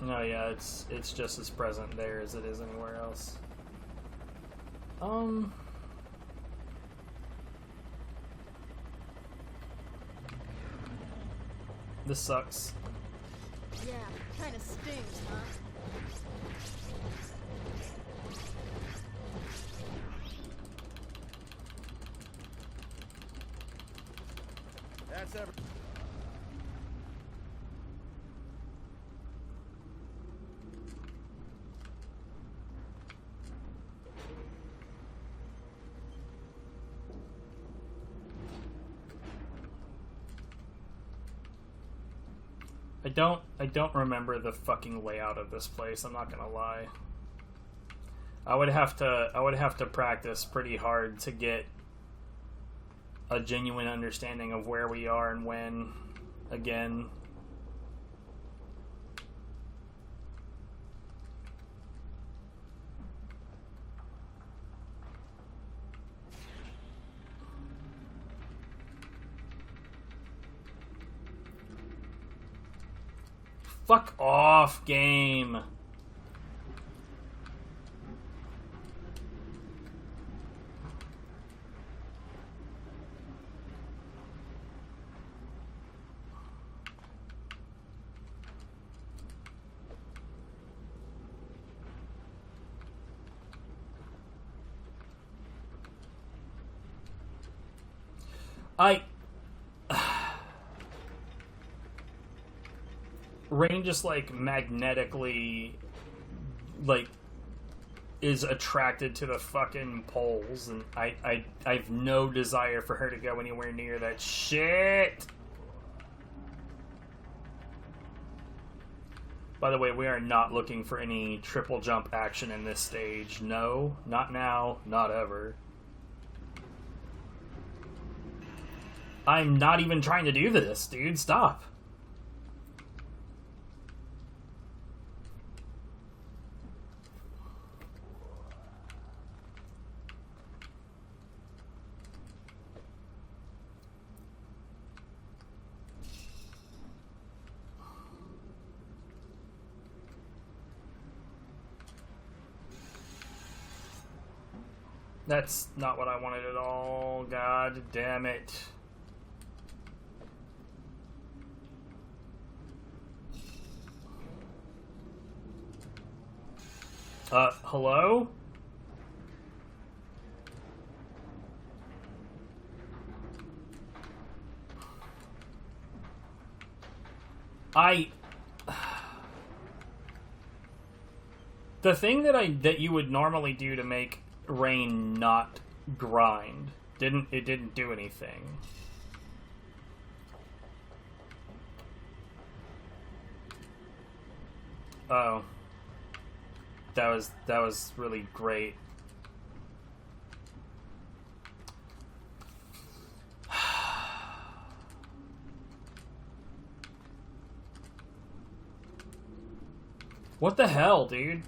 No, yeah, it's just as present there as it is anywhere else. This sucks. Yeah, kinda stings, huh? That's every. I don't remember the fucking layout of this place, I'm not gonna lie. I would have to practice pretty hard to get a genuine understanding of where we are and when again. Fuck off, game. Rain just like magnetically like is attracted to the fucking poles, and I have no desire for her to go anywhere near that shit. By the way, we are not looking for any triple jump action in this stage. No, not now, not ever. I'm not even trying to do this, dude. Stop. That's not what I wanted at all. God damn it. Hello? The thing that you would normally do to make Rain not grind didn't do anything. Oh. That was really great. What the hell, dude?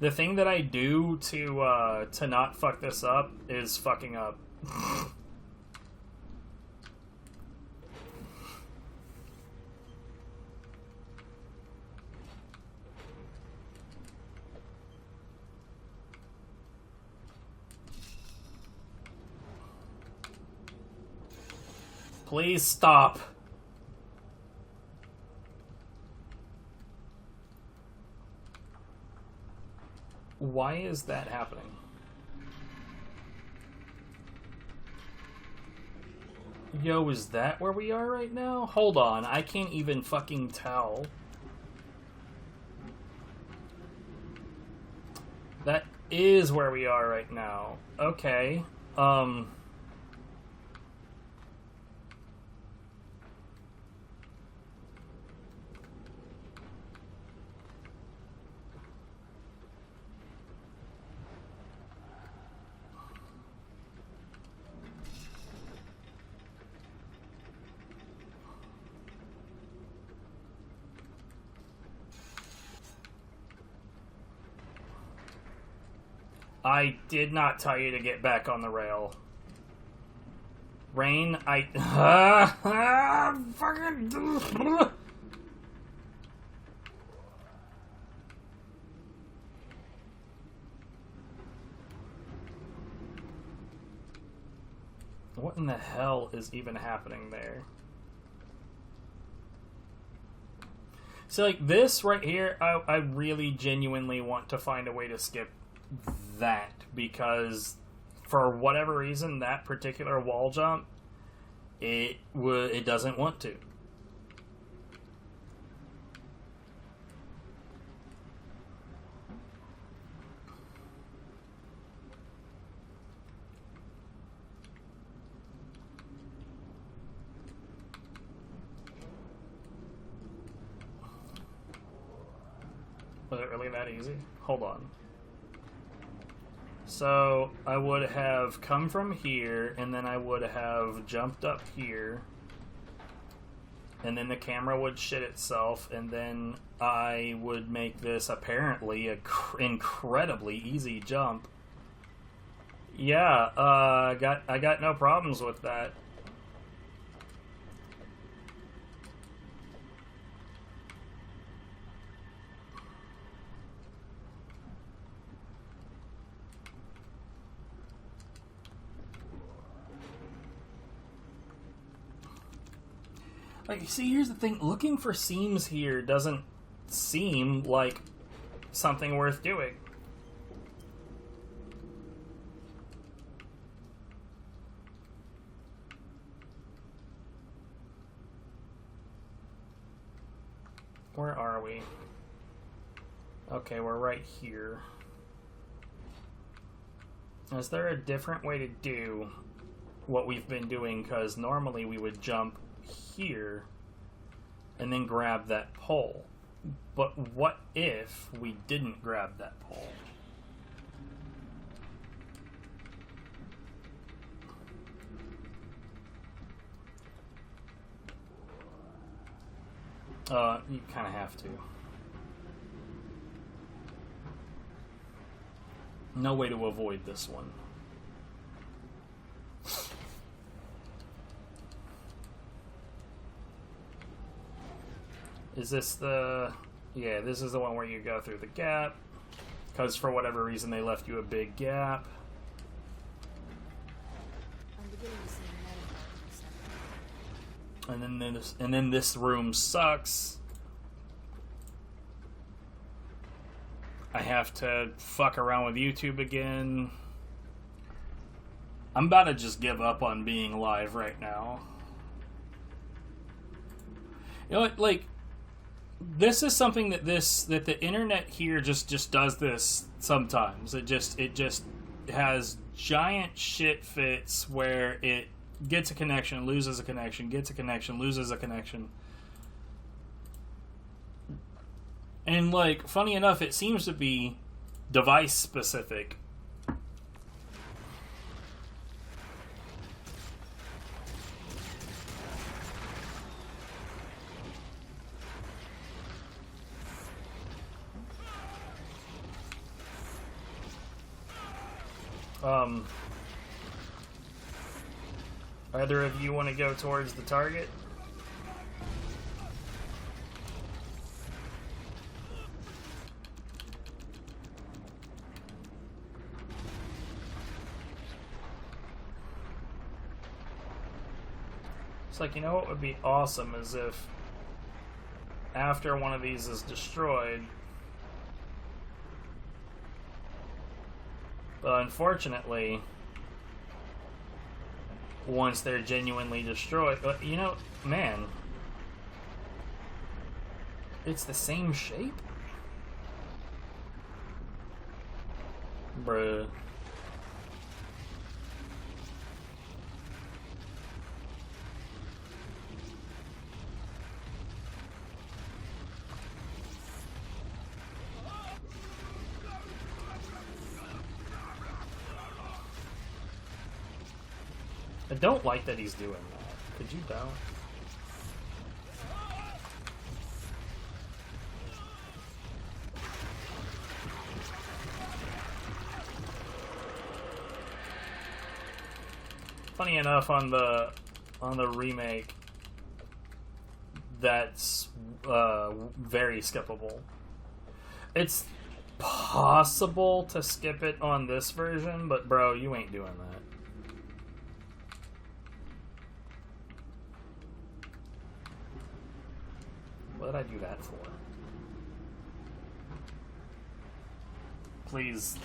The thing that I do to not fuck this up is fucking up. Please stop. Why is that happening? Yo, is that where we are right now? Hold on, I can't even fucking tell. That is where we are right now. Okay. I did not tell you to get back on the rail. Rain, fucking... What in the hell is even happening there? So, like, this right here, I really genuinely want to find a way to skip that, because for whatever reason that particular wall jump it doesn't want to. Was it really that easy? Hold on. So, I would have come from here, and then I would have jumped up here, and then the camera would shit itself, and then I would make this apparently a incredibly easy jump. Yeah, I got no problems with that. Like, see, here's the thing. Looking for seams here doesn't seem like something worth doing. Where are we? Okay, we're right here. Is there a different way to do what we've been doing? Because normally we would jump here and then grab that pole. But what if we didn't grab that pole? You kind of have to. No way to avoid this one. Is this the... Yeah, this is the one where you go through the gap. Because for whatever reason they left you a big gap. I'm beginning to see the metaphor. And then this room sucks. I have to fuck around with YouTube again. I'm about to just give up on being live right now. You know what, like, this is something that the internet here just does this sometimes. It just has giant shit fits where it gets a connection, loses a connection, gets a connection, loses a connection. And, like, funny enough, it seems to be device specific. Either of you want to go towards the target? It's like, you know what would be awesome is if after one of these is destroyed, but unfortunately, once they're genuinely destroyed, you know, man, it's the same shape? Bruh. I don't like that he's doing that. Could you don't? Funny enough, on the remake, that's very skippable. It's possible to skip it on this version, but bro, you ain't doing that. What did I do that for? Please.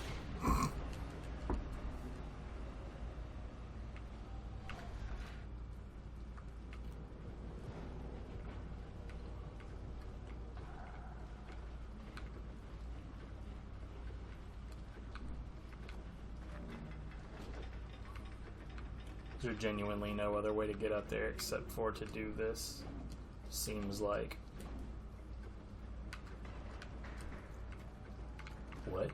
Is there genuinely no other way to get up there except for to do this? Seems like. What?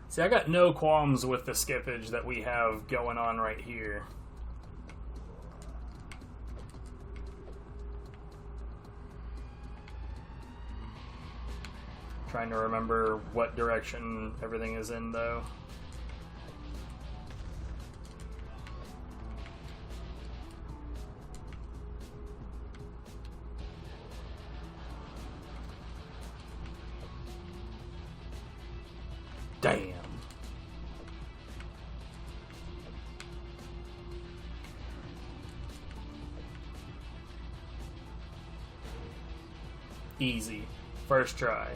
See, I got no qualms with the skippage that we have going on right here. Trying to remember what direction everything is in, though. Damn. Easy. First try.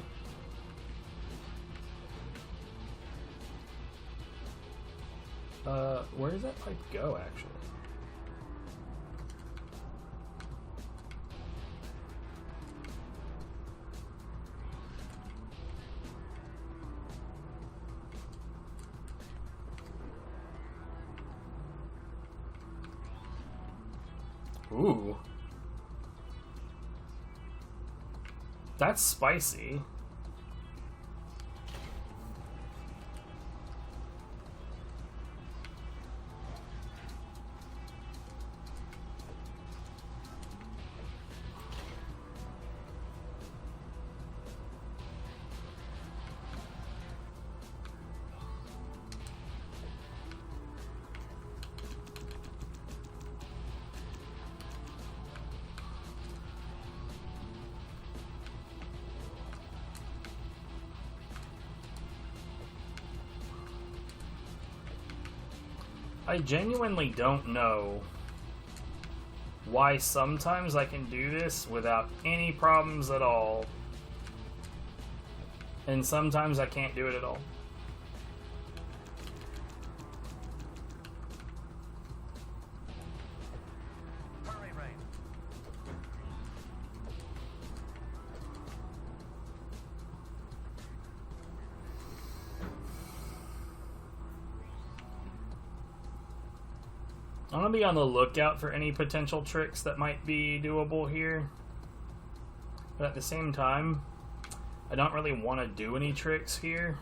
Where does that pipe go, actually? Ooh. That's spicy. I genuinely don't know why sometimes I can do this without any problems at all, and sometimes I can't do it at all. Hurry, Rain. I'm gonna be on the lookout for any potential tricks that might be doable here. But at the same time, I don't really want to do any tricks here.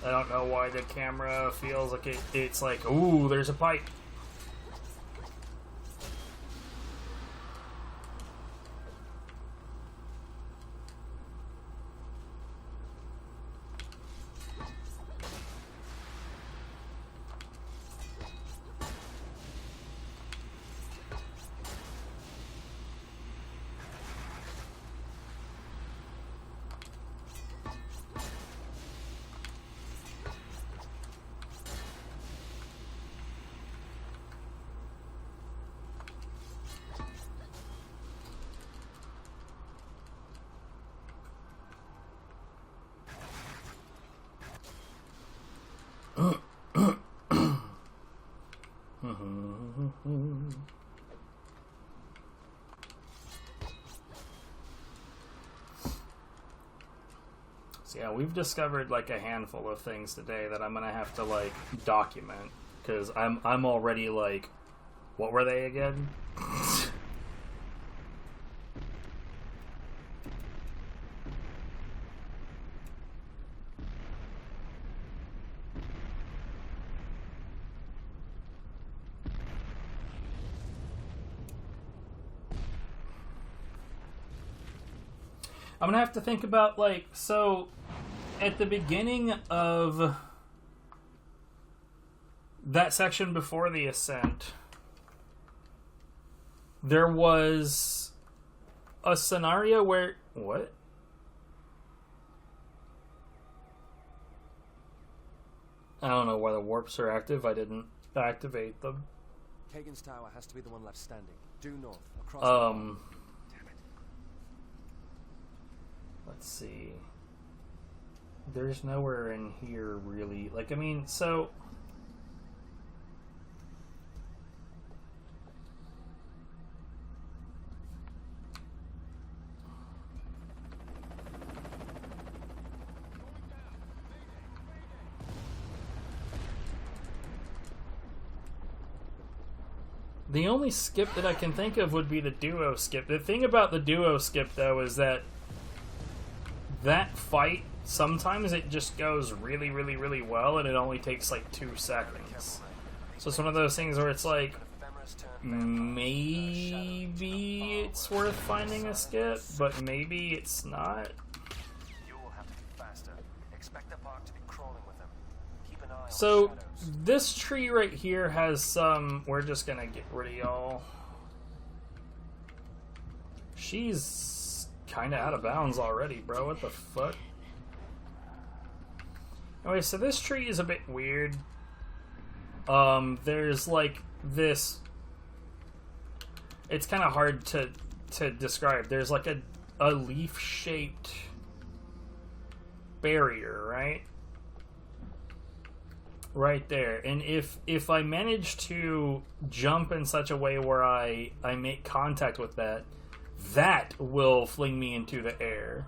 I don't know why the camera feels like it's like, ooh, there's a pipe. So yeah, we've discovered like a handful of things today that I'm gonna have to like document, because I'm already like, what were they again? I'm gonna have to think about, like, so at the beginning of that section before the ascent, there was a scenario where, what? I don't know why the warps are active. I didn't activate them. Kagan's tower has to be the one left standing. Due north, across Let's see. There's nowhere in here really. Like, I mean, so the only skip that I can think of would be the duo skip. The thing about the duo skip, though, is that that fight, sometimes it just goes really, really, really well, and it only takes like 2 seconds. So it's one of those things where it's like, maybe it's worth finding a skip, but maybe it's not. So this tree right here has some... We're just gonna get rid of y'all. She's kind of out of bounds already, bro. What the fuck? Anyway, so this tree is a bit weird. There's like this... It's kind of hard to describe. There's like a leaf-shaped barrier, right? Right there. And if I manage to jump in such a way where I make contact with that, that will fling me into the air.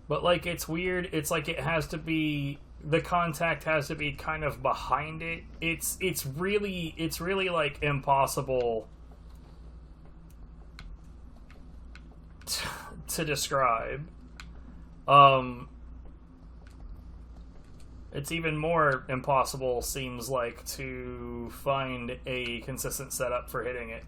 But like, it's weird. It's like it has to be... The contact has to be kind of behind it. It's really like impossible to describe. It's even more impossible, seems like, to find a consistent setup for hitting it.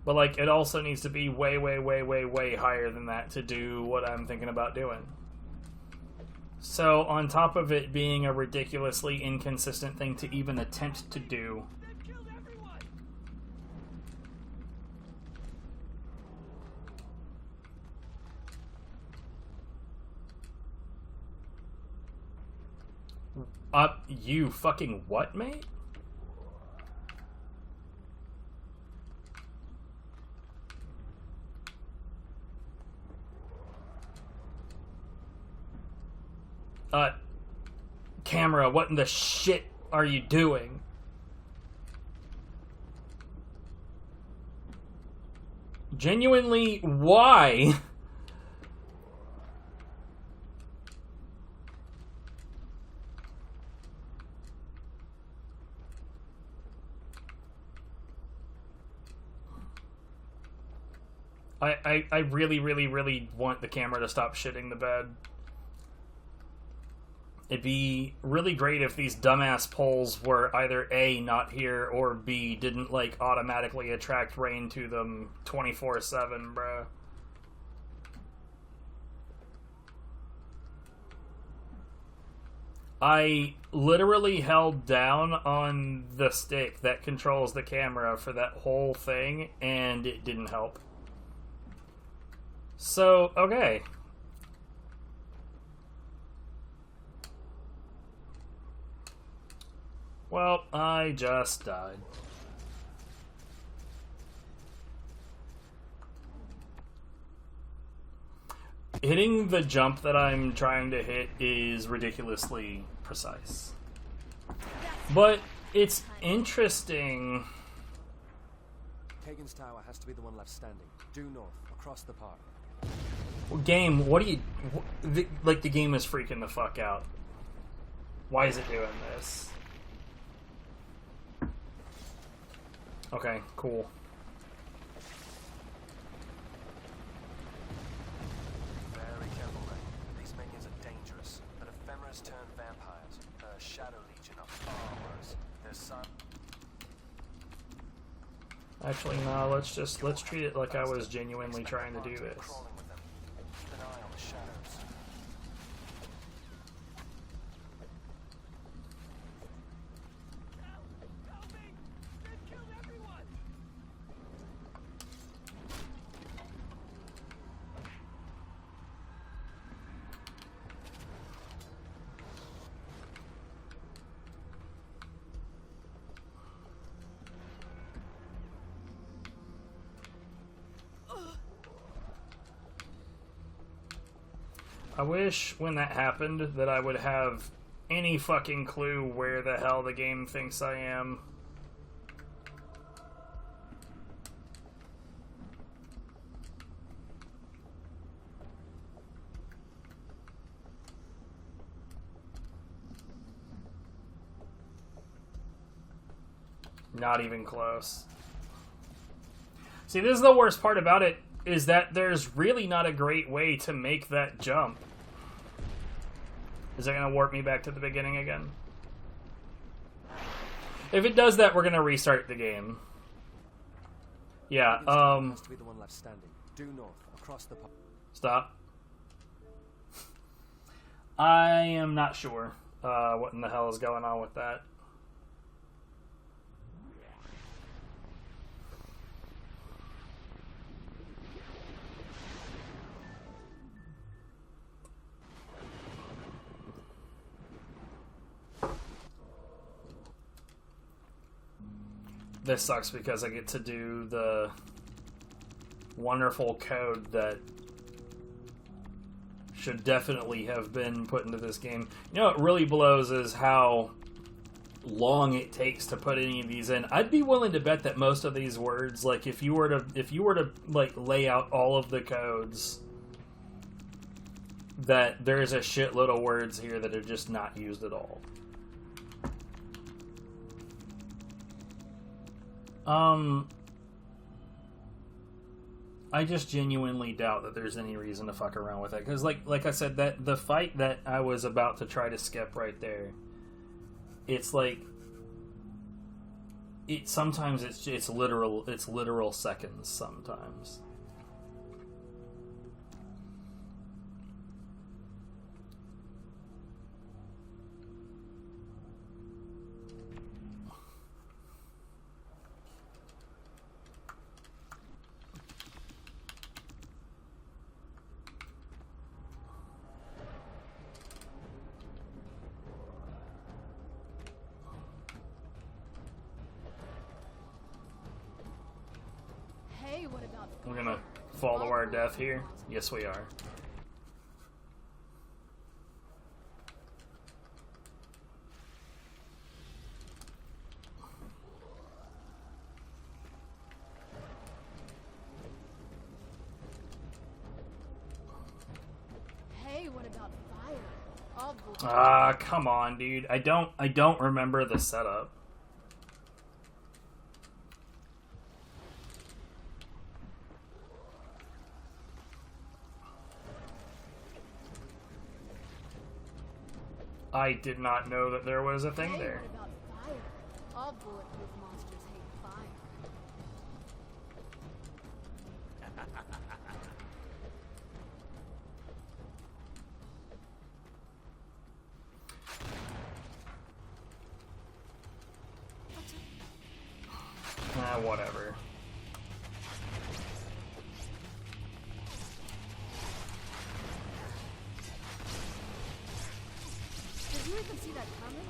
But like, it also needs to be way, way, way, way, way higher than that to do what I'm thinking about doing. So, on top of it being a ridiculously inconsistent thing to even attempt to do, you fucking what, mate? Camera, what in the shit are you doing? Genuinely, why? I really, really, really want the camera to stop shitting the bed. It'd be really great if these dumbass poles were either A, not here, or B, didn't, like, automatically attract rain to them 24/7, bruh. I literally held down on the stick that controls the camera for that whole thing, and it didn't help. So, okay. Well, I just died. Hitting the jump that I'm trying to hit is ridiculously precise. But it's interesting. Kagan's tower has to be the one left standing. Due north, across the park. Game, what do you... Like, the game is freaking the fuck out. Why is it doing this? Okay, cool. Very careful, Ray. These minions are dangerous. But ephemeras turn vampires. Shadow Legion are far worse. Their son... Actually, no, let's treat it like I was genuinely trying to do this. Crawling with them. Keep an eye on the shadows. I wish when that happened that I would have any fucking clue where the hell the game thinks I am. Not even close. See, this is the worst part about it, is that there's really not a great way to make that jump. Is it going to warp me back to the beginning again? If it does that, we're going to restart the game. Yeah, Has to be the one left standing. Due north, across the Stop. I am not sure what in the hell is going on with that. This sucks because I get to do the wonderful code that should definitely have been put into this game. You know what really blows is how long it takes to put any of these in. I'd be willing to bet that most of these words, like if you were to like lay out all of the codes, that there's a shitload of words here that are just not used at all. I just genuinely doubt that there's any reason to fuck around with it, because like I said, that the fight that I was about to try to skip right there, it's like sometimes it's literal seconds sometimes. Hey, what about We're gonna fall to our death here. Yes, we are. Hey, what about fire? All bullshit. Ah, come on, dude. I don't remember the setup. I did not know that there was a thing Hey, there. what about fire? All bulletproof monsters hate fire. Whatever. Did you even see that coming?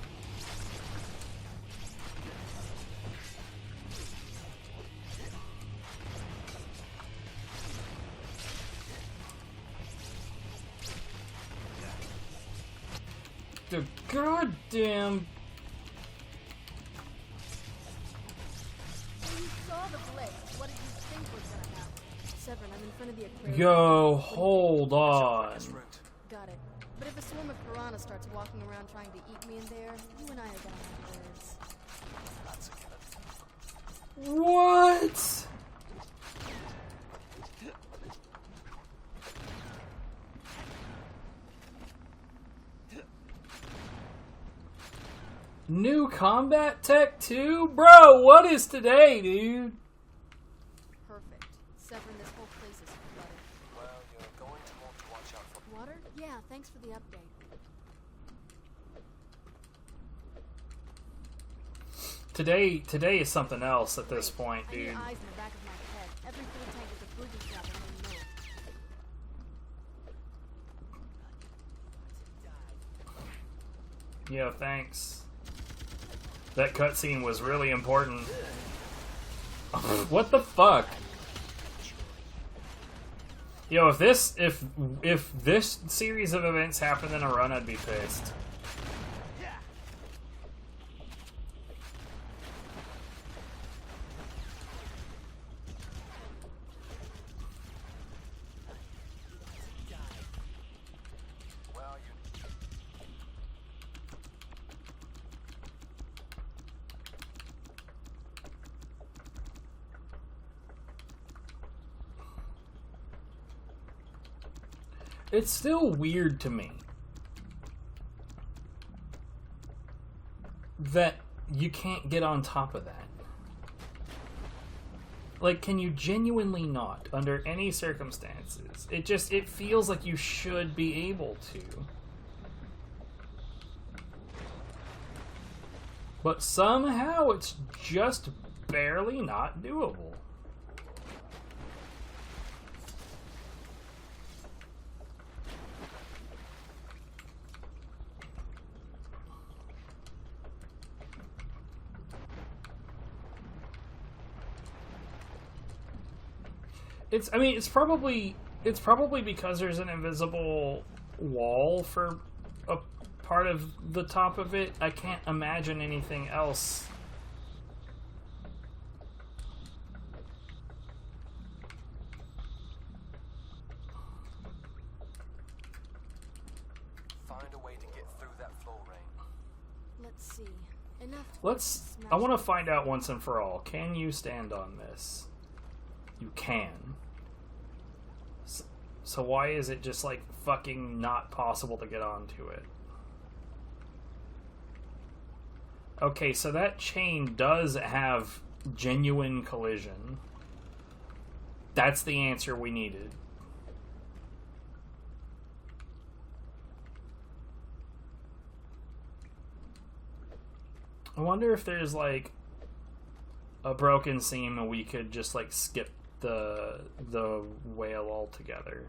The goddamn. When you saw the blitz, what did you think was gonna happen? Severin, I'm in front of the aquarium. Yo, hold on. Got it. But if a swarm of piranha starts walking around trying to eat me in there, you and I are gonna have words. What? New combat tech too? Bro, what is today, dude? Perfect. Severin, this whole place is flooded. Well, you're going to want to watch out for Water? Yeah, thanks for the update. Today is something else at this point, I need dude. eyes in the back of my head. Every full tank with a booby trap and I know it. Yo, thanks. That cutscene was really important. What the fuck? Yo, if this series of events happened in a run, I'd be pissed. well, you it's still weird to me that you can't get on top of that. Like, can you genuinely not, under any circumstances? It feels like you should be able to. But somehow it's just barely not doable. It's probably because there's an invisible wall for a part of the top of it. I can't imagine anything else. Find a way to get through that floor, Rain. Let's see. Enough. I want to find out once and for all. Can you stand on this? You can. So why is it just, like, fucking not possible to get onto it? Okay, so that chain does have genuine collision. That's the answer we needed. I wonder if there's, like, a broken seam and we could just, like, skip the whale altogether.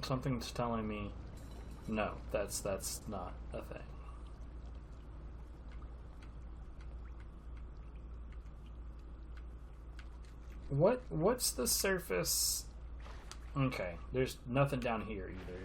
Something's telling me no, that's not a thing. What's the surface? Okay, there's nothing down here either.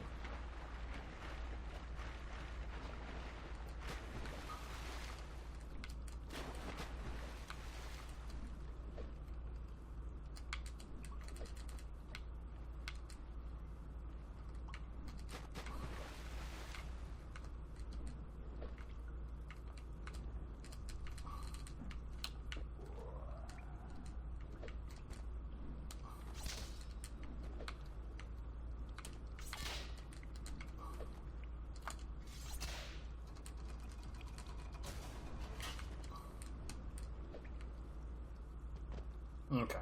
Okay.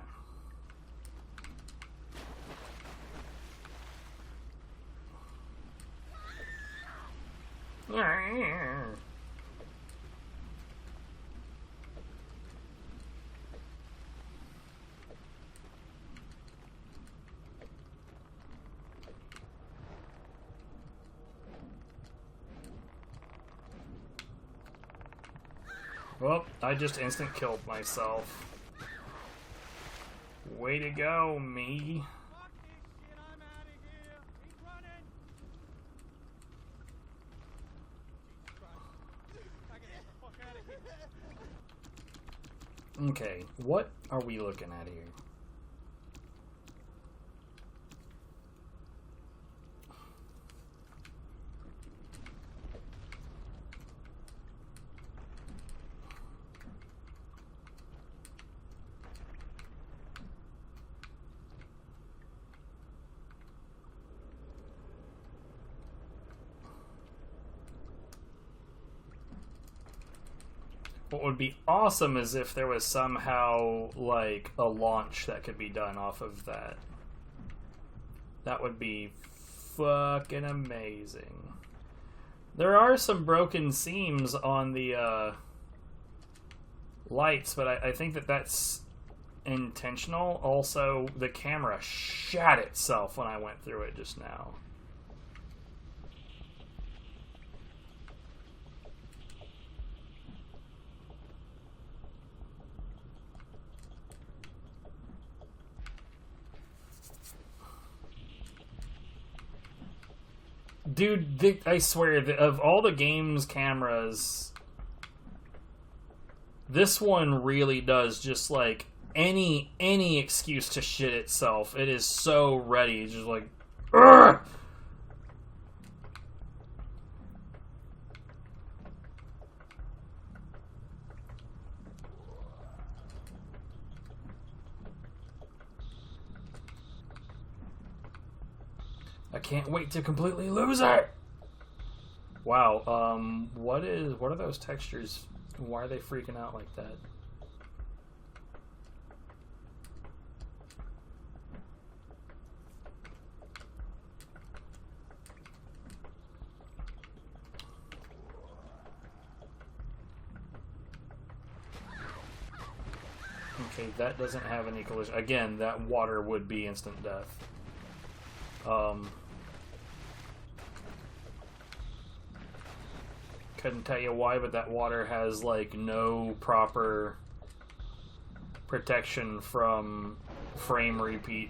Well, I just instant killed myself. Way to go, me. Fuck this shit, I'm out of here. He's running. I gotta get the fuck out of here. Okay, what are we looking at here? What would be awesome is if there was somehow, like, a launch that could be done off of that. That would be fucking amazing. There are some broken seams on the lights, but I think that that's intentional. Also, the camera shat itself when I went through it just now. Dude, I swear, of all the game's cameras, this one really does just, like, any excuse to shit itself. It is so ready. It's just like, urgh! can't wait to completely lose it! Wow, what are those textures? Why are they freaking out like that? Okay, that doesn't have any collision. Again, that water would be instant death. Couldn't tell you why, but that water has, like, no proper protection from frame repeat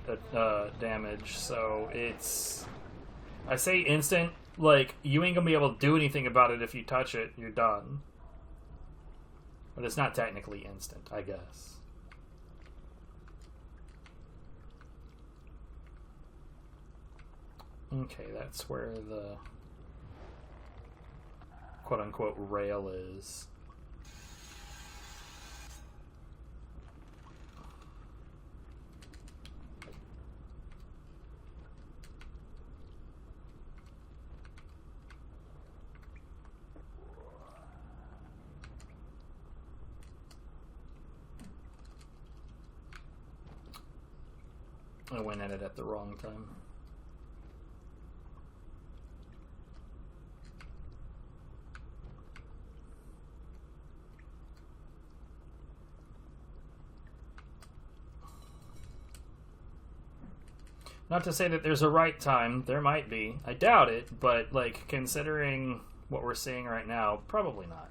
damage, so it's... I say instant, like, you ain't gonna be able to do anything about it if you touch it, you're done. But it's not technically instant, I guess. Okay, that's where the quote-unquote rail is. I went at it at the wrong time. Not to say that there's a right time, there might be. I doubt it, but, like, considering what we're seeing right now, probably not.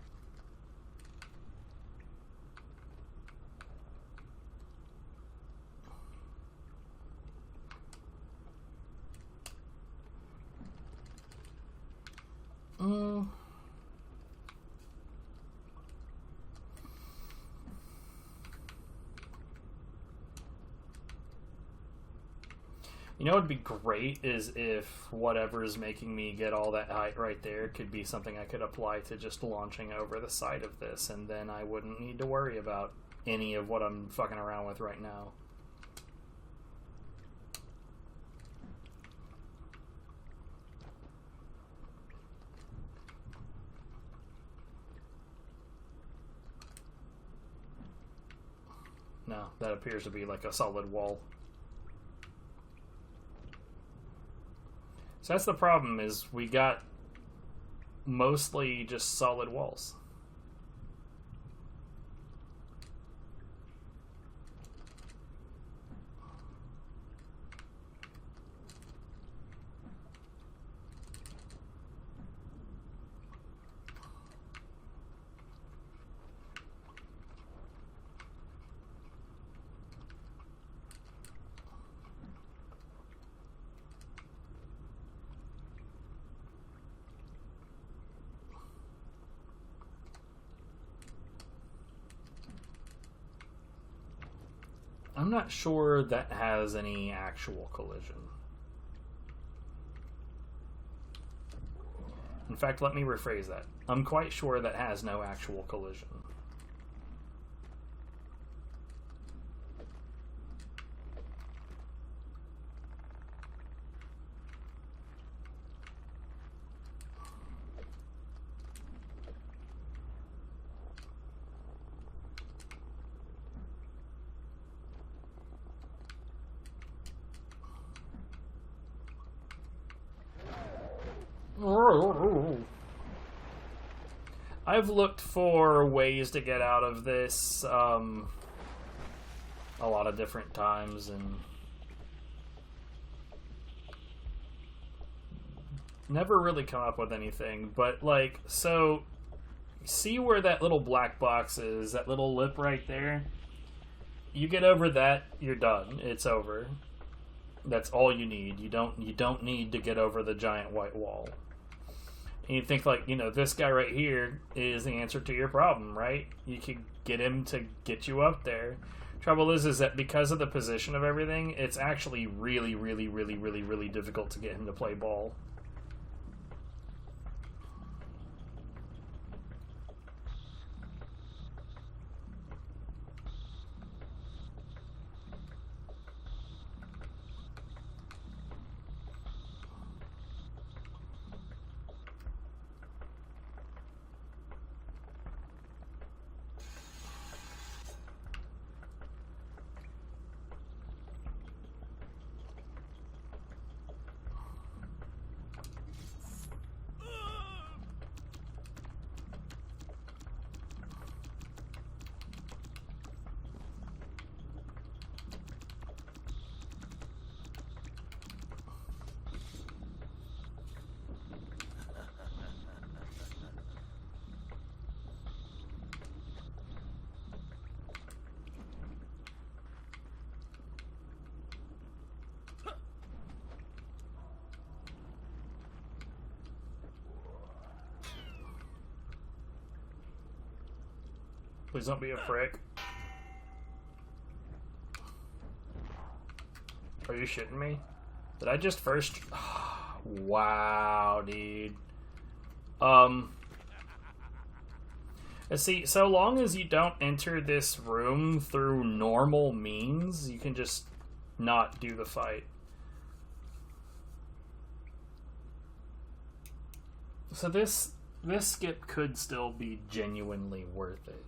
You know what would be great is if whatever is making me get all that height right there could be something I could apply to just launching over the side of this, and then I wouldn't need to worry about any of what I'm fucking around with right now. No, that appears to be like a solid wall. So that's the problem, is we got mostly just solid walls. I'm not sure that has any actual collision. In fact, let me rephrase that. I'm quite sure that has no actual collision. I've looked for ways to get out of this a lot of different times, and never really come up with anything. But, like, so see where that little black box is, that little lip right there? You get over that, you're done. It's over. That's all you need. You don't need to get over the giant white wall. And you think, like, you know, this guy right here is the answer to your problem, right? You could get him to get you up there. Trouble is that because of the position of everything, it's actually really, really, really, really, really difficult to get him to play ball. Please don't be a prick. Are you shitting me? Did I just first... Wow, dude. See, so long as you don't enter this room through normal means, you can just not do the fight. So this skip could still be genuinely worth it.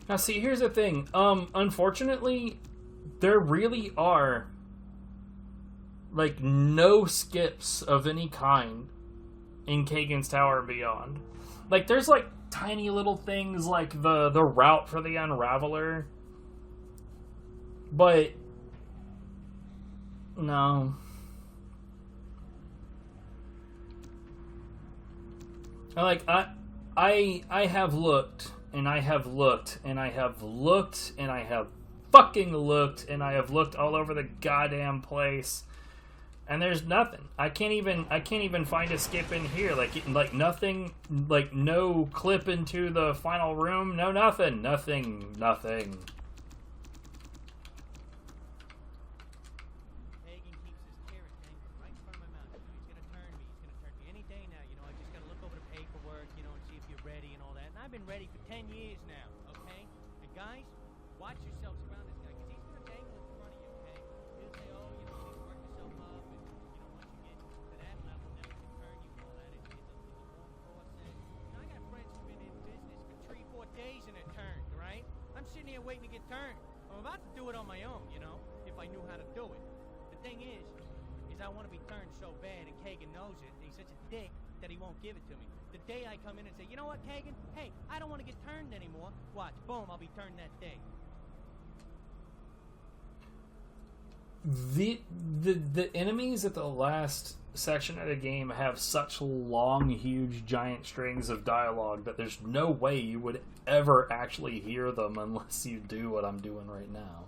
Now see, here's the thing. Unfortunately, there really are like no skips of any kind in Kagan's Tower Beyond. Like there's like tiny little things like the route for the Unraveler. But no. Like I have looked and I have looked and I have looked and I have fucking looked and I have looked all over the goddamn place, and there's nothing. I can't even find a skip in here. Like nothing. Like no clip into the final room. No nothing. Nothing. I've been ready for 10 years now, okay? And guys, watch yourselves around this guy, because he's going to dangle in front of you, okay? He'll say, oh, you know, you need to work yourself up, and, you know, once you get to that level, then we can turn you and all that. It's a long process. You know, I got friends who've been in business for 3-4 days and they're turned, right? I'm sitting here waiting to get turned. I'm about to do it on my own, you know, if I knew how to do it. The thing is I want to be turned so bad, and Kagan knows it, and he's such a dick that he won't give it to me. The day I come in and say, you know what, Kagan? Hey, I don't want to get turned anymore. Watch, boom, I'll be turned that day. The enemies at the last section of the game have such long, huge, giant strings of dialogue that there's no way you would ever actually hear them unless you do what I'm doing right now.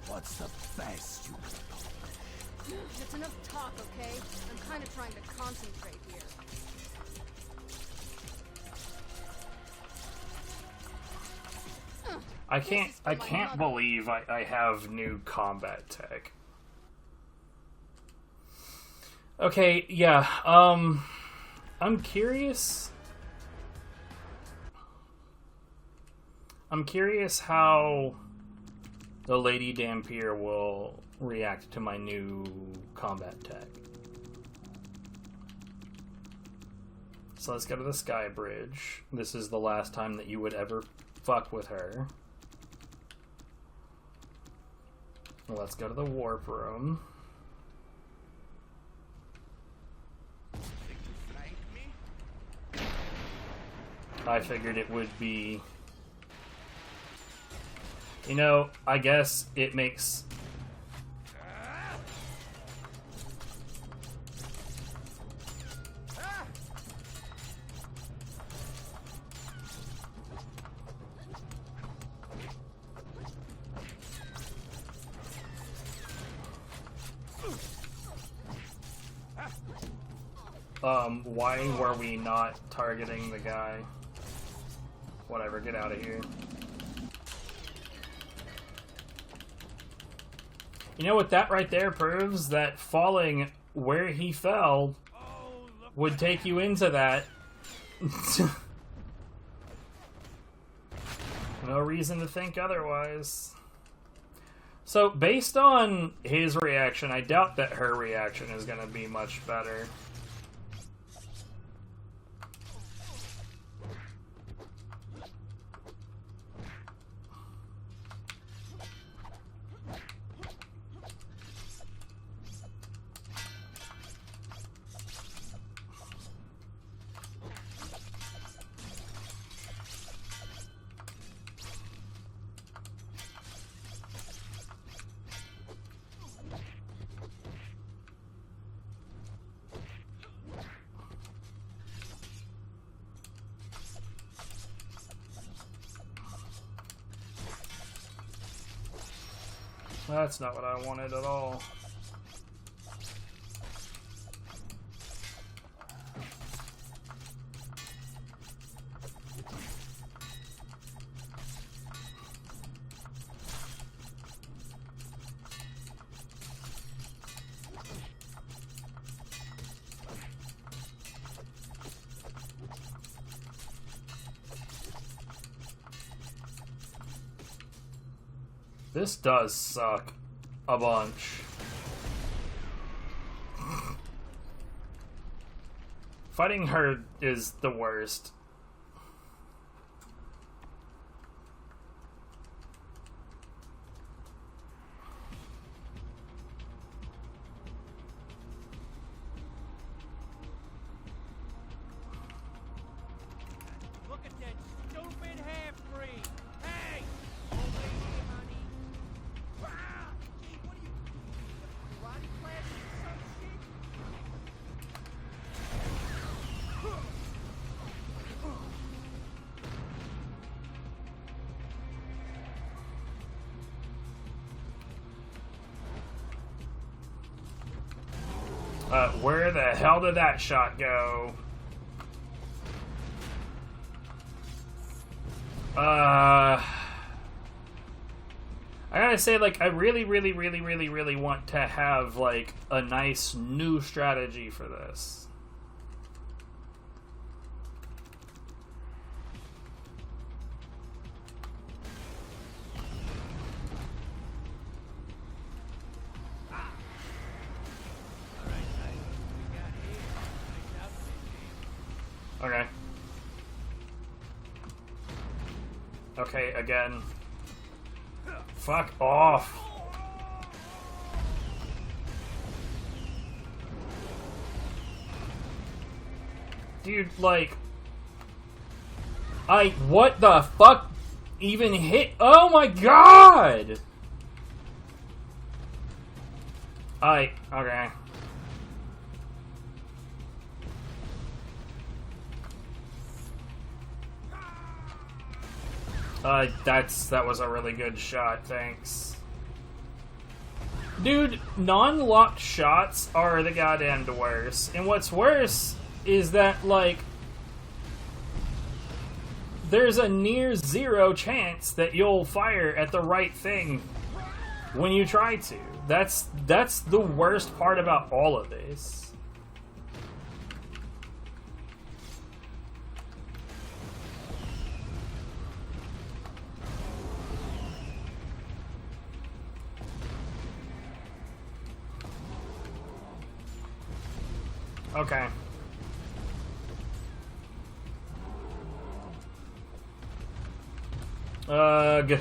What's the best you That's enough talk, okay? I'm kind of trying to concentrate here. I can't believe I have new combat tech. Okay, yeah, I'm curious how the Lady Dampier will react to my new combat tech. So let's go to the Sky Bridge. This is the last time that you would ever fuck with her. Let's go to the Warp Room. I figured it would be... You know, I guess it makes... Why were we not targeting the guy? Whatever, get out of here. You know what that right there proves? That falling where he fell would take you into that. No reason to think otherwise. So, based on his reaction, I doubt that her reaction is going to be much better. That's not what I wanted at all. This does suck a bunch. Fighting her is the worst. Look at that stupid half-breed! Hey! Old lady, honey. Ah! Gee, what are you... karate class or some shit? Where the hell did that shot go? I gotta say, like, I really want to have, like, a nice new strategy for this. Okay. Okay, again. Fuck off. Dude, like... what the fuck even hit? Oh my god! Okay. That was a really good shot, thanks. Dude, non-locked shots are the goddamn worst. And what's worse is that, like, there's a near zero chance that you'll fire at the right thing when you try to. That's the worst part about all of this. Okay. Ugh.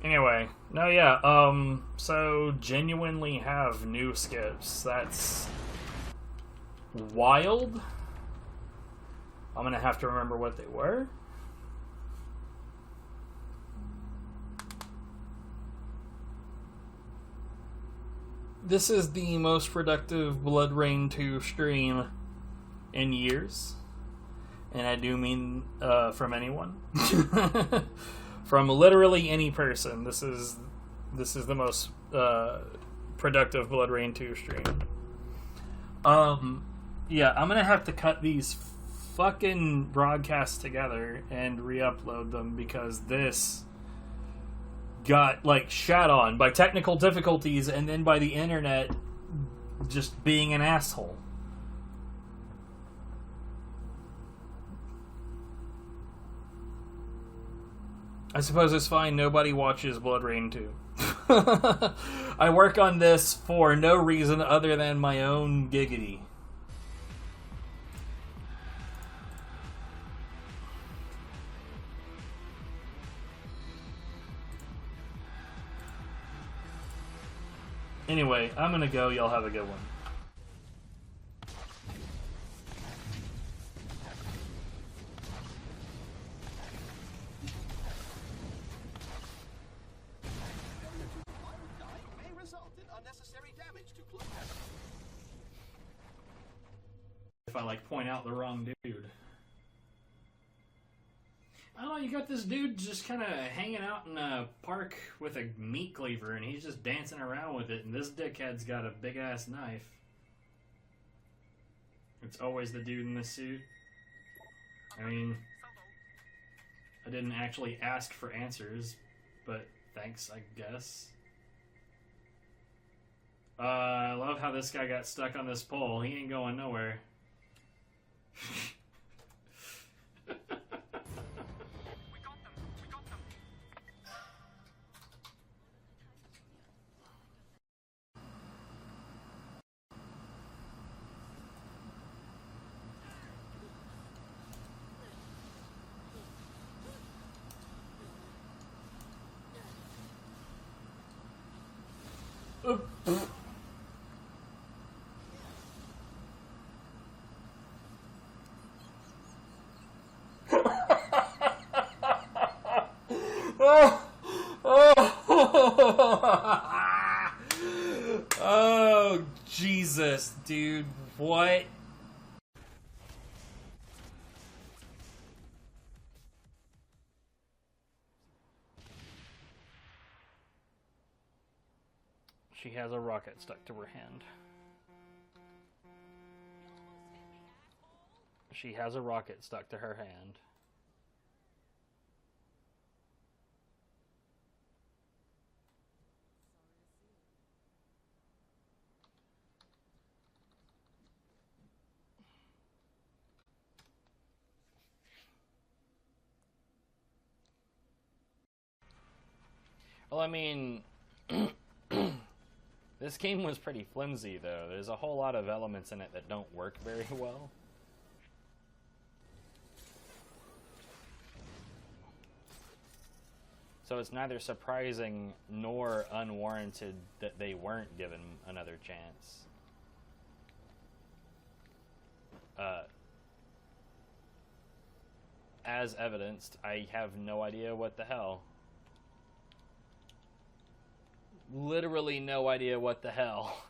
Anyway, no, yeah, so genuinely have new skips. That's wild. I'm gonna have to remember what they were. This is the most productive BloodRayne 2 stream in years. And I do mean from anyone. From literally any person. This is the most productive BloodRayne 2 stream. Yeah, I'm gonna have to cut these fucking broadcasts together and re-upload them because this got, like, shat on by technical difficulties and then by the internet just being an asshole. I suppose it's fine. Nobody watches BloodRayne 2. I work on this for no reason other than my own giggity. Anyway, I'm gonna go. Y'all have a good one. if I like point out the wrong dude. I don't know, you got this dude just kind of hanging out in a park with a meat cleaver and he's just dancing around with it, and this dickhead's got a big ass knife. It's always the dude in the suit. I mean, I didn't actually ask for answers, but thanks, I guess. I love how this guy got stuck on this pole. He ain't going nowhere. Oh, Jesus, dude, what? She has a rocket stuck to her hand. She has a rocket stuck to her hand. Well, I mean, this game was pretty flimsy, though. There's a whole lot of elements in it that don't work very well. So it's neither surprising nor unwarranted that they weren't given another chance. As evidenced, I have no idea what the hell. Literally no idea what the hell.